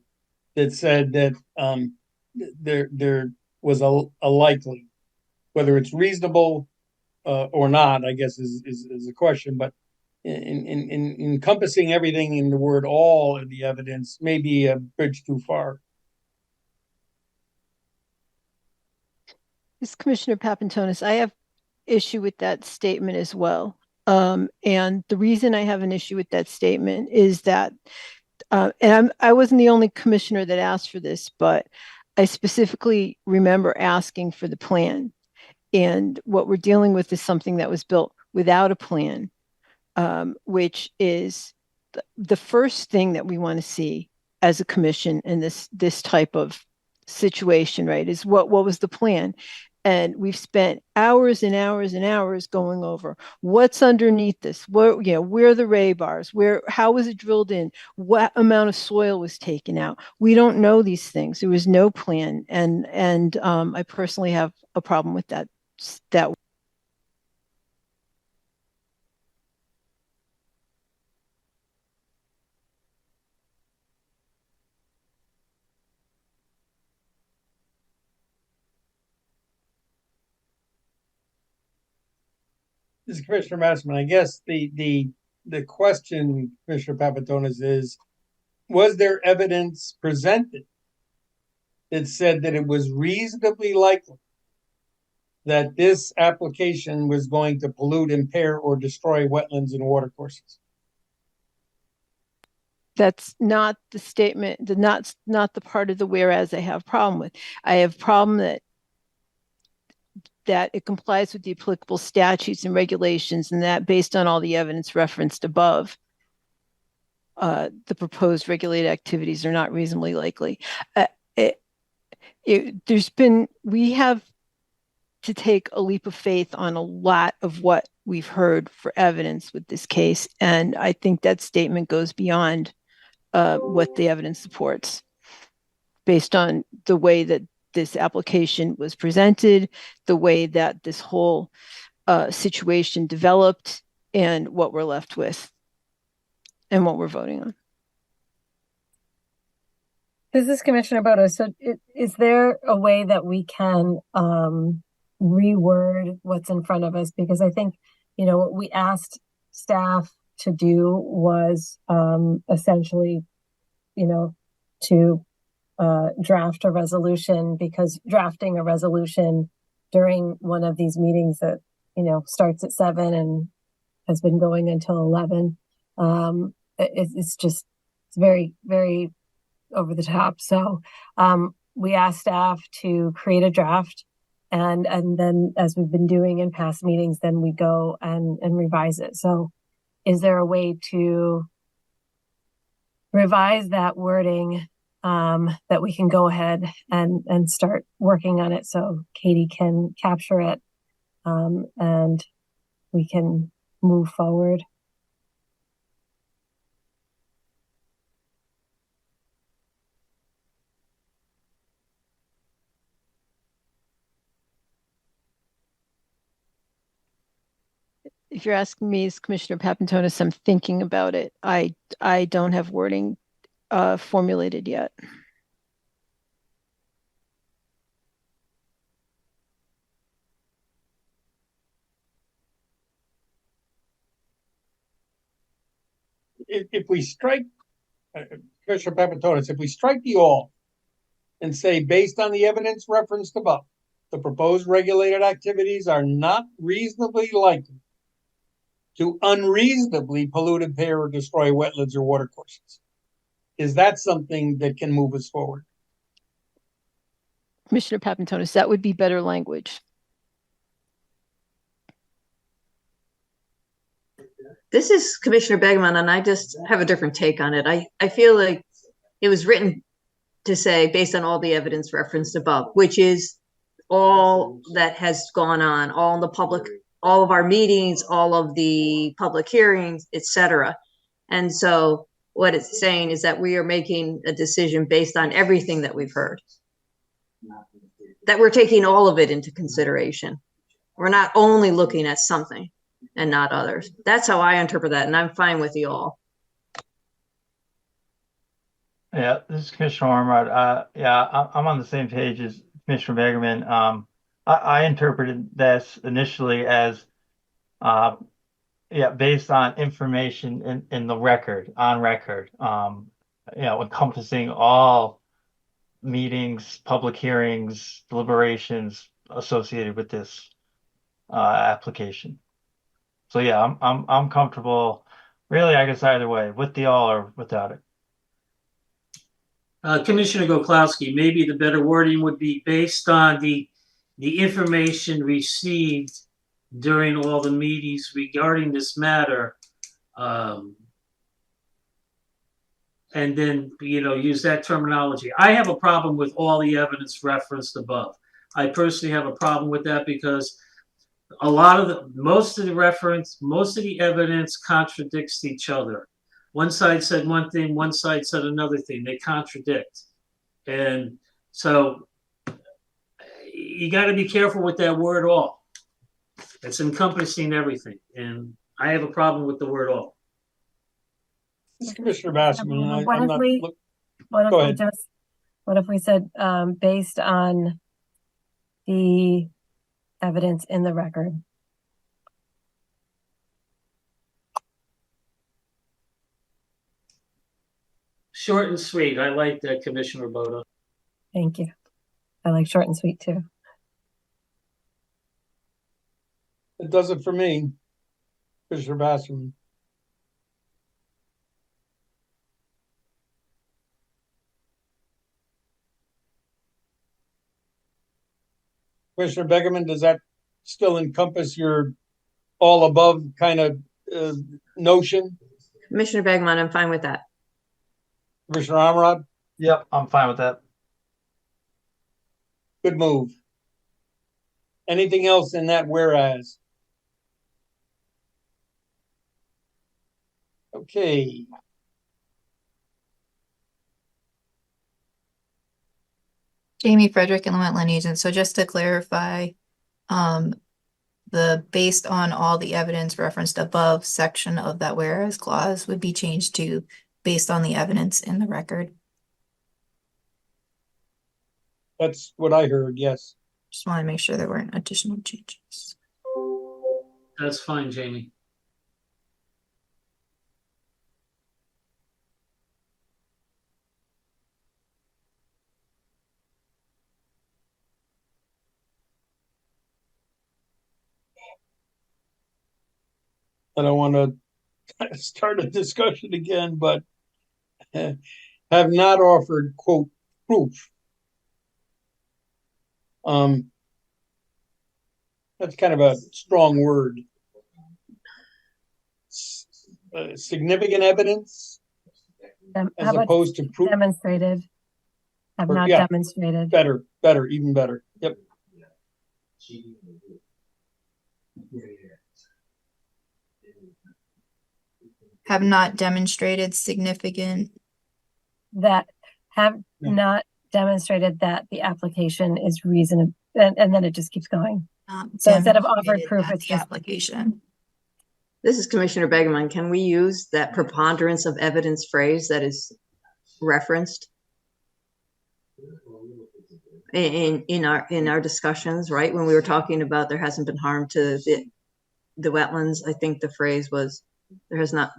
Speaker 2: that said that there was a likely, whether it's reasonable or not, I guess is a question, but in encompassing everything in the word all in the evidence may be a bridge too far.
Speaker 6: This Commissioner Papantonis, I have issue with that statement as well. And the reason I have an issue with that statement is that, and I wasn't the only commissioner that asked for this, but I specifically remember asking for the plan. And what we're dealing with is something that was built without a plan, which is the first thing that we want to see as a commission in this type of situation, right? Is what was the plan? And we've spent hours and hours and hours going over what's underneath this, where are the ray bars, how was it drilled in, what amount of soil was taken out. We don't know these things. There was no plan, and I personally have a problem with that.
Speaker 2: This is Commissioner Massman. I guess the question, Commissioner Papantonis, is, was there evidence presented that said that it was reasonably likely that this application was going to pollute, impair, or destroy wetlands and watercourses?
Speaker 6: That's not the statement, not the part of the whereas I have problem with. I have problem that it complies with the applicable statutes and regulations, and that based on all the evidence referenced above, the proposed regulated activities are not reasonably likely. We have to take a leap of faith on a lot of what we've heard for evidence with this case, and I think that statement goes beyond what the evidence supports based on the way that this application was presented, the way that this whole situation developed, and what we're left with and what we're voting on.
Speaker 14: This is Commissioner Bodo. So is there a way that we can reword what's in front of us? Because I think, what we asked staff to do was essentially, to draft a resolution, because drafting a resolution during one of these meetings that, starts at 7 and has been going until 11, it's very, very over the top. So we asked staff to create a draft, and then, as we've been doing in past meetings, then we go and revise it. So is there a way to revise that wording that we can go ahead and start working on it so Katie can capture it and we can move forward?
Speaker 6: If you're asking me as Commissioner Papantonis, I'm thinking about it. I don't have wording formulated yet.
Speaker 2: If we strike, Commissioner Papantonis, if we strike the all and say, based on the evidence referenced above, the proposed regulated activities are not reasonably likely to unreasonably pollute, impair, or destroy wetlands or watercourses, is that something that can move us forward?
Speaker 6: Commissioner Papantonis, that would be better language.
Speaker 4: This is Commissioner Begman, and I just have a different take on it. I feel like it was written to say, based on all the evidence referenced above, which is all that has gone on, all in the public, all of our meetings, all of the public hearings, etc. And so what it's saying is that we are making a decision based on everything that we've heard, that we're taking all of it into consideration. We're not only looking at something. and not others. That's how I interpret that, and I'm fine with you all.
Speaker 3: Yeah, this is Commissioner Ormrod. I'm on the same page as Commissioner Begerman. I interpreted this initially as, based on information in the record, on record, encompassing all meetings, public hearings, deliberations associated with this application. So yeah, I'm comfortable. Really, I guess either way, with the all or without it.
Speaker 8: Commissioner Goklowski, maybe the better wording would be based on the information received during all the meetings regarding this matter, and then, use that terminology. I have a problem with all the evidence referenced above. I personally have a problem with that because most of the evidence contradicts each other. One side said one thing, one side said another thing. They contradict. And so you got to be careful with that word all. It's encompassing everything. And I have a problem with the word all.
Speaker 2: This is Commissioner Basserman.
Speaker 14: What if we said based on the evidence in the record?
Speaker 8: Short and sweet. I like that, Commissioner Boda.
Speaker 14: Thank you. I like short and sweet too.
Speaker 2: It does it for me, Commissioner Basserman. Commissioner Begerman, does that still encompass your all above kind of notion?
Speaker 4: Commissioner Begerman, I'm fine with that.
Speaker 2: Commissioner Ormrod?
Speaker 3: Yep, I'm fine with that.
Speaker 2: Good move. Anything else in that whereas? Okay.
Speaker 5: Jamie Frederick and the Wetland Agent. So just to clarify, the based on all the evidence referenced above section of that whereas clause would be changed to based on the evidence in the record.
Speaker 2: That's what I heard, yes.
Speaker 5: Just want to make sure there weren't additional changes.
Speaker 8: That's fine, Jamie.
Speaker 2: I don't want to start a discussion again, but have not offered, quote, proof. That's kind of a strong word. Significant evidence as opposed to proof.
Speaker 14: Demonstrated. Have not demonstrated.
Speaker 2: Better, even better. Yep.
Speaker 5: Have not demonstrated significant.
Speaker 14: That have not demonstrated that the application is reasonable, and then it just keeps going. So instead of offered proof, it's just
Speaker 5: application.
Speaker 4: This is Commissioner Begerman. Can we use that preponderance of evidence phrase that is referenced in our discussions, right? When we were talking about there hasn't been harm to the wetlands, I think the phrase was there has not,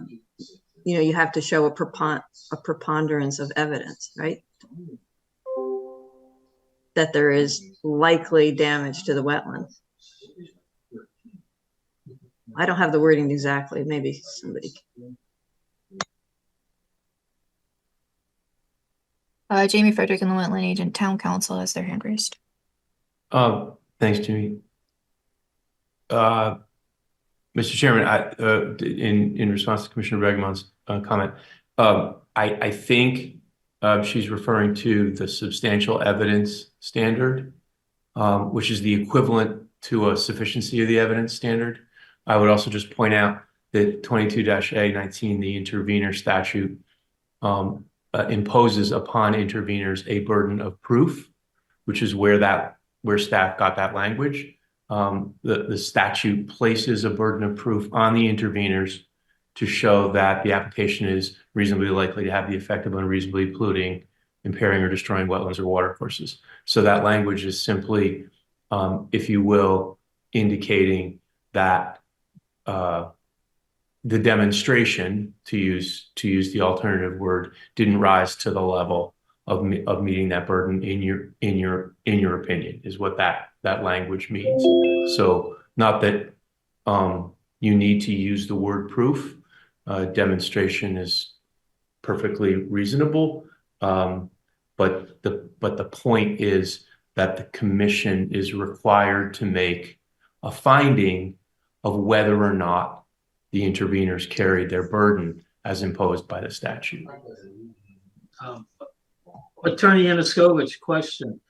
Speaker 4: you have to show a preponderance of evidence, right? That there is likely damage to the wetlands. I don't have the wording exactly. Maybe somebody.
Speaker 5: Jamie Frederick and the Wetland Agent, Town Council has their hand raised.
Speaker 9: Thanks, Jimmy. Mr. Chairman, in response to Commissioner Begerman's comment, I think she's referring to the substantial evidence standard, which is the equivalent to a sufficiency of the evidence standard. I would also just point out that 22-A-19, the intervenor statute, imposes upon interveners a burden of proof, which is where staff got that language. the statute places a burden of proof on the interveners to show that the application is reasonably likely to have the effect of unreasonably polluting, impairing, or destroying wetlands or watercourses. So that language is simply, if you will, indicating that the demonstration, to use the alternative word, didn't rise to the level of meeting that burden in your opinion, is what that language means. So not that you need to use the word proof. Demonstration is perfectly reasonable, but the point is that the commission is required to make a finding of whether or not the interveners carried their burden as imposed by the statute.
Speaker 8: Attorney Yanukovych, question.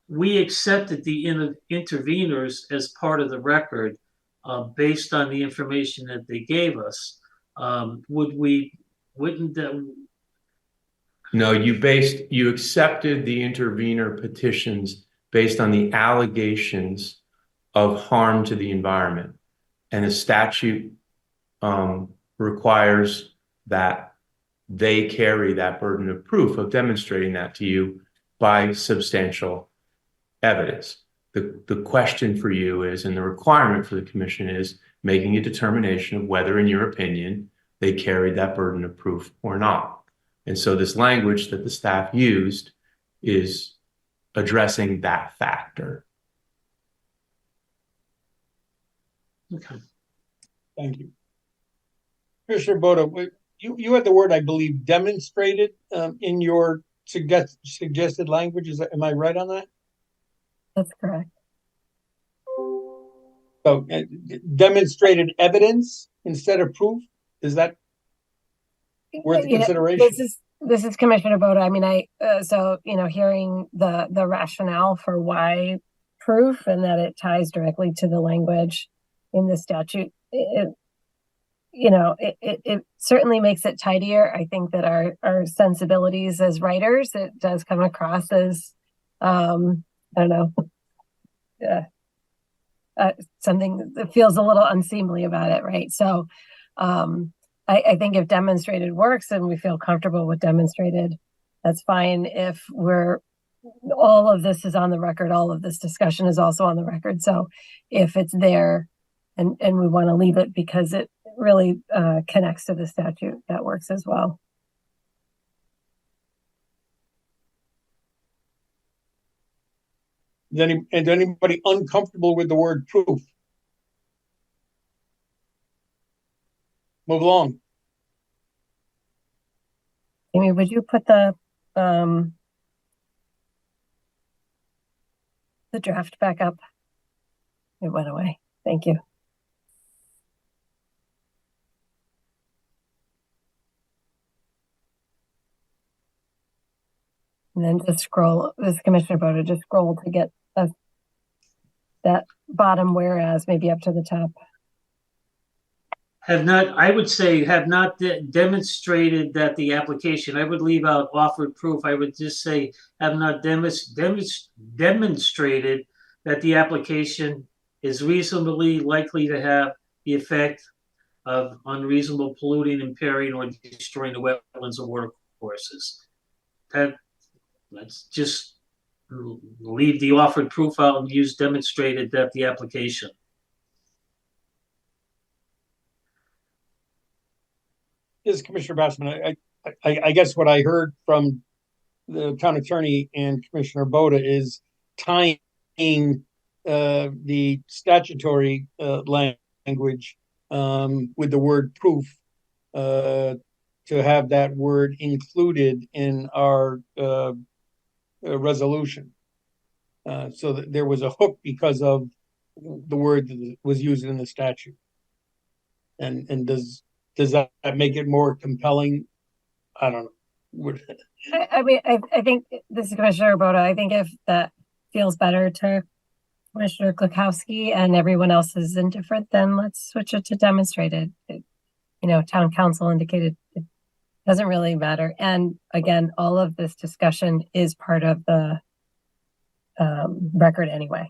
Speaker 8: We accepted the interveners as part of the record based on the information that they gave us. Wouldn't that?
Speaker 9: No, you accepted the intervener petitions based on the allegations of harm to the environment. And the statute requires that they carry that burden of proof of demonstrating that to you by substantial evidence. The question for you is, and the requirement for the commission is, making a determination of whether, in your opinion, they carried that burden of proof or not. And so this language that the staff used is addressing that factor.
Speaker 8: Okay.
Speaker 2: Thank you. Commissioner Boda, you had the word, I believe, demonstrated in your suggested language. Am I right on that?
Speaker 14: That's correct.
Speaker 2: So demonstrated evidence instead of proof? Is that worth consideration?
Speaker 14: This is Commissioner Boda. I mean, so, hearing the rationale for why proof and that it ties directly to the language in the statute, it certainly makes it tidier. I think that our sensibilities as writers, it does come across as, I don't know, something that feels a little unseemly about it, right? So I think if demonstrated works and we feel comfortable with demonstrated, that's fine. If all of this is on the record, all of this discussion is also on the record. So if it's there and we want to leave it because it really connects to the statute, that works as well.
Speaker 2: Is anybody uncomfortable with the word proof? Move along.
Speaker 14: Amy, would you put the draft back up? It went away. Thank you. And then just scroll, this Commissioner Boda, just scroll to get that bottom whereas maybe up to the top.
Speaker 8: I would say have not demonstrated that the application, I would leave out offered proof. I would just say have not demonstrated that the application is reasonably likely to have the effect of unreasonable polluting, impairing, or destroying the wetlands or water courses. Let's just leave the offered proof out and use demonstrated that the application.
Speaker 2: Yes, Commissioner Bassman, I guess what I heard from the town attorney and Commissioner Boda is tying the statutory language with the word proof to have that word included in our resolution. So that there was a hook because of the word that was used in the statute. And does that make it more compelling? I don't know.
Speaker 14: I mean, I think this is Commissioner Boda. I think if that feels better to Commissioner Klukowski and everyone else is indifferent, then let's switch it to demonstrated. Town council indicated it doesn't really matter. And again, all of this discussion is part of the record anyway.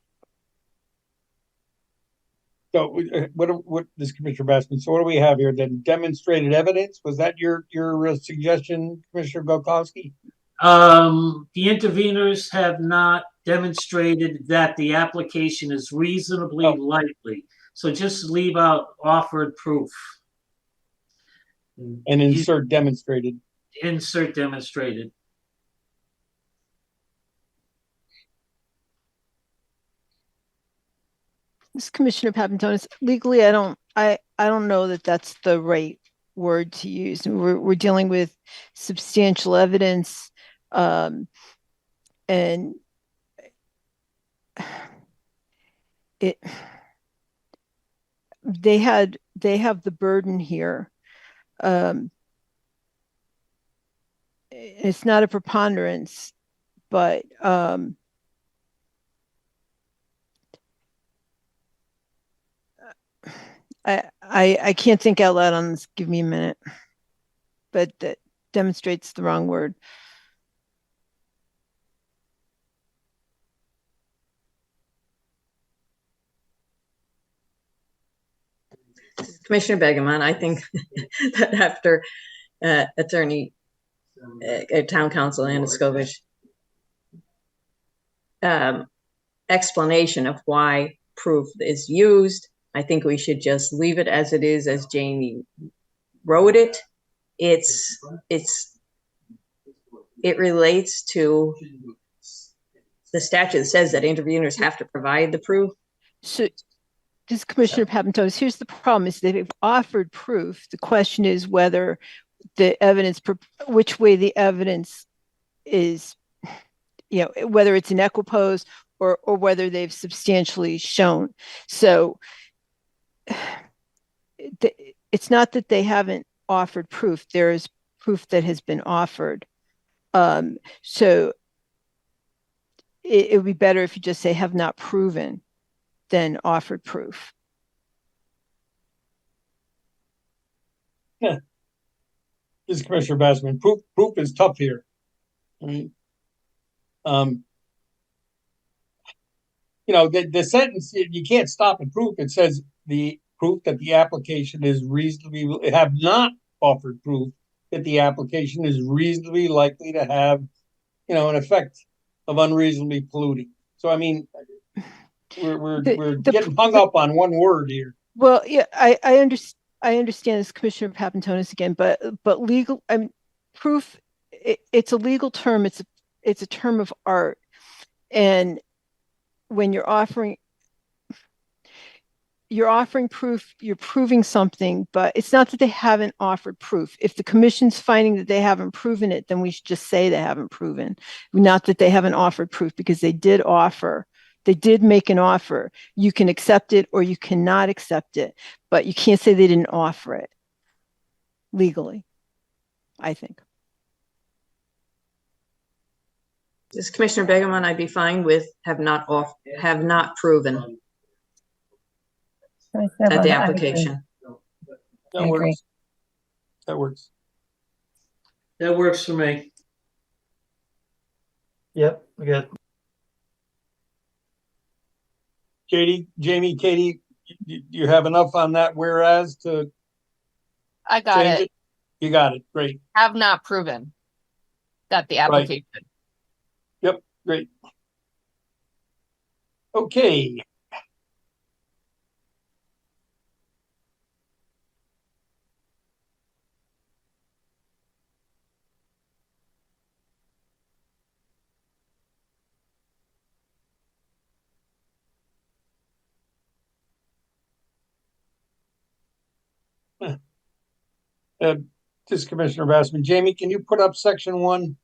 Speaker 2: So what is Commissioner Bassman? So what do we have here then? Demonstrated evidence? Was that your suggestion, Commissioner Belkowski?
Speaker 8: The interveners have not demonstrated that the application is reasonably likely. So just leave out offered proof.
Speaker 2: And insert demonstrated.
Speaker 8: Insert demonstrated.
Speaker 6: This Commissioner Papantonis, legally, I don't know that that's the right word to use. We're dealing with substantial evidence, and they have the burden here. It's not a preponderance, but I can't think out loud on this. Give me a minute. But that demonstrates the wrong word.
Speaker 4: Commissioner Begemon, I think that after Attorney Town Council Anna Scovich explanation of why proof is used, I think we should just leave it as it is, as Jamie wrote it. It relates to the statute that says that interveners have to provide the proof.
Speaker 6: So this Commissioner Papantonis, here's the problem: is that they've offered proof. The question is whether the evidence, which way the evidence is, whether it's an equipoise or whether they've substantially shown. So it's not that they haven't offered proof. There is proof that has been offered. So it would be better if you just say have not proven than offered proof.
Speaker 2: Yeah. This is Commissioner Bassman. Proof is tough here. I mean, the sentence, you can't stop at proof. It says the proof that the application is reasonably, have not offered proof that the application is reasonably likely to have, an effect of unreasonably polluting. So, I mean, we're getting hung up on one word here.
Speaker 6: Well, yeah, I understand this, Commissioner Papantonis, again, but legal, proof, it's a legal term. It's a term of art, and when you're offering proof, you're proving something, but it's not that they haven't offered proof. If the commission's finding that they haven't proven it, then we should just say they haven't proven, not that they haven't offered proof, because they did make an offer. You can accept it or you cannot accept it, but you can't say they didn't offer it legally, I think.
Speaker 4: This Commissioner Begemon, I'd be fine with have not proven that the application.
Speaker 2: That works. That works.
Speaker 8: That works for me.
Speaker 3: Yep, we got.
Speaker 2: Jamie, Katie, you have enough on that whereas to
Speaker 13: I got
Speaker 2: change
Speaker 13: it.
Speaker 2: You got it. Great.
Speaker 13: Have not proven that the application.
Speaker 2: Right. Yep, great. Okay. This is Commissioner Bassman. Jamie, can you put up section 1?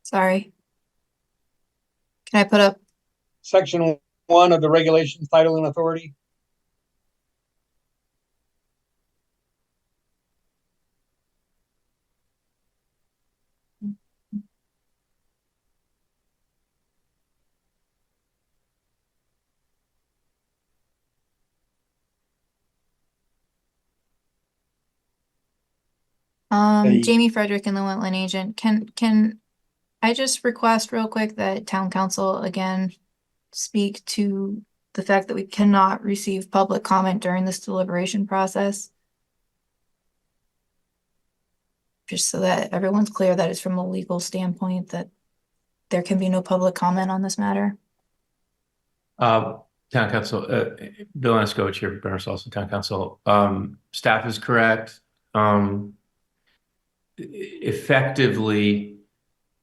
Speaker 5: Sorry. Can I put up
Speaker 2: Section 1 of the regulations, title and authority?
Speaker 5: Jamie Frederick and the Wetland agent. Can I just request real quick that town council again speak to the fact that we cannot receive public comment during this deliberation process? Just so that everyone's clear that it's from a legal standpoint that there can be no public comment on this matter.
Speaker 9: Town Council, Bill Esco, Chair, Branford, also Town Council. Staff is correct. Effectively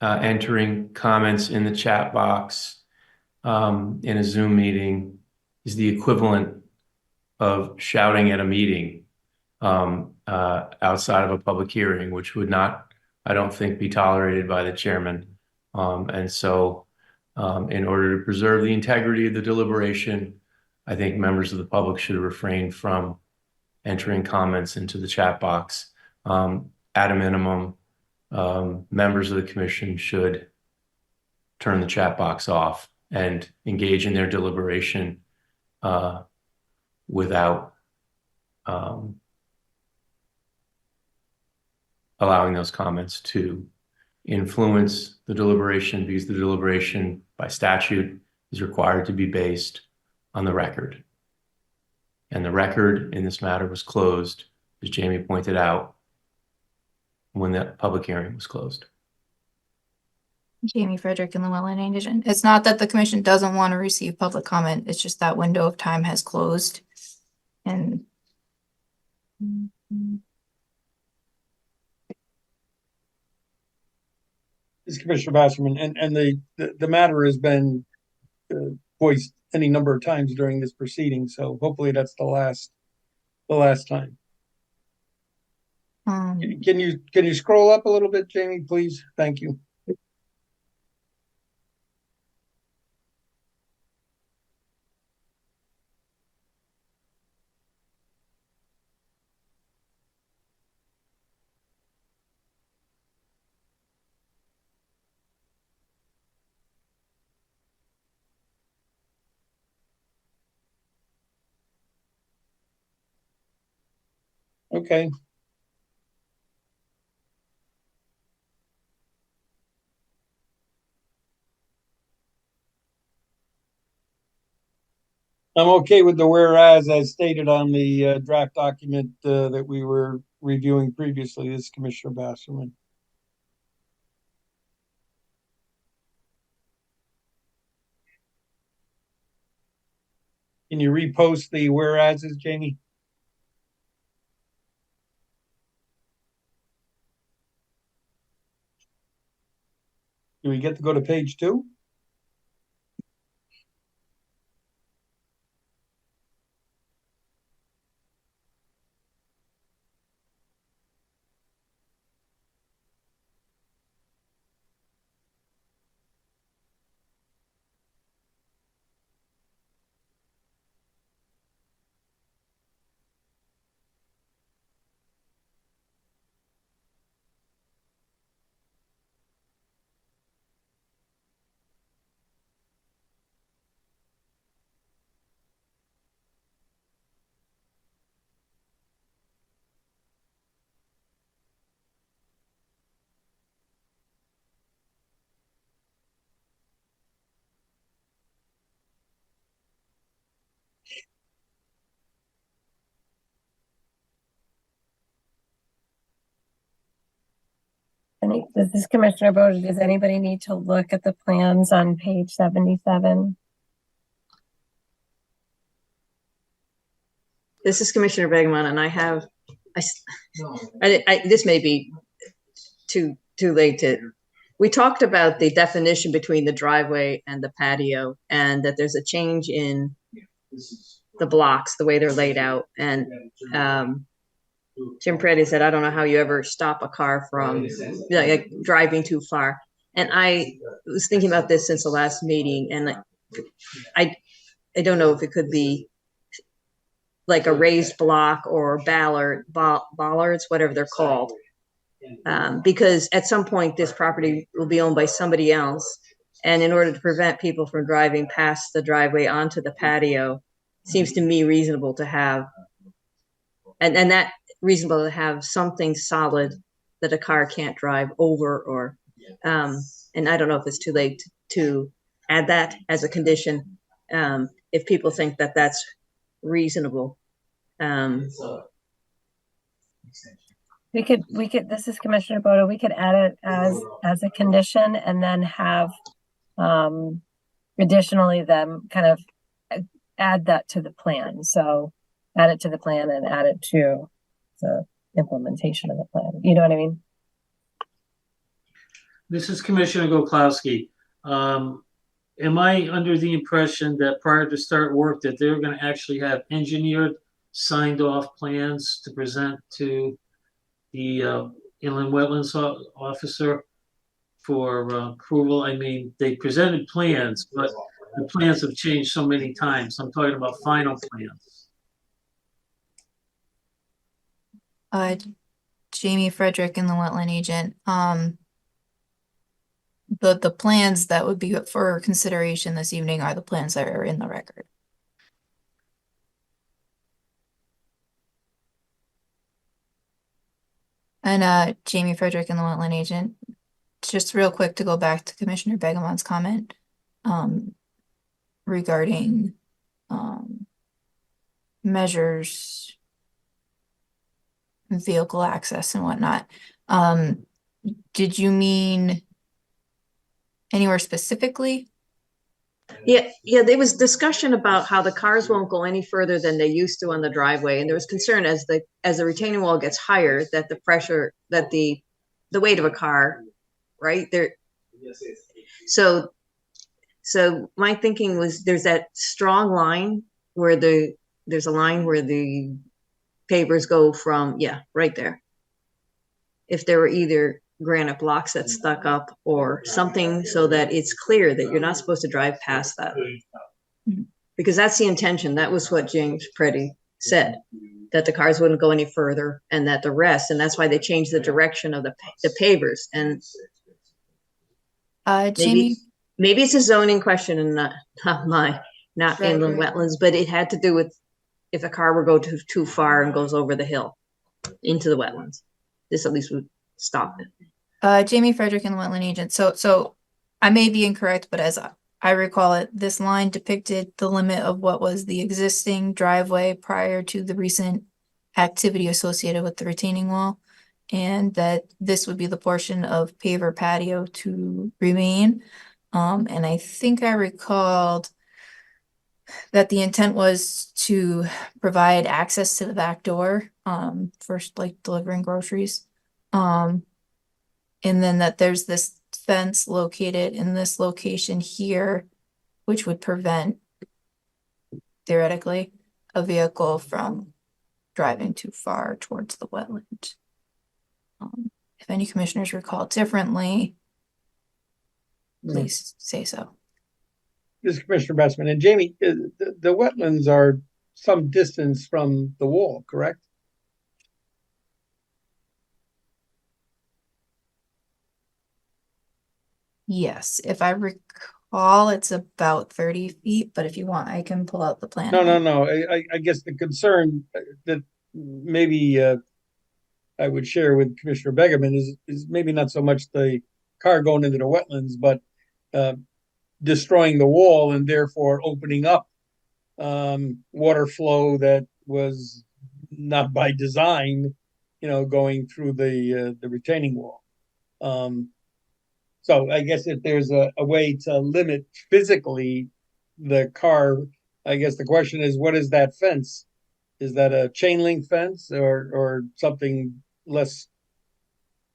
Speaker 9: entering comments in the chat box in a Zoom meeting is the equivalent of shouting at a meeting outside of a public hearing, which would not, I don't think, be tolerated by the chairman. And so in order to preserve the integrity of the deliberation, I think members of the public should refrain from entering comments into the chat box. At a minimum, members of the commission should turn the chat box off and engage in their deliberation without allowing those comments to influence the deliberation, because the deliberation by statute is required to be based on the record. And the record in this matter was closed, as Jamie pointed out, when the public hearing was closed.
Speaker 5: Jamie Frederick in the Wetland Agent. It's not that the commission doesn't want to receive public comment. It's just that window of time has closed. And
Speaker 2: This is Commissioner Basserman, and the matter has been voiced any number of times during this proceeding, so hopefully that's the last time. Can you scroll up a little bit, Jamie, please? Thank you. Okay. I'm okay with the whereas as stated on the draft document that we were reviewing previously. This is Commissioner Basserman. Can you repost the whereases, Jamie? Do we get to go to page 2?
Speaker 14: This is Commissioner Bode. Does anybody need to look at the plans on page 77?
Speaker 4: This is Commissioner Begemon, and this may be too late to. We talked about the definition between the driveway and the patio, and that there's a change in the blocks, the way they're laid out. And Jim Preddy said, I don't know how you ever stop a car from like driving too far. And I was thinking about this since the last meeting, and I don't know if it could be like a raised block or bollards, whatever they're called. Because at some point this property will be owned by somebody else. And in order to prevent people from driving past the driveway onto the patio, seems to me reasonable to have, and that reasonable to have something solid that a car can't drive over, or and I don't know if it's too late to add that as a condition, if people think that that's reasonable.
Speaker 14: We could, this is Commissioner Bodo, we could add it as a condition and then have, additionally them kind of add that to the plan. So add it to the plan and add it to the implementation of the plan. You know what I mean?
Speaker 8: This is Commissioner Goklowski. Am I under the impression that prior to start work that they're going to actually have engineered, signed off plans to present to the inland wetlands officer for approval? I mean, they presented plans, but the plans have changed so many times. I'm talking about final plans.
Speaker 5: Jamie Frederick and the wetland agent. The plans that would be for consideration this evening are the plans that are in the record. And Jamie Frederick and the wetland agent, just real quick to go back to Commissioner Begamon's comment regarding measures, vehicle access and whatnot. Did you mean anywhere specifically?
Speaker 4: Yeah, there was discussion about how the cars won't go any further than they used to on the driveway, and there was concern as the retaining wall gets higher that the pressure, that the weight of a car, right there. So my thinking was there's that strong line where there's a line where the pavers go from, yeah, right there. If there were either granite blocks that stuck up or something so that it's clear that you're not supposed to drive past that. Because that's the intention. That was what James Preddy said, that the cars wouldn't go any further and that the rest, and that's why they changed the direction of the pavers. And
Speaker 5: Jamie,
Speaker 4: maybe it's a zoning question and not inland wetlands, but it had to do with if a car would go too far and goes over the hill into the wetlands. This at least would stop it.
Speaker 5: Jamie Frederick and the wetland agent. So I may be incorrect, but as I recall it, this line depicted the limit of what was the existing driveway prior to the recent activity associated with the retaining wall, and that this would be the portion of paver patio to remain. And I think I recalled that the intent was to provide access to the back door, first like delivering groceries. And then that there's this fence located in this location here, which would prevent, theoretically, a vehicle from driving too far towards the wetland. If any commissioners recall differently, please say so.
Speaker 2: This is Commissioner Bestman. And Jamie, the wetlands are some distance from the wall, correct?
Speaker 5: Yes, if I recall, it's about 30 feet, but if you want, I can pull out the plan.
Speaker 2: No. I guess the concern that maybe I would share with Commissioner Begerman is maybe not so much the car going into the wetlands, but destroying the wall and therefore opening up water flow that was not by design, going through the retaining wall. So I guess if there's a way to limit physically the car, I guess the question is, what is that fence? Is that a chain link fence or something less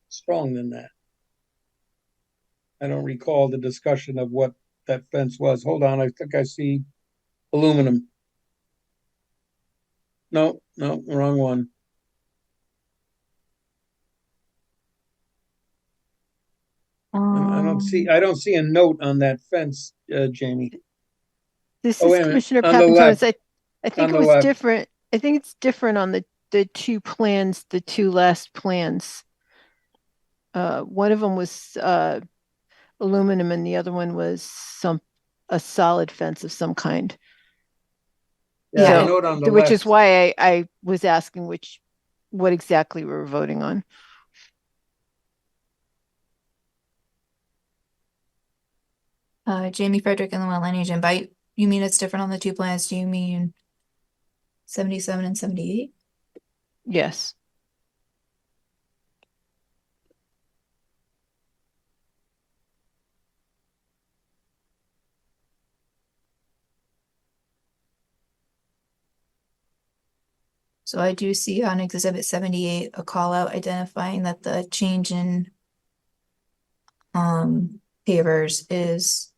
Speaker 2: strong than that? I don't recall the discussion of what that fence was. Hold on, I think I see aluminum. No, wrong one. I don't see a note on that fence, Jamie.
Speaker 6: This is Commissioner Papantonis. I think it was different. I think it's different on the two plans, the two last plans. One of them was aluminum and the other one was a solid fence of some kind.
Speaker 2: Yeah,
Speaker 6: so, which is why I was asking what exactly we were voting on.
Speaker 5: Jamie Frederick and the wetland agent. you mean it's different on the two plans? Do you mean 77 and 78?
Speaker 6: Yes.
Speaker 5: So I do see on Exhibit 78 a call out identifying that the change in pavers is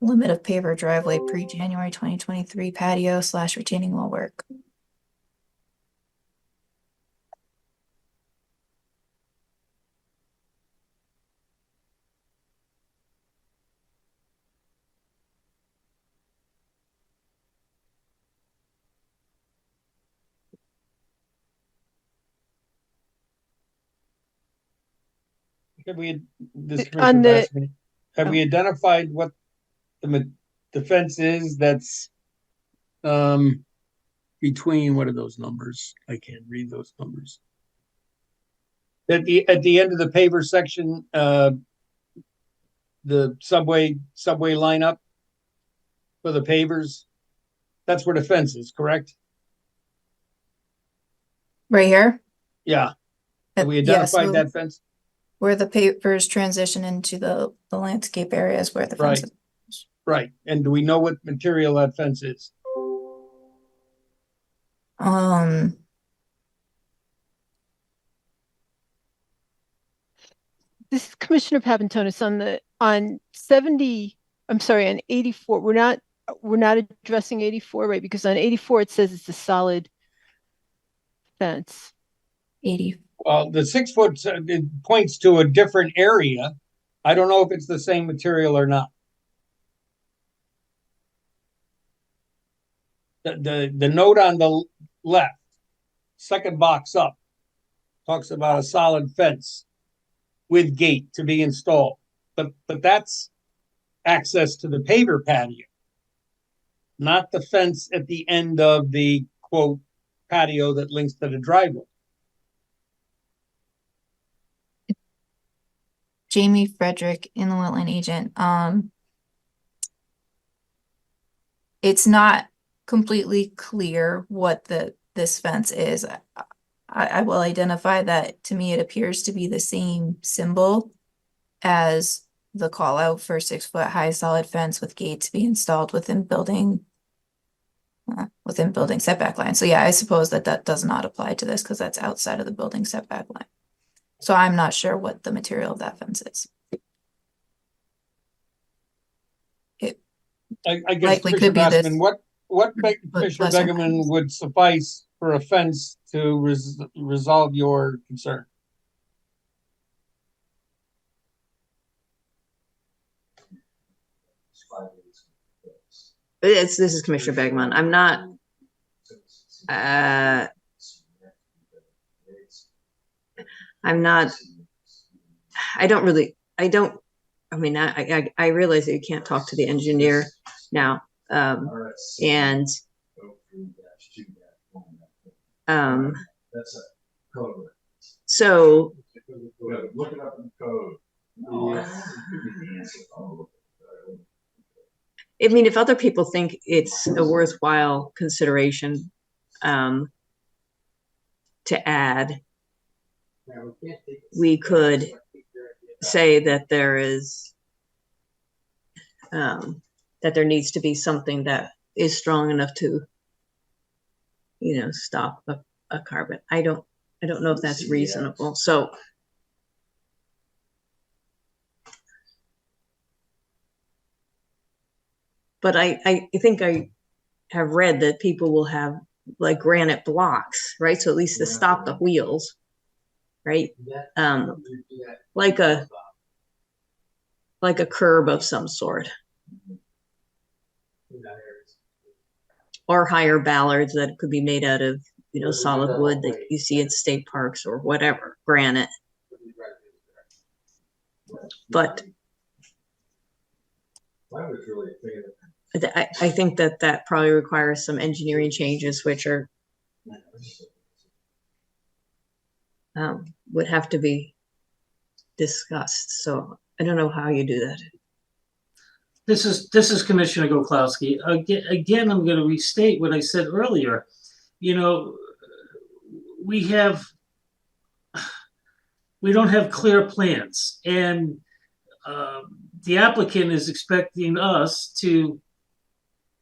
Speaker 5: limit of paver driveway pre-January 2023 patio / retaining wall work.
Speaker 2: Have we, this
Speaker 6: On
Speaker 2: Commissioner
Speaker 6: the-
Speaker 2: Bassman, have we identified what the fence is that's between, what are those numbers? I can't read those numbers. At the end of the paver section, the subway lineup for the pavers, that's where the fence is, correct?
Speaker 5: Right here?
Speaker 2: Yeah. Have we
Speaker 5: Yeah,
Speaker 2: identified
Speaker 5: so
Speaker 2: that fence?
Speaker 5: where the pavers transition into the landscape areas where the fence
Speaker 2: Right.
Speaker 5: is.
Speaker 2: Right. And do we know what material that fence is?
Speaker 6: This is Commissioner Papantonis on 70, I'm sorry, on 84. We're not addressing 84, right? Because on 84 it says it's a solid fence.
Speaker 5: 80.
Speaker 2: Well, the 6 foot, it points to a different area. I don't know if it's the same material or not. The note on the left, second box up, talks about a solid fence with gate to be installed. But that's access to the paver patio, not the fence at the end of the quote patio that links to the driveway.
Speaker 5: Jamie Frederick, inland wetland agent. It's not completely clear what this fence is. I will identify that to me it appears to be the same symbol as the call out for 6 foot high solid fence with gate to be installed within building setback line. So yeah, I suppose that does not apply to this because that's outside of the building setback line. So I'm not sure what the material of that fence is.
Speaker 2: I guess
Speaker 5: Likely
Speaker 2: Commissioner
Speaker 5: could be this.
Speaker 2: Bassman, what Commissioner
Speaker 5: lesser
Speaker 2: Begeman
Speaker 5: fence.
Speaker 2: would suffice for a fence to resolve your concern?
Speaker 4: This is Commissioner Begeman. I'm not, I realize that you can't talk to the engineer now. And so look it up in code. I mean, if other people think it's a worthwhile consideration to add, we could say that there is that there needs to be something that is strong enough to, stop a car. But I don't know if that's reasonable. So but I think I have read that people will have like granite blocks, right? So at least to stop the wheels, right? Like a curb of some sort. Or higher ballards that could be made out of, solid wood that you see in state parks or whatever, granite. But I think that probably requires some engineering changes, which are would have to be discussed. So I don't know how you do that.
Speaker 8: This is Commissioner Goklowski. Again, I'm going to restate what I said earlier. You know, we don't have clear plans, and the applicant is expecting us to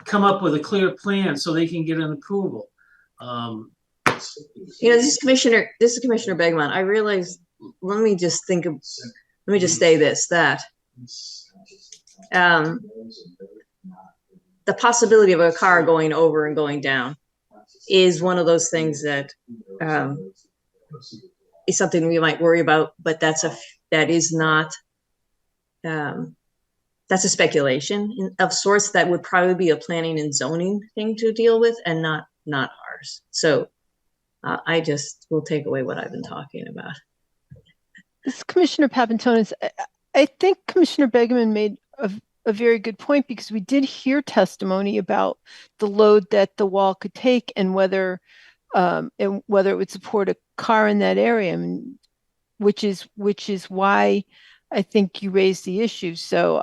Speaker 8: come up with a clear plan so they can get an approval.
Speaker 4: This is Commissioner Begman. I realize, let me just say that the possibility of a car going over and going down is one of those things that is something we might worry about, but that's a speculation of sorts that would probably be a planning and zoning thing to deal with, and not ours. So I just will take away what I've been talking about.
Speaker 6: This is Commissioner Papantonis. I think Commissioner Begeman made a very good point, because we did hear testimony about the load that the wall could take, and whether it would support a car in that area, which is why I think you raised the issue. So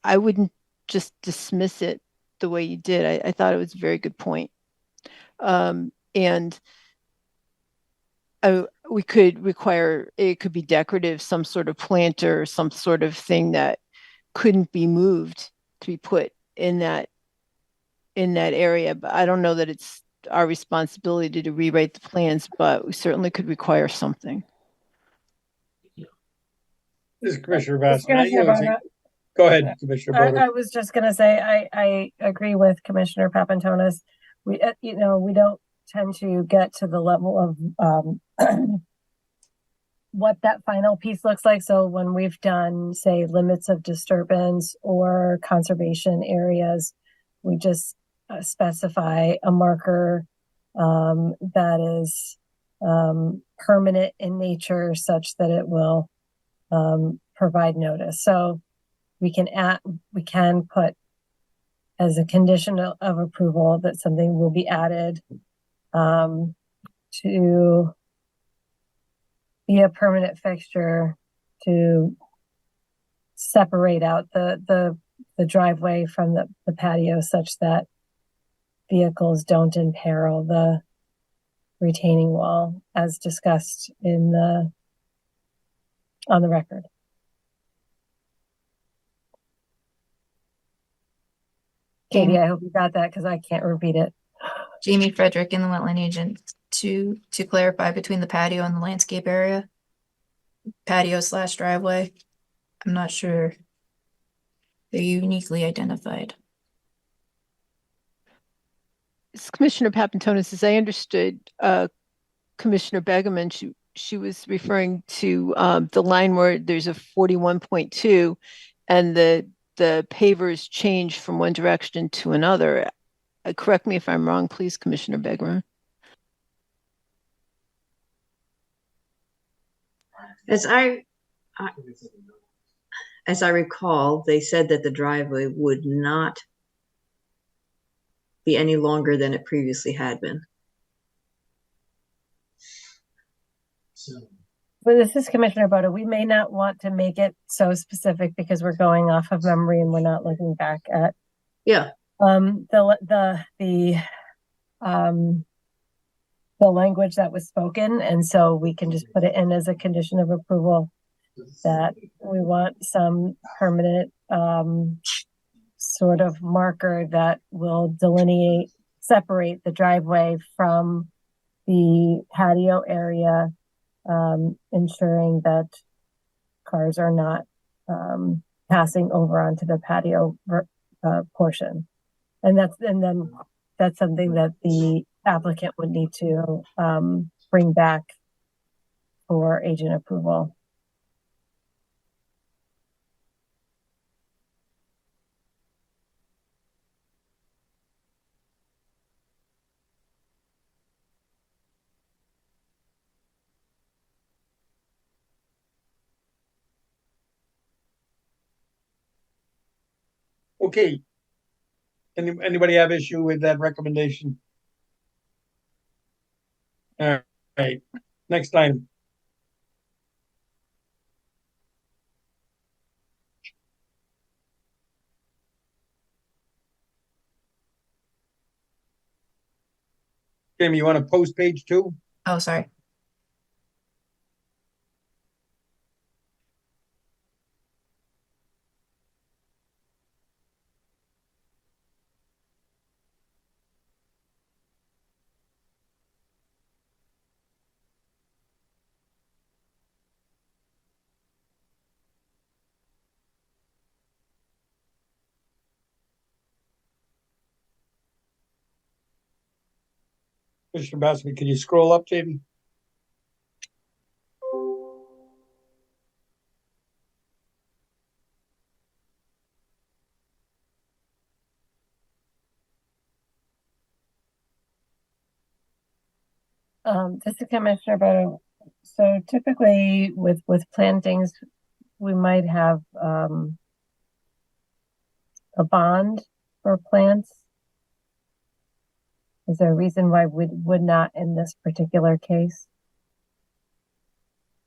Speaker 6: I wouldn't just dismiss it the way you did. I thought it was a very good point. And we could require, it could be decorative, some sort of planter, some sort of thing that couldn't be moved to be put in that area. But I don't know that it's our responsibility to rewrite the plans, but we certainly could require something.
Speaker 2: This is Commissioner Bassman. Go ahead, Commissioner Boda.
Speaker 14: I was just going to say, I agree with Commissioner Papantonis. We don't tend to get to the level of what that final piece looks like. So when we've done, say, limits of disturbance or conservation areas, we just specify a marker that is permanent in nature, such that it will provide notice. So we can put as a condition of approval that something will be added to be a permanent fixture to separate out the driveway from the patio, such that vehicles don't imperil the retaining wall, as discussed on the record. Katie, I hope you got that, because I can't repeat it.
Speaker 5: Jamie Frederick, in the wetland agent, to clarify between the patio and the landscape area. Patio/driveway. I'm not sure they're uniquely identified.
Speaker 6: It's Commissioner Papantonis, as I understood Commissioner Begeman, she was referring to the line where there's a 41.2 and the pavers change from one direction to another. Correct me if I'm wrong, please, Commissioner Begeman.
Speaker 4: As I recall, they said that the driveway would not be any longer than it previously had been.
Speaker 14: But this is Commissioner Boda. We may not want to make it so specific, because we're going off of memory and we're not looking back at the language that was spoken, and so we can just put it in as a condition of approval that we want some permanent sort of marker that will separate the driveway from the patio area, ensuring that cars are not passing over onto the patio portion. And then that's something that the applicant would need to bring back for agent approval.
Speaker 2: Okay. Anybody have issue with that recommendation? All right. Next item. Jamie, you want to post page 2?
Speaker 5: Oh, sorry.
Speaker 2: Mr. Bassman, can you scroll up, Jamie?
Speaker 14: This is Commissioner Bodo. So typically with plantings, we might have a bond for plants. Is there a reason why we would not in this particular case?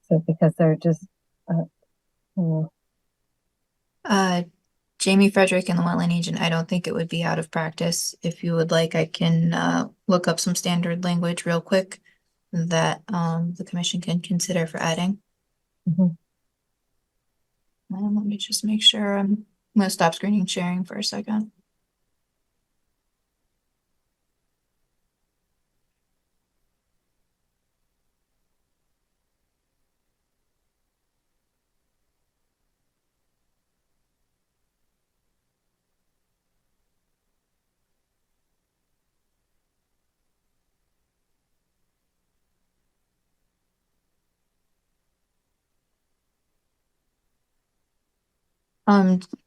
Speaker 14: So because they're just
Speaker 5: Jamie Frederick and the wetland agent, I don't think it would be out of practice. If you would like, I can look up some standard language real quick that the commission can consider for adding.
Speaker 14: Mhm.
Speaker 5: Let me just make sure I'm gonna stop screening sharing for a second.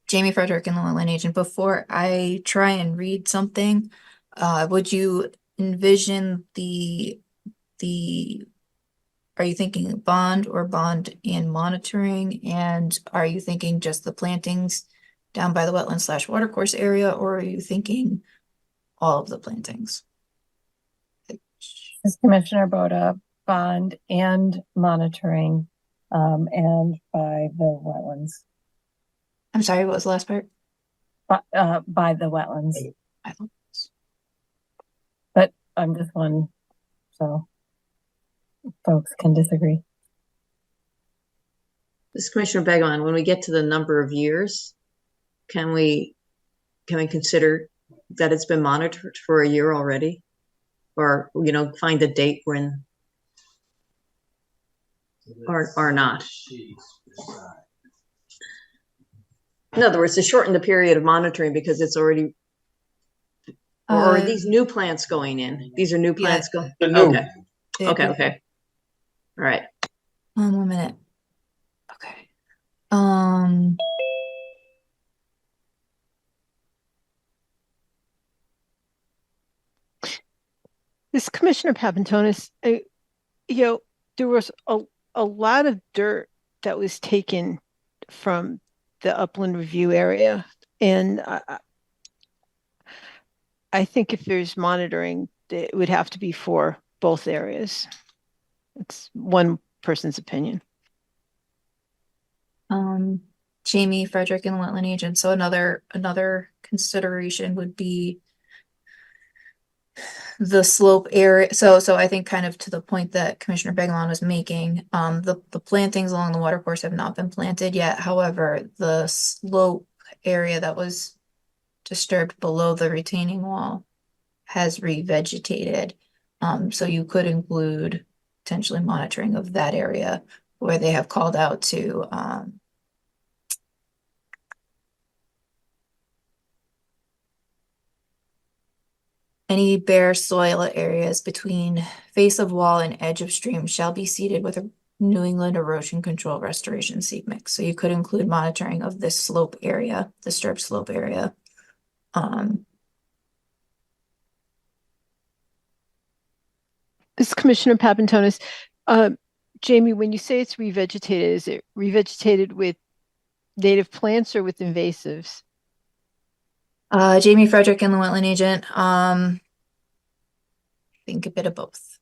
Speaker 5: Jamie Frederick and the wetland agent, before I try and read something, would you envision are you thinking bond or bond and monitoring? And are you thinking just the plantings down by the wetland / watercourse area, or are you thinking all of the plantings?
Speaker 14: This Commissioner Boda, bond and monitoring, and by the wetlands.
Speaker 5: I'm sorry, what was the last part?
Speaker 14: By the wetlands. But I'm just one, so folks can disagree.
Speaker 4: This is Commissioner Begon. When we get to the number of years, can we consider that it's been monitored for a year already? Or, find a date when or not. In other words, to shorten the period of monitoring because it's already, or are these new plants going in? These are new plants going. Okay. Okay. All right.
Speaker 5: 1 minute. Okay.
Speaker 6: This Commissioner Papantonis, there was a lot of dirt that was taken from the upland review area. And I think if there's monitoring, it would have to be for both areas. It's one person's opinion.
Speaker 5: Jamie Frederick and the wetland agent. So another consideration would be the slope area. So I think kind of to the point that Commissioner Begelman was making, the plantings along the watercourse have not been planted yet. However, the slope area that was disturbed below the retaining wall has revegetated. So you could include potentially monitoring of that area where they have called out to any bare soil areas between face of wall and edge of stream shall be seeded with a New England erosion control restoration seed mix. So you could include monitoring of this slope area, disturbed slope area.
Speaker 6: This is Commissioner Papantonis. Jamie, when you say it's revegetated, is it revegetated with native plants or with invasives?
Speaker 5: Jamie Frederick and the wetland agent. I think a bit of both.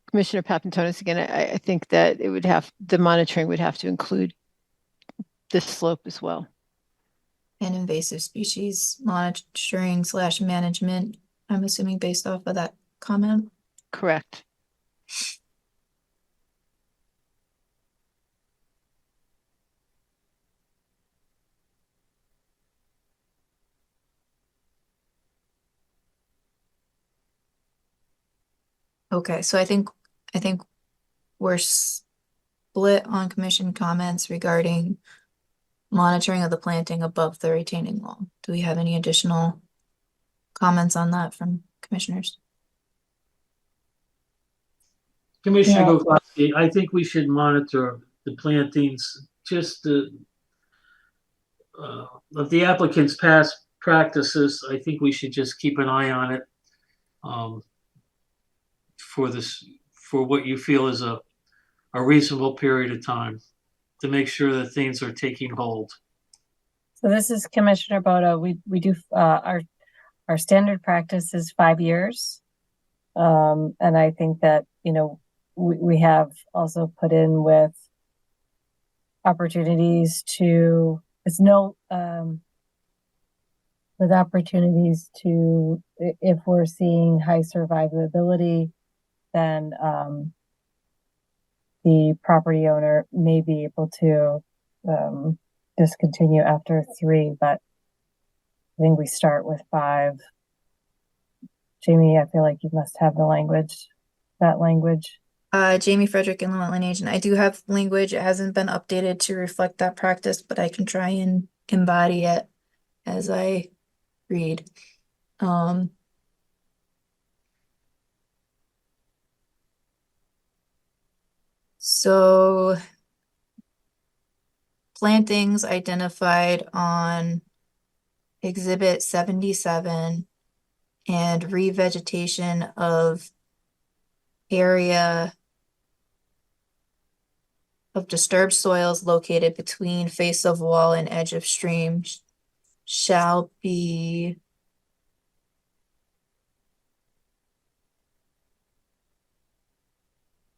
Speaker 6: Commissioner Papantonis, again, I think that the monitoring would have to include this slope as well.
Speaker 5: and invasive species monitoring / management. I'm assuming based off of that comment.
Speaker 6: Correct.
Speaker 5: Okay, so I think we're split on commission comments regarding monitoring of the planting above the retaining wall. Do we have any additional comments on that from commissioners?
Speaker 8: Commissioner
Speaker 14: Yeah.
Speaker 8: Gogowski, I think we should monitor the plantings, just of the applicant's past practices. I think we should just keep an eye on it for what you feel is a reasonable period of time to make sure that things are taking hold.
Speaker 14: So this is Commissioner Boda. We do our standard practice is 5 years. And I think that, we have also put in with opportunities to, with opportunities to, if we're seeing high survivability, then the property owner may be able to discontinue after 3, but I think we start with 5. Jamie, I feel like you must have that language.
Speaker 5: Jamie Frederick, Inland Wetland Agent. I do have language. It hasn't been updated to reflect that practice, but I can try and embody it as I read. So plantings identified on Exhibit 77 and revegetation of area of disturbed soils located between face of wall and edge of stream shall be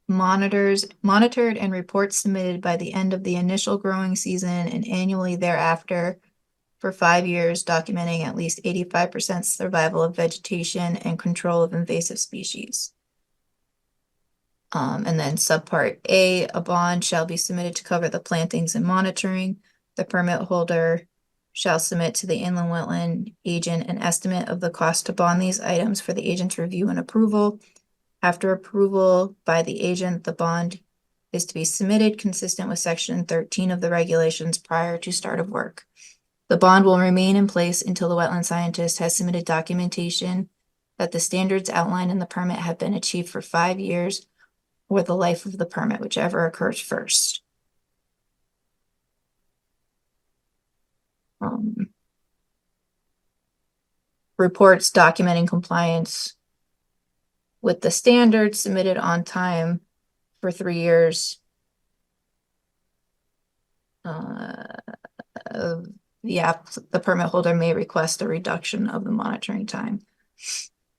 Speaker 5: monitored and reports submitted by the end of the initial growing season and annually thereafter for 5 years, documenting at least 85% survival of vegetation and control of invasive species. And then subpart A, a bond shall be submitted to cover the plantings and monitoring. The permit holder shall submit to the inland wetland agent an estimate of the cost to bond these items for the agent's review and approval. After approval by the agent, the bond is to be submitted consistent with section 13 of the regulations prior to start of work. The bond will remain in place until the wetland scientist has submitted documentation that the standards outlined in the permit have been achieved for 5 years or the life of the permit, whichever occurs first. Reports documenting compliance with the standards submitted on time for 3 years. The permit holder may request a reduction of the monitoring time.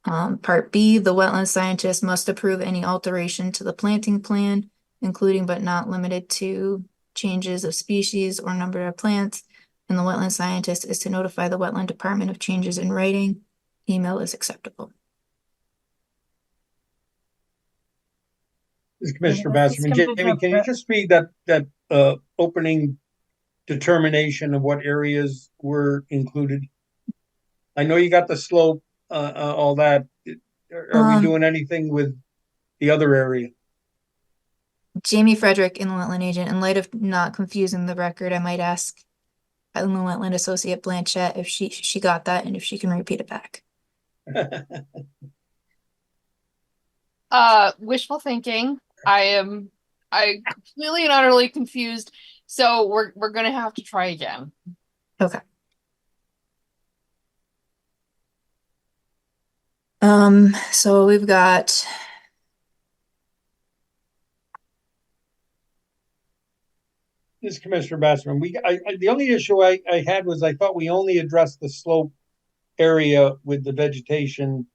Speaker 5: Part B, the wetland scientist must approve any alteration to the planting plan, including but not limited to changes of species or number of plants, and the wetland scientist is to notify the wetland department of changes in writing. Email is acceptable.
Speaker 2: This is Commissioner Basserman. Jamie, can you just read that opening determination of what areas were included? I know you got the slope, all that. Are we doing anything with the other area?
Speaker 5: Jamie Frederick, Inland Wetland Agent. In light of not confusing the record, I might ask Inland Wetland Associate Blanchette if she got that and if she can repeat it back.
Speaker 13: Wishful thinking. I'm completely and utterly confused. So we're gonna have to try again.
Speaker 5: Okay. So we've got
Speaker 2: This is Commissioner Basserman. The only issue I had was I thought we only addressed the slope area with the vegetation.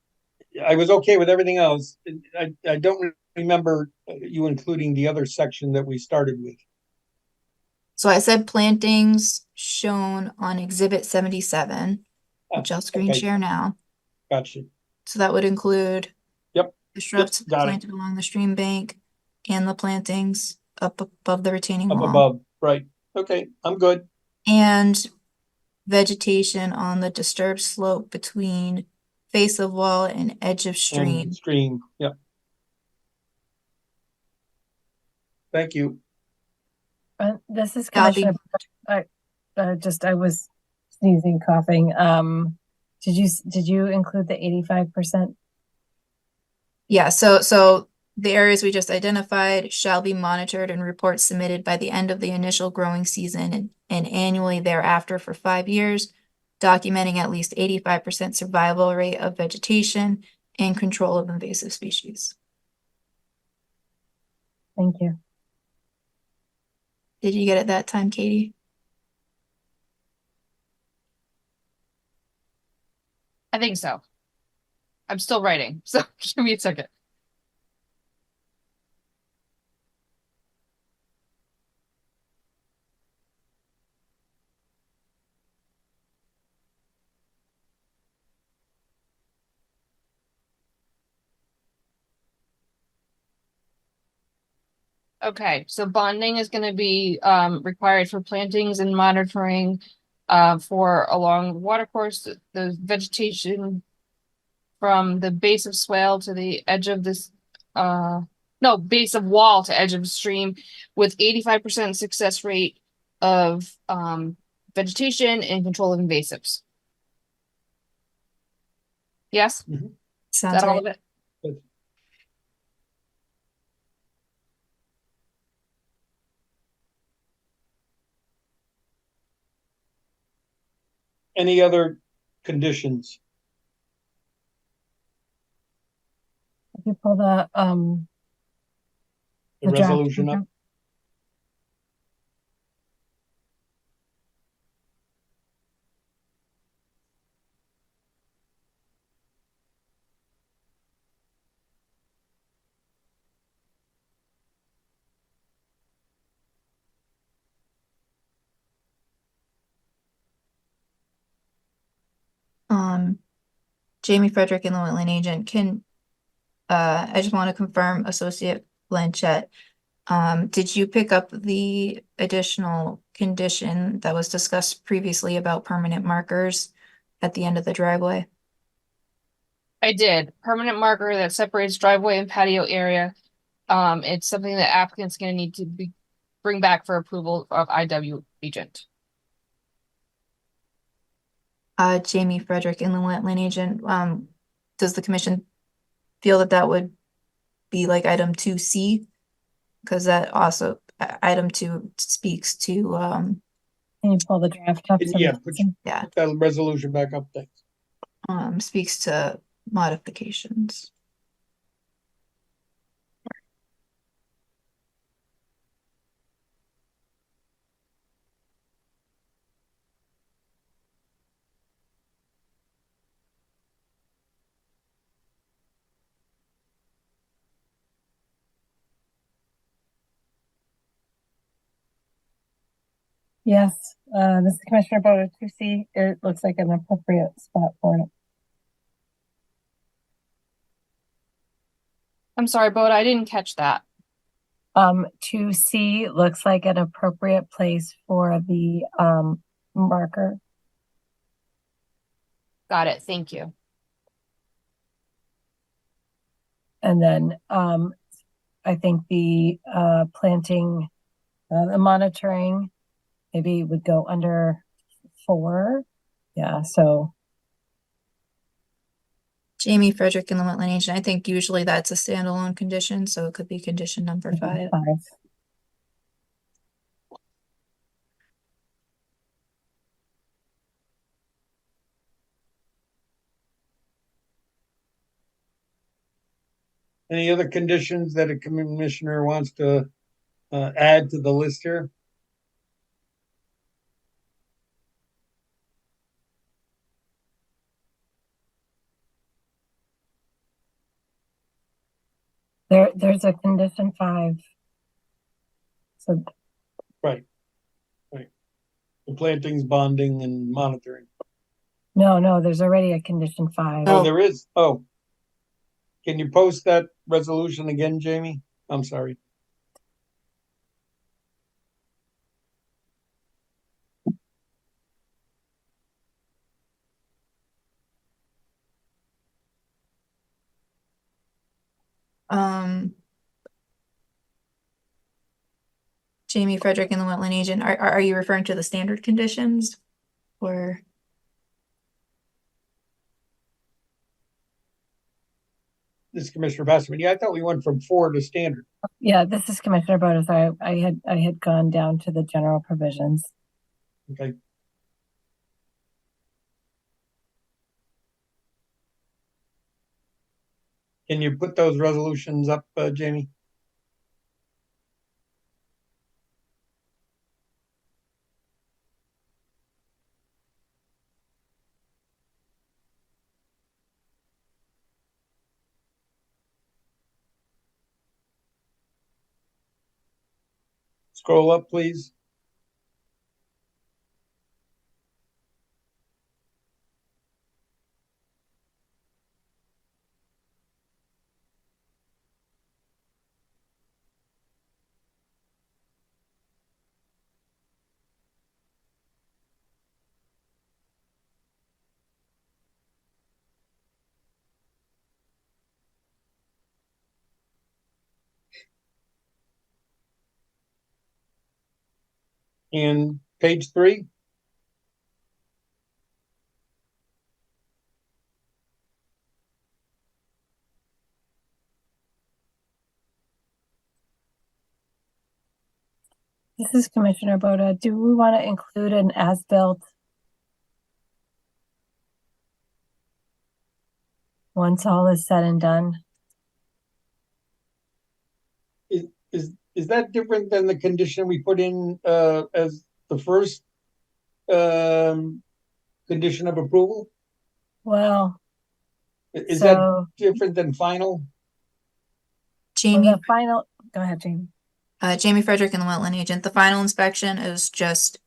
Speaker 2: I was okay with everything else. I don't remember you including the other section that we started with.
Speaker 5: So I said plantings shown on Exhibit 77, which I'll screen
Speaker 2: okay.
Speaker 5: share now.
Speaker 2: Gotcha.
Speaker 5: So that would include
Speaker 2: Yep.
Speaker 5: the shrubs
Speaker 2: Got it.
Speaker 5: planted along the stream bank and the plantings up above the retaining
Speaker 2: Up
Speaker 5: wall.
Speaker 2: above, right. Okay, I'm good.
Speaker 5: And vegetation on the disturbed slope between face of wall and edge of stream.
Speaker 2: And stream, yep. Thank you.
Speaker 14: This is
Speaker 5: Shall be-
Speaker 14: Commissioner. I was sneezing, coughing. Did you include the 85%?
Speaker 5: Yeah, so the areas we just identified shall be monitored and reports submitted by the end of the initial growing season and annually thereafter for 5 years, documenting at least 85% survival rate of vegetation and control of invasive species.
Speaker 14: Thank you.
Speaker 5: Did you get it that time, Katie?
Speaker 13: I think so. I'm still writing, so give me a second. Okay, so bonding is going to be required for plantings and monitoring for along watercourse, the vegetation from the base of swale to the edge of this base of wall to edge of stream with 85% success rate of vegetation and control of invasives. Yes?
Speaker 2: Mhm.
Speaker 13: Is
Speaker 5: Sounds
Speaker 13: that all
Speaker 5: right.
Speaker 13: of it?
Speaker 2: Any other conditions?
Speaker 14: If you pull
Speaker 2: The
Speaker 14: the draft
Speaker 2: resolution
Speaker 14: back
Speaker 2: up?
Speaker 14: up.
Speaker 5: Jamie Frederick and the wetland agent can, I just want to confirm Associate Blanchett. Did you pick up the additional condition that was discussed previously about permanent markers at the end of the driveway?
Speaker 13: I did. Permanent marker that separates driveway and patio area. It's something that applicant's gonna need to bring back for approval of IW agent.
Speaker 5: Jamie Frederick, inland wetland agent, does the commission feel that that would be like item 2C? Because that also, item 2 speaks to,
Speaker 14: Can you pull the draft up? so we
Speaker 2: Yeah,
Speaker 14: can
Speaker 2: put
Speaker 14: see?
Speaker 5: yeah,
Speaker 2: that resolution back up there.
Speaker 5: speaks to modifications.
Speaker 14: Yes, this is Commissioner Boda 2C. It looks like an appropriate spot for it.
Speaker 13: I'm sorry, Boda, I didn't catch that.
Speaker 14: 2C looks like an appropriate place for the marker.
Speaker 13: Got it. Thank you.
Speaker 14: And then I think the planting, the monitoring maybe would go under 4. Yeah, so
Speaker 5: Jamie Frederick and the wetland agent, I think usually that's a standalone condition, so it could be condition number 5.
Speaker 14: 5.
Speaker 2: Any other conditions that a commissioner wants to add to the list here?
Speaker 14: There's a condition 5. So
Speaker 2: Right. The plantings, bonding, and monitoring.
Speaker 14: No, there's already a condition 5.
Speaker 2: Oh, there is. Oh. Can you post that resolution again, Jamie? I'm sorry.
Speaker 5: Um, Jamie Frederick and the wetland agent, are you referring to the standard conditions or?
Speaker 2: This is Commissioner Bassman. Yeah, I thought we went from 4 to standard.
Speaker 14: Yeah, this is Commissioner Bodas. I had gone down to the general provisions.
Speaker 2: Okay. Can you put those resolutions up, Jamie? Scroll up, please. And page 3.
Speaker 14: This is Commissioner Boda. Do we want to include an as-built once all is said and done?
Speaker 2: Is that different than the condition we put in as the first condition of approval?
Speaker 14: Well,
Speaker 2: Is
Speaker 14: so
Speaker 2: that different than final?
Speaker 5: Jamie,
Speaker 14: the final, go ahead, Jamie.
Speaker 5: Jamie Frederick and the wetland agent, the final inspection is just,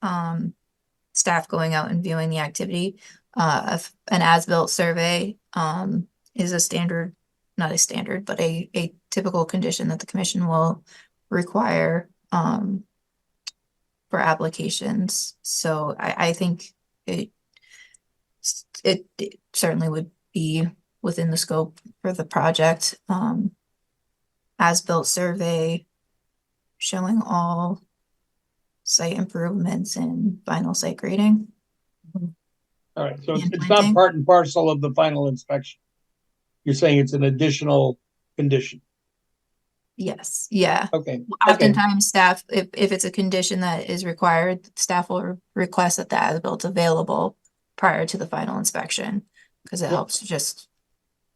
Speaker 5: staff going out and viewing the activity. An as-built survey, is a standard, not a standard, but a typical condition that the commission will require, for applications. So I think it certainly would be within the scope for the project. As-built survey showing all site improvements and final site grading.
Speaker 2: All right, so
Speaker 5: And
Speaker 2: it's not
Speaker 5: planting.
Speaker 2: part and parcel of the final inspection. You're saying it's an additional condition.
Speaker 5: Yes, yeah.
Speaker 2: Okay.
Speaker 5: Oftentimes staff, if it's a condition that is required, staff will request that the as-bilt's available prior to the final inspection, because it helps to just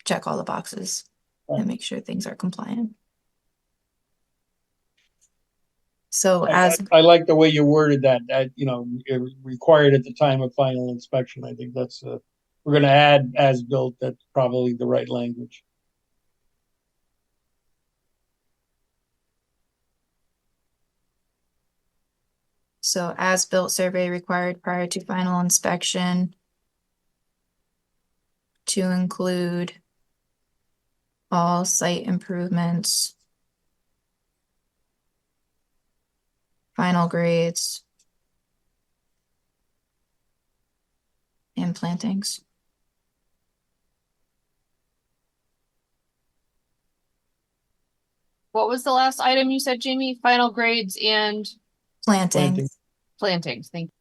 Speaker 5: check all the boxes and make sure things are compliant. So
Speaker 2: I like the way you worded that, required at the time of final inspection. I think that's, we're gonna add as built, that's probably the right language.
Speaker 5: So as-built survey required prior to final inspection to include all site improvements, final grades, and plantings.
Speaker 13: What was the last item you said, Jamie? Final grades and
Speaker 5: Plantings.
Speaker 13: plantings. Thank you.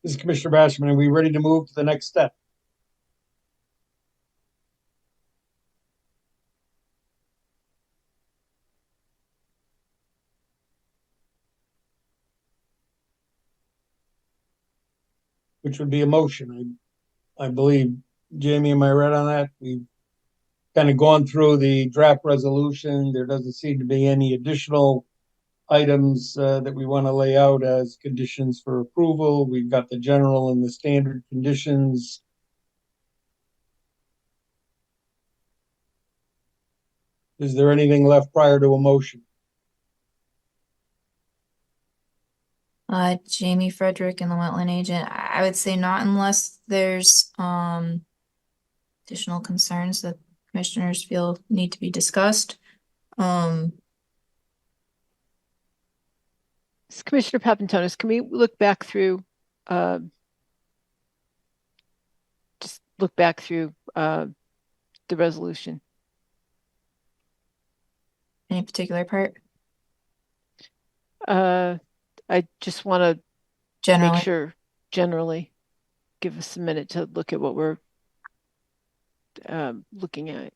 Speaker 2: This is Commissioner Bashman. Are we ready to move to the next step? which would be a motion. I believe, Jamie, am I right on that? We've kind of gone through the draft resolution. There doesn't seem to be any additional items that we want to lay out as conditions for approval. We've got the general and the standard conditions. Is there anything left prior to a motion?
Speaker 5: Jamie Frederick and the wetland agent, I would say not unless there's additional concerns that commissioners feel need to be discussed.
Speaker 6: Commissioner Papantonis, can we look back through, just look back through the resolution?
Speaker 5: Any particular part?
Speaker 6: I just want to
Speaker 5: Generally.
Speaker 6: make sure, generally, give us a minute to look at what we're looking at.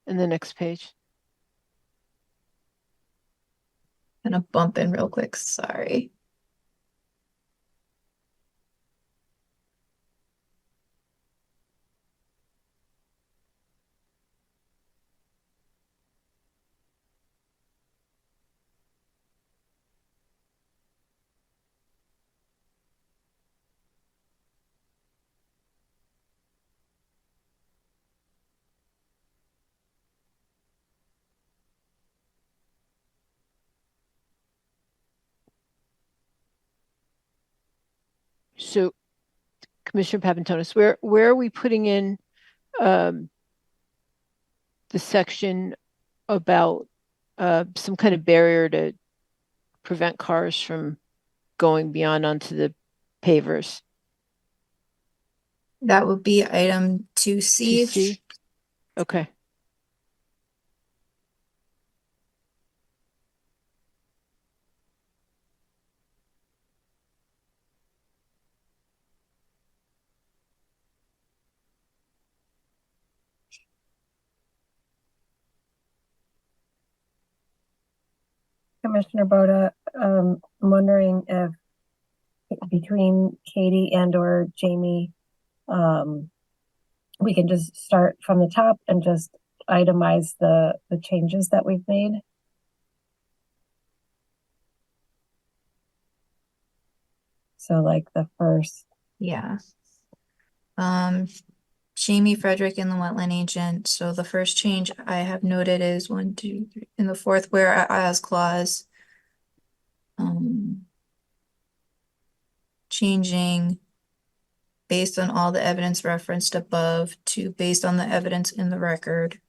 Speaker 6: And the next page.
Speaker 5: Gonna bump in real quick, sorry.
Speaker 6: So, Commissioner Papantonis, where are we putting in the section about some kind of barrier to prevent cars from going beyond onto the pavers?
Speaker 5: That would be item 2C.
Speaker 6: 2C? Okay.
Speaker 14: Commissioner Boda, I'm wondering if between Katie and or Jamie, we can just start from the top and just itemize the changes that we've made. So like the first.
Speaker 5: Yeah. Jamie Frederick and the wetland agent. So the first change I have noted is 1, 2, 3 in the fourth whereas clause. Changing based on all the evidence referenced above to based on the evidence in the record.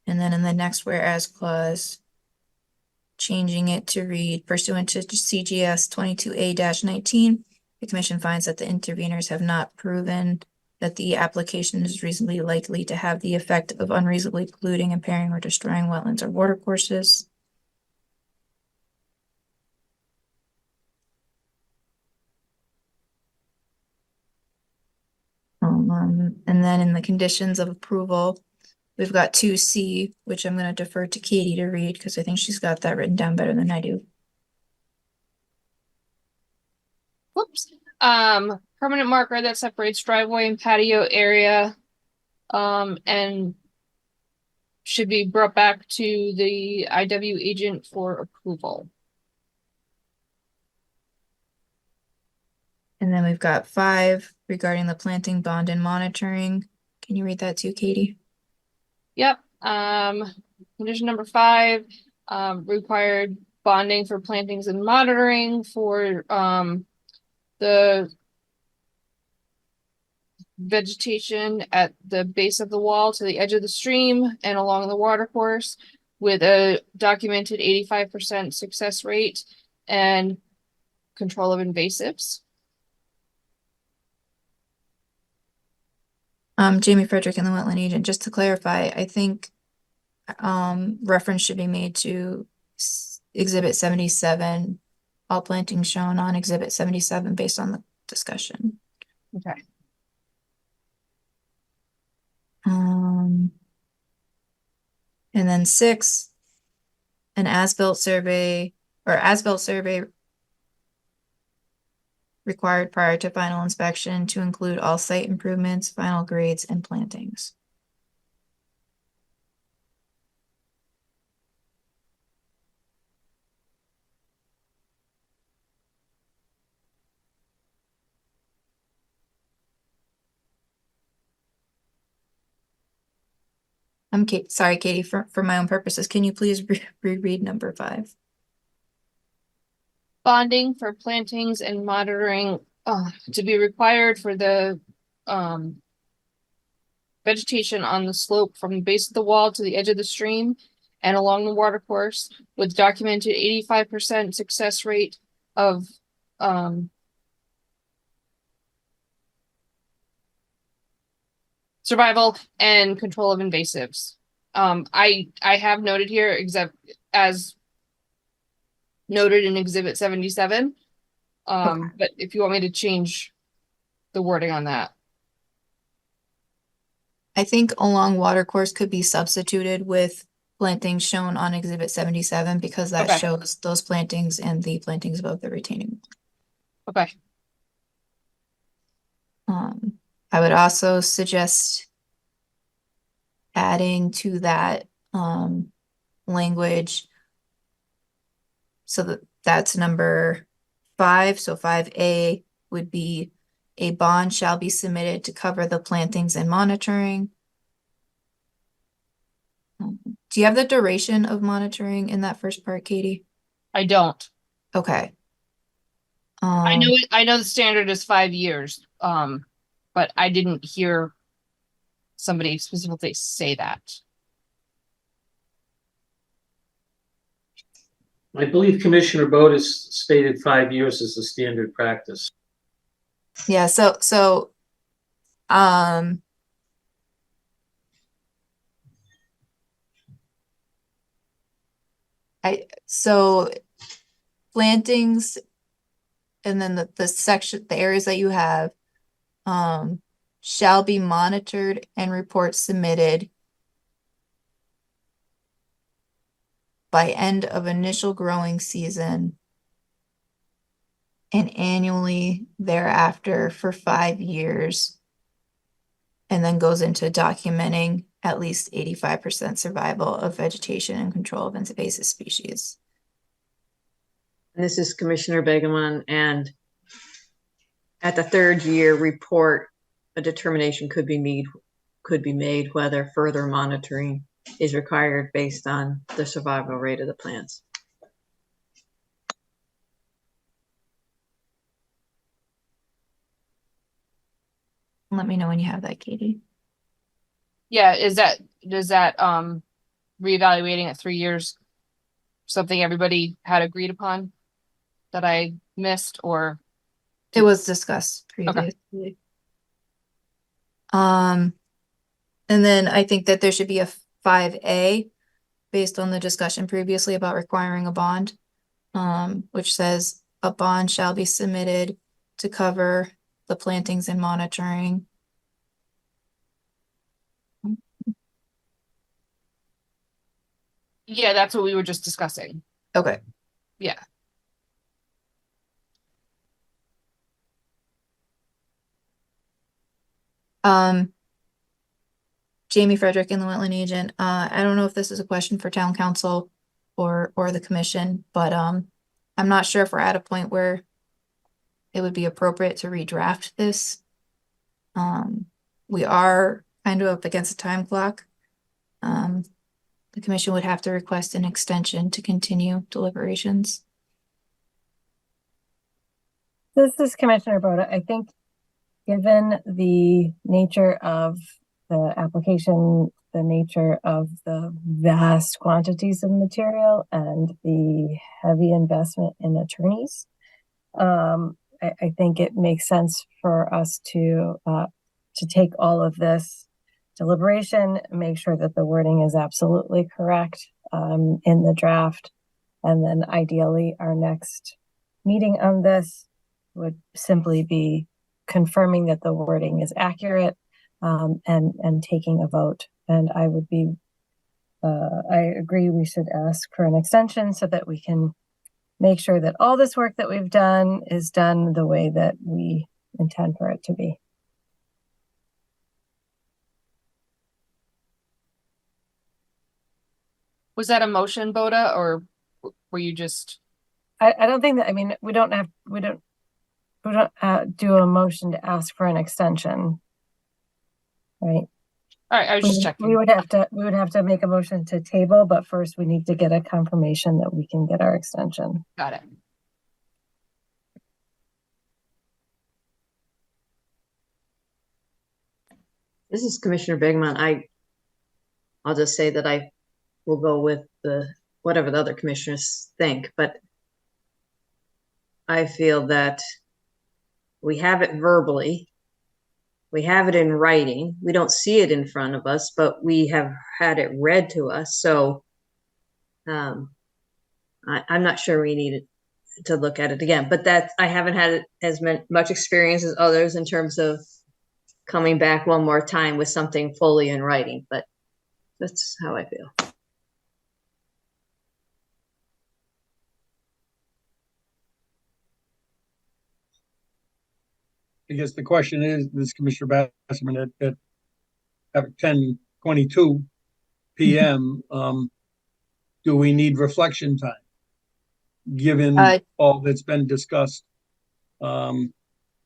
Speaker 5: And then in the next whereas clause, changing it to read pursuant to CGS 22A-19, the commission finds that the interveners have not proven that the application is reasonably likely to have the effect of unreasonably polluting, impairing, or destroying wetlands or watercourses. And then in the conditions of approval, we've got 2C, which I'm going to defer to Katie to read because I think she's got that written down better than I do.
Speaker 13: Whoops. Permanent marker that separates driveway and patio area, and should be brought back to the IW agent for approval.
Speaker 5: And then we've got 5 regarding the planting bond and monitoring. Can you read that too, Katie?
Speaker 13: Yep. Condition number 5, required bonding for plantings and monitoring for the vegetation at the base of the wall to the edge of the stream and along the watercourse with a documented 85% success rate and control of invasives.
Speaker 5: Jamie Frederick and the wetland agent, just to clarify, I think reference should be made to exhibit 77, all plantings shown on exhibit 77 based on the discussion.
Speaker 13: Okay.
Speaker 5: And then 6, an as-built survey required prior to final inspection to include all site improvements, final grades, and plantings. I'm sorry, Katie, for my own purposes, can you please reread number 5?
Speaker 13: Bonding for plantings and monitoring to be required for the vegetation on the slope from the base of the wall to the edge of the stream and along the watercourse with documented 85% success rate of survival and control of invasives. I have noted here, except as noted in exhibit 77. But if you want me to change the wording on that.
Speaker 5: I think along watercourse could be substituted with plantings shown on exhibit 77 because that shows those plantings and the plantings above the retaining wall.
Speaker 13: Okay.
Speaker 5: I would also suggest adding to that language so that's number 5. So 5A would be a bond shall be submitted to cover the plantings and monitoring. Do you have the duration of monitoring in that first part, Katie?
Speaker 13: I don't.
Speaker 5: Okay.
Speaker 13: I know the standard is 5 years. But I didn't hear somebody specifically say that.
Speaker 8: I believe Commissioner Bodas stated 5 years is the standard practice.
Speaker 5: Yeah, so plantings and then the section, the areas that you have shall be monitored and reports submitted by end of initial growing season and annually thereafter for 5 years, and then goes into documenting at least 85% survival of vegetation and control of invasive species.
Speaker 4: And this is Commissioner Begemon, and at the 3rd year report, a determination could be made whether further monitoring is required based on the survival rate of the plants.
Speaker 5: Let me know when you have that, Katie.
Speaker 13: Yeah, does that reevaluating at 3 years something everybody had agreed upon that I missed, or
Speaker 5: it was discussed previously? Okay. And then I think that there should be a 5A based on the discussion previously about requiring a bond, which says a bond shall be submitted to cover the plantings and monitoring.
Speaker 13: Yeah, that's what we were just discussing.
Speaker 5: Okay.
Speaker 13: Yeah.
Speaker 5: Jamie Frederick and the wetland agent. I don't know if this is a question for town council or the commission, but I'm not sure if we're at a point where it would be appropriate to redraft this. We are kind of up against a time clock. The commission would have to request an extension to continue deliberations.
Speaker 14: This is Commissioner Boda. I think given the nature of the application, the nature of the vast quantities of material and the heavy investment in attorneys, I think it makes sense for us to to take all of this deliberation, make sure that the wording is absolutely correct in the draft. And then ideally our next meeting on this would simply be confirming that the wording is accurate and taking a vote. And I would be, I agree we should ask for an extension so that we can make sure that all this work that we've done is done the way that we intend for it to be.
Speaker 13: Was that a motion, Boda, or were you just?
Speaker 14: I don't think that, I mean, we don't do a motion to ask for an extension, right?
Speaker 13: All right, I was just checking.
Speaker 14: We would have to make a motion to table, but first we need to get a confirmation that we can get our extension.
Speaker 13: Got it.
Speaker 4: This is Commissioner Begman. I'll just say that I will go with whatever the other commissioners think, but I feel that we have it verbally, we have it in writing, we don't see it in front of us, but we have had it read to us. So I'm not sure we need to look at it again, but I haven't had as much experience as others in terms of coming back one more time with something fully in writing, but that's how I feel.
Speaker 2: I guess the question is, this Commissioner Basserman at 10:22 p.m. Do we need reflection time, given all that's been discussed, or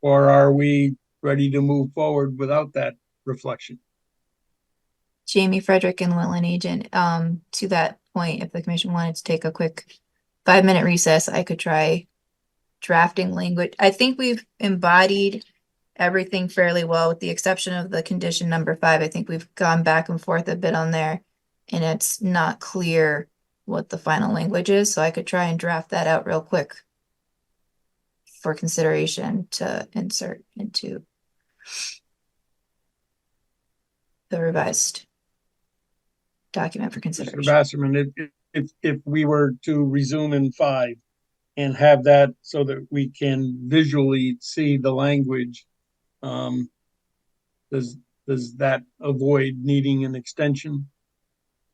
Speaker 2: are we ready to move forward without that reflection?
Speaker 5: Jamie Frederick and Wetland Agent. To that point, if the commission wanted to take a quick 5-minute recess, I could try drafting language. I think we've embodied everything fairly well, with the exception of the condition number 5. I think we've gone back and forth a bit on there, and it's not clear what the final language is. So I could try and draft that out real quick for consideration to insert into the revised document for consideration.
Speaker 2: Mr. Basserman, if we were to resume in 5 and have that so that we can visually see the language, does that avoid needing an extension?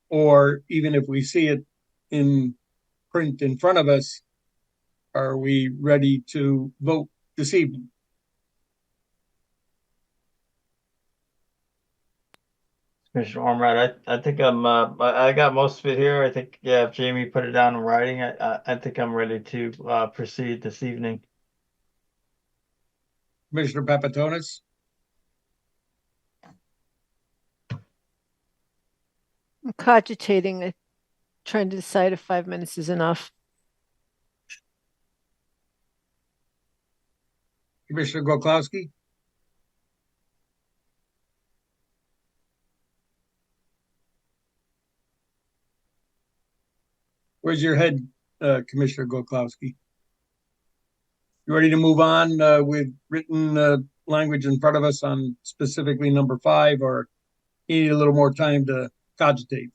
Speaker 2: Or even if we see it in print in front of us, are we ready to vote this evening?
Speaker 3: Commissioner Ormrod, I think I got most of it here. I think, yeah, if Jamie put it down in writing, I think I'm ready to proceed this evening.
Speaker 2: Commissioner Papatonis?
Speaker 6: I'm cogitating, trying to decide if 5 minutes is enough.
Speaker 2: Commissioner Goklowski? Where's your head, Commissioner Goklowski? You ready to move on with written language in front of us on specifically number 5, or you need a little more time to cogitate?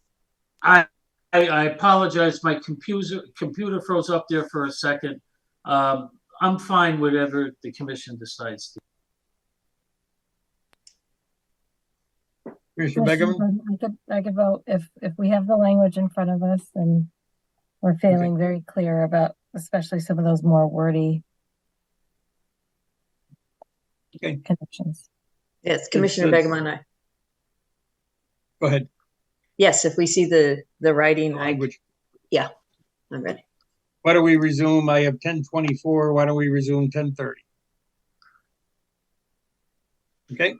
Speaker 8: I apologize. My computer froze up there for a second. I'm fine whatever the commission decides.
Speaker 2: Commissioner Begum?
Speaker 14: I could vote if we have the language in front of us and we're feeling very clear about, especially some of those more wordy connections.
Speaker 4: Yes, Commissioner Begum.
Speaker 2: Go ahead.
Speaker 4: Yes, if we see the writing
Speaker 2: language.
Speaker 4: Yeah, I'm ready.
Speaker 2: Why don't we resume? I have 10:24. Why don't we resume 10:30? Okay.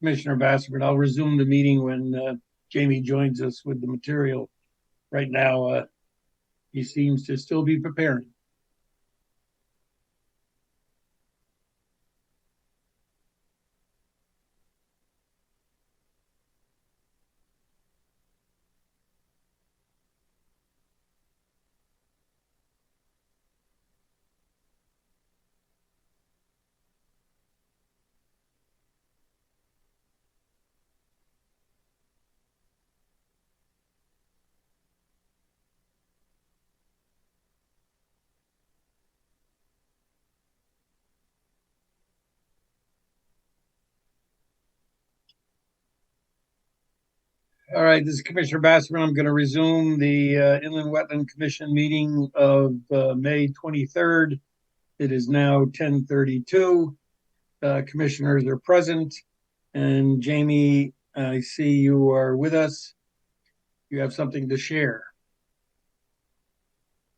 Speaker 2: Commissioner Basford. I'll resume the meeting when Jamie joins us with the material. Right now, he seems to still be preparing. All right, this is Commissioner Basserman. I'm going to resume the Inland Wetland Commission meeting of May 23rd. It is now 10:32. Commissioners are present. And Jamie, I see you are with us. You have something to share.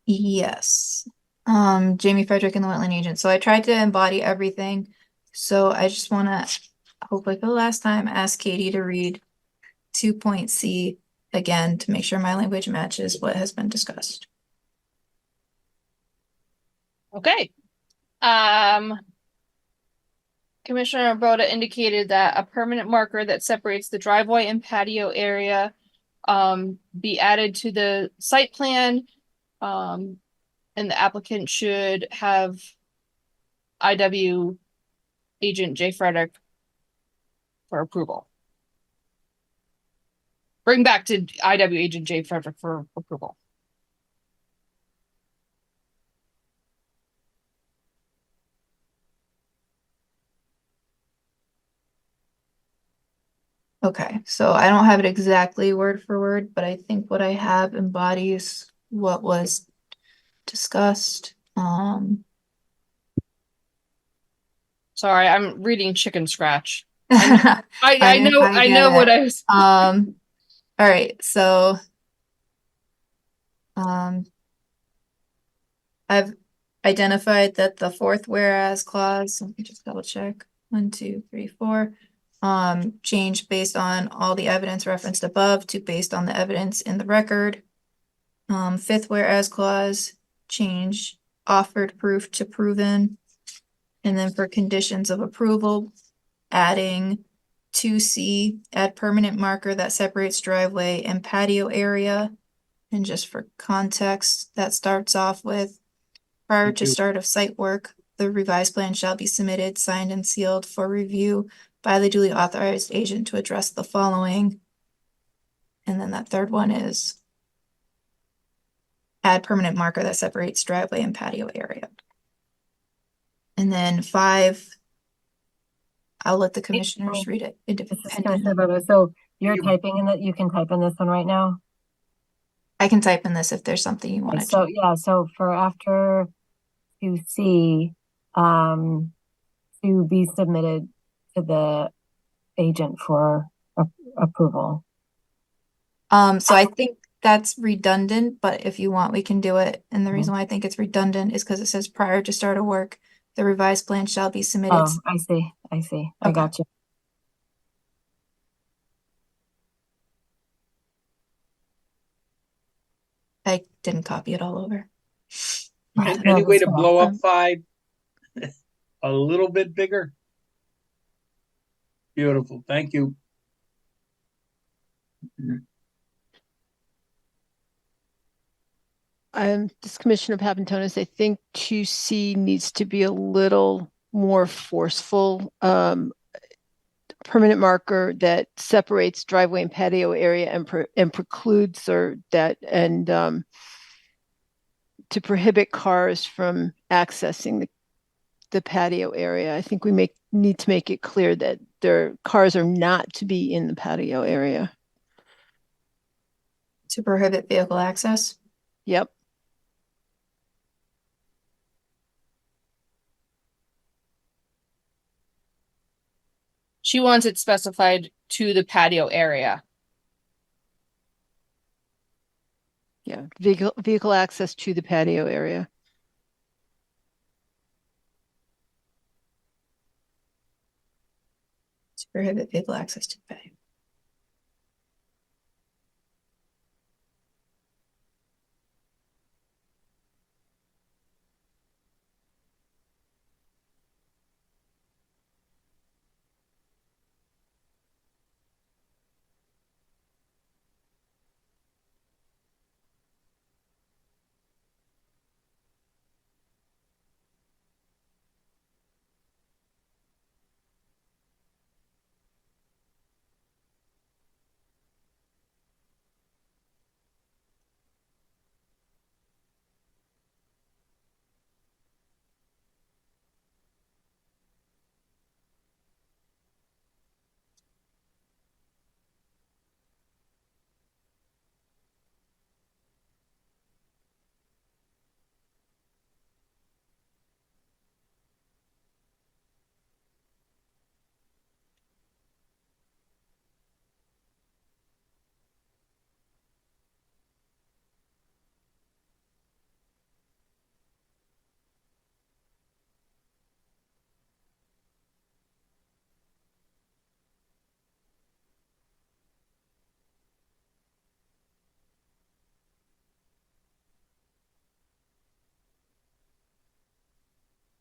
Speaker 5: Yes. Jamie Frederick and the Wetland Agent. So I tried to embody everything. So I just want to, hopefully for the last time, ask Katie to read 2.c again to make sure my language matches what has been discussed.
Speaker 13: Okay. Commissioner Boda indicated that a permanent marker that separates the driveway and patio area be added to the site plan. And the applicant should have IW agent J. Frederick for approval. Bring back to IW agent J. Frederick for approval.
Speaker 5: Okay, so I don't have it exactly word for word, but I think what I have embodies what was discussed.
Speaker 13: Sorry, I'm reading chicken scratch. I know what I was.
Speaker 5: All right, so I've identified that the fourth whereas clause, let me just double check. 1, 2, 3, 4. Change based on all the evidence referenced above to based on the evidence in the record. Fifth whereas clause, change offered proof to proven. And then for conditions of approval, adding 2C, add permanent marker that separates driveway and patio area. And just for context, that starts off with prior to start of site work, the revised plan shall be submitted, signed and sealed for review by the duly authorized agent to address the following. And then that third one is add permanent marker that separates driveway and patio area. And then 5, I'll let the commissioners read it independently.
Speaker 14: So you're typing in that, you can type in this one right now?
Speaker 5: I can type in this if there's something you want to
Speaker 14: So yeah, so for after 2C, to be submitted to the agent for approval.
Speaker 5: So I think that's redundant, but if you want, we can do it. And the reason why I think it's redundant is because it says prior to start of work, the revised plan shall be submitted.
Speaker 14: Oh, I see.
Speaker 5: Okay.
Speaker 14: I got you.
Speaker 5: I didn't copy it all over.
Speaker 2: Any way to blow up 5 a little bit bigger? Beautiful. Thank you.
Speaker 6: This Commissioner Papantonis, I think 2C needs to be a little more forceful. Permanent marker that separates driveway and patio area and precludes or that and to prohibit cars from accessing the patio area. I think we need to make it clear that their cars are not to be in the patio area.
Speaker 5: To prohibit vehicle access?
Speaker 6: Yep.
Speaker 13: She wants it specified to the patio area.
Speaker 6: Yeah, vehicle access to the patio area.
Speaker 5: To prohibit vehicle access to the patio.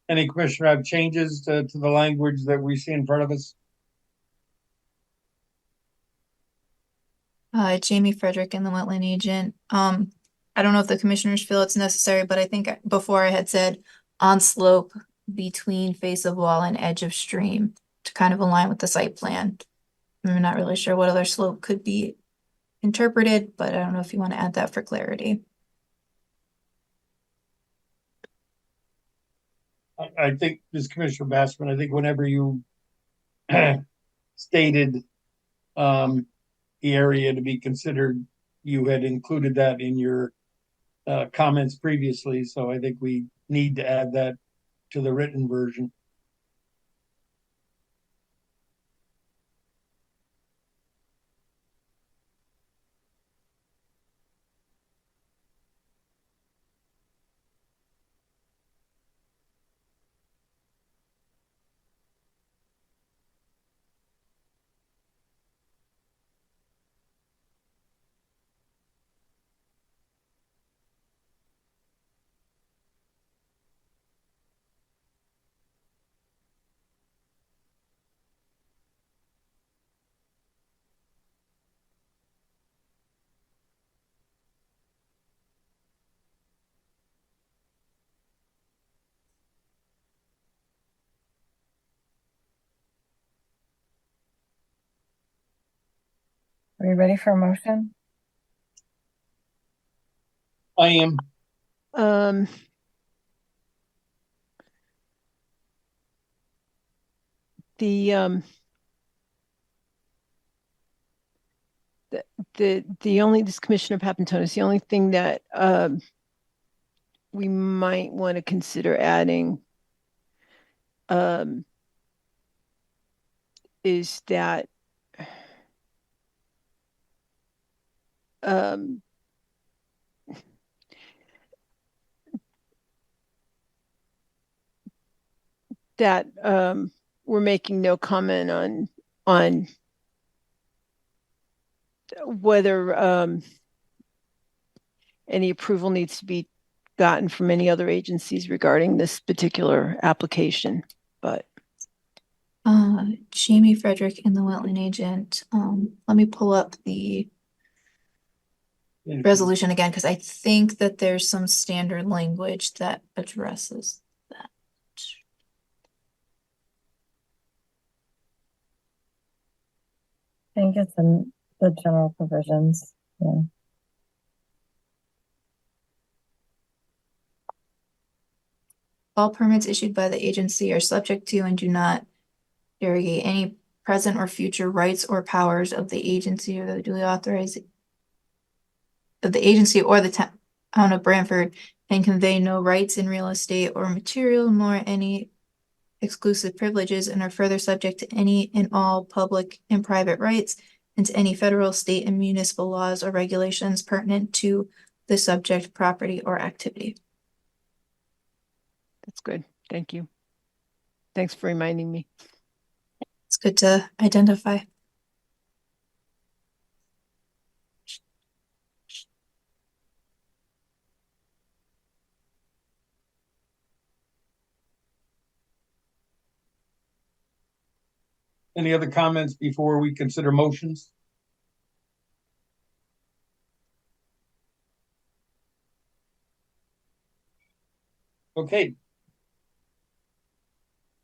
Speaker 2: Any commissioner have changes to the language that we see in front of us?
Speaker 5: Jamie Frederick and the wetland agent. I don't know if the commissioners feel it's necessary, but I think before I had said on slope between face of wall and edge of stream to kind of align with the site plan. I'm not really sure what other slope could be interpreted, but I don't know if you want to add that for clarity.
Speaker 2: I think, this Commissioner Bassman, I think whenever you stated the area to be considered, you had included that in your comments previously, so I think we need to add that to the written version.
Speaker 14: Are you ready for a motion?
Speaker 2: I am.
Speaker 6: The only, this Commissioner Papantonis, the only thing that we might want to consider adding is that we're making no comment on whether any approval needs to be gotten from any other agencies regarding this particular application, but
Speaker 5: Jamie Frederick and the wetland agent. Let me pull up the resolution again, because I think that there's some standard language that addresses that.
Speaker 14: I think it's in the general provisions. Yeah.
Speaker 5: All permits issued by the agency are subject to and do not derogate any present or future rights or powers of the agency or the duly authorized of the agency or the town of Branford, and convey no rights in real estate or material, nor any exclusive privileges, and are further subject to any and all public and private rights and to any federal, state, and municipal laws or regulations pertinent to the subject property or activity.
Speaker 6: that's good. Thank you. Thanks for reminding me.
Speaker 5: It's good to identify.
Speaker 2: Any other comments before we consider motions? Okay.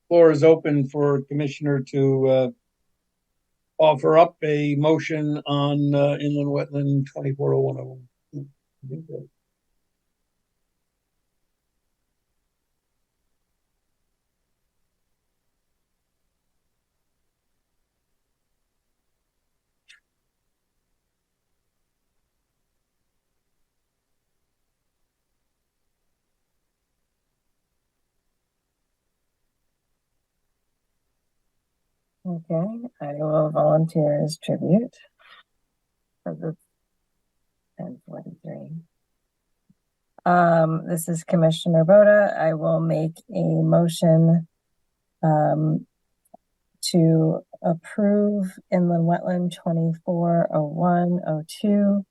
Speaker 2: Floor is open for Commissioner to offer up a motion on inland wetland 240101.
Speaker 14: Okay, I will volunteer as tribute for the 1043. This is Commissioner Boda. I will make a motion to approve inland wetland 240102,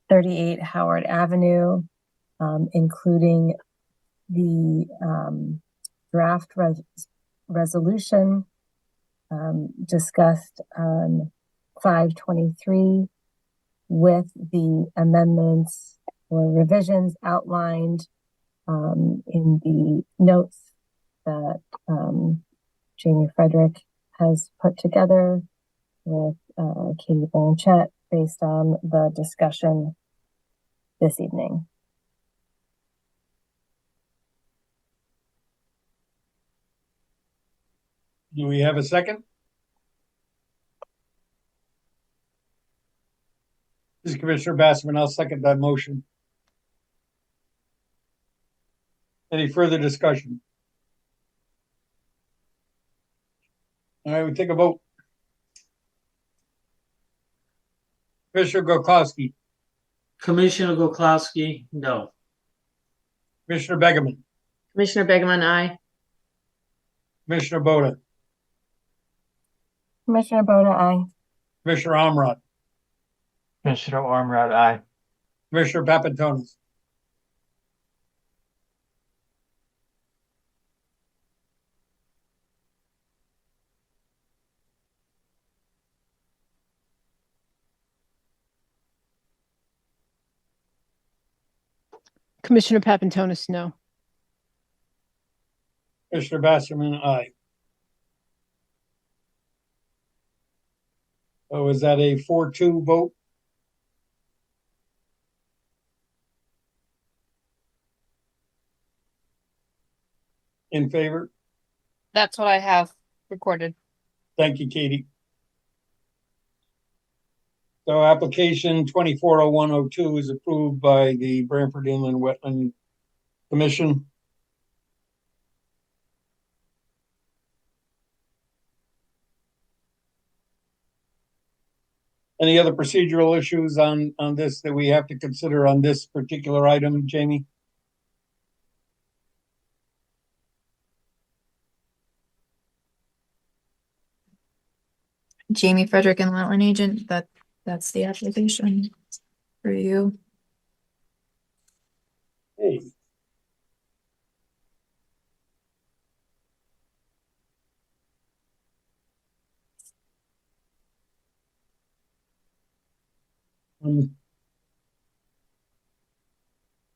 Speaker 14: 38 Howard Avenue, including the draft resolution discussed on 523 with the amendments or revisions outlined in the notes that Jamie Frederick has put together with Katie Blanchett based on the discussion this evening.
Speaker 2: Do we have a second? This is Commissioner Bassman. I'll second that motion. Any further discussion? All right, we take a vote. Commissioner Gokowski,
Speaker 8: Commissioner Goklowski, no.
Speaker 2: Commissioner Begeman,
Speaker 4: Commissioner Begeman, aye.
Speaker 2: Commissioner Boda,
Speaker 14: Commissioner Boda, aye.
Speaker 2: Commissioner Omrod,
Speaker 3: Commissioner Ormrod, aye.
Speaker 2: Commissioner Papantonis.
Speaker 6: Commissioner Papantonis, no.
Speaker 2: Commissioner Basserman, aye. Oh, is that a 4-2 vote? In favor?
Speaker 13: That's what I have recorded.
Speaker 2: Thank you, Katie. So application 240102 is approved by the Branford Inland Wetland Commission. Any other procedural issues on this that we have to consider on this particular item, Jamie?
Speaker 5: Jamie Frederick and Wetland Agent, that's the application for you.
Speaker 2: Hey.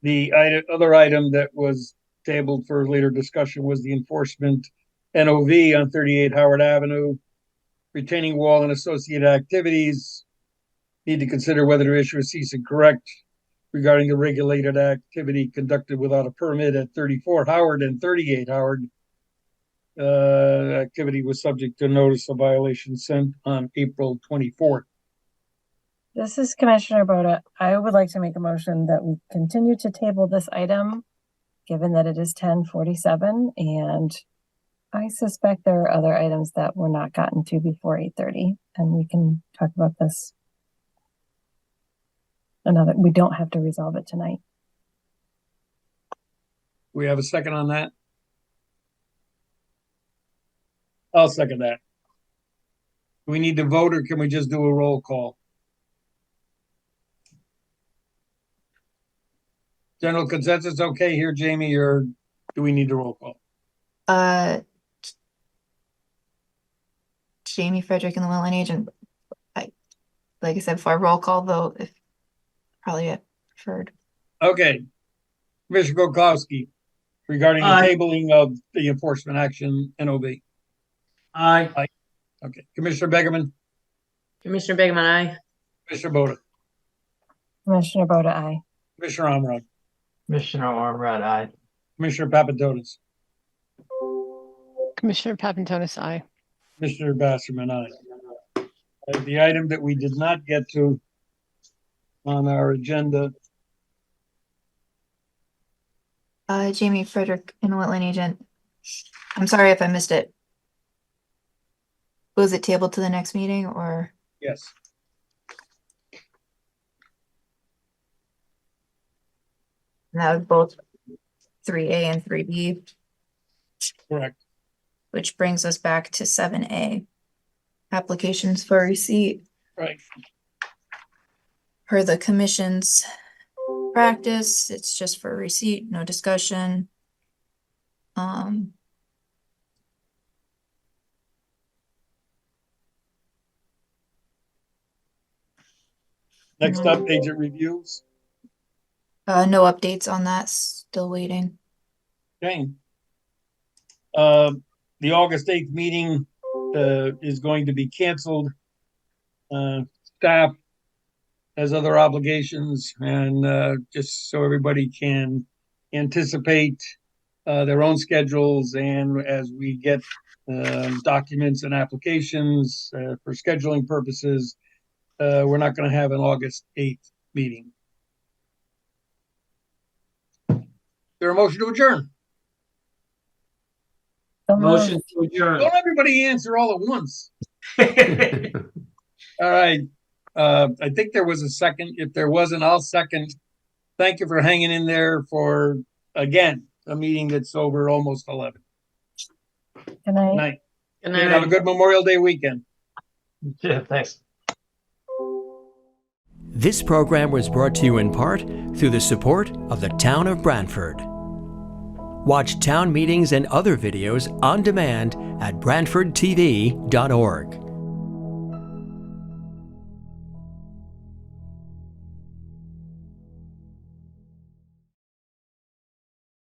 Speaker 2: The other item that was tabled for later discussion was the enforcement NOV on 38 Howard Avenue. Retaining wall and associated activities. Need to consider whether to issue a cease and correct regarding the regulated activity conducted without a permit at 34 Howard and 38 Howard. Activity was subject to notice of violation sent on April 24th.
Speaker 14: This is Commissioner Boda. I would like to make a motion that we continue to table this item, given that it is 10:47, and I suspect there are other items that were not gotten to before 8:30, and we can talk about this another. We don't have to resolve it tonight.
Speaker 2: We have a second on that? I'll second that. Do we need to vote, or can we just do a roll call? General consensus okay here, Jamie, or do we need to roll call?
Speaker 5: Jamie Frederick and the Wetland agent. Like I said before, roll call vote if probably preferred.
Speaker 2: Okay. Commissioner Gokowski, regarding the
Speaker 8: Aye.
Speaker 2: tabling of the enforcement action NOV.
Speaker 8: Aye.
Speaker 2: Okay. Commissioner Begerman,
Speaker 4: Commissioner Begeman, aye.
Speaker 2: Commissioner Boda,
Speaker 14: Commissioner Boda, aye.
Speaker 2: Commissioner Amrod,
Speaker 3: Commissioner Ormrod, aye.
Speaker 2: Commissioner Papadonis,
Speaker 6: Commissioner Papantonis, aye.
Speaker 2: Commissioner Basserman, aye. The item that we did not get to on our agenda,
Speaker 5: Jamie Frederick and the Wetland agent. I'm sorry if I missed it. Was it tabled to the next meeting or?
Speaker 2: yes.
Speaker 5: And that was both 3A and 3B,
Speaker 2: Correct.
Speaker 5: which brings us back to 7A. Applications for receipt.
Speaker 2: Right.
Speaker 5: Per the commission's practice, it's just for receipt, no discussion.
Speaker 2: Next up, agent reviews.
Speaker 5: No updates on that, still waiting.
Speaker 2: Okay. The August 8th meeting is going to be canceled. Staff has other obligations, and just so everybody can anticipate their own schedules, and as we get documents and applications for scheduling purposes, we're not going to have an August 8th meeting. Is there a motion to adjourn?
Speaker 8: Motion to adjourn.
Speaker 2: Don't everybody answer all at once. All right. I think there was a second. If there wasn't, I'll second. Thank you for hanging in there for, again, a meeting that's over almost 11.
Speaker 14: Good night.
Speaker 2: Night.
Speaker 4: Good
Speaker 2: Have a
Speaker 4: night.
Speaker 2: good Memorial Day weekend.
Speaker 3: Yeah, thanks.
Speaker 1: This program was brought to you in part through the support of the Town of Branford. Watch town meetings and other videos on demand at BranfordTV.org.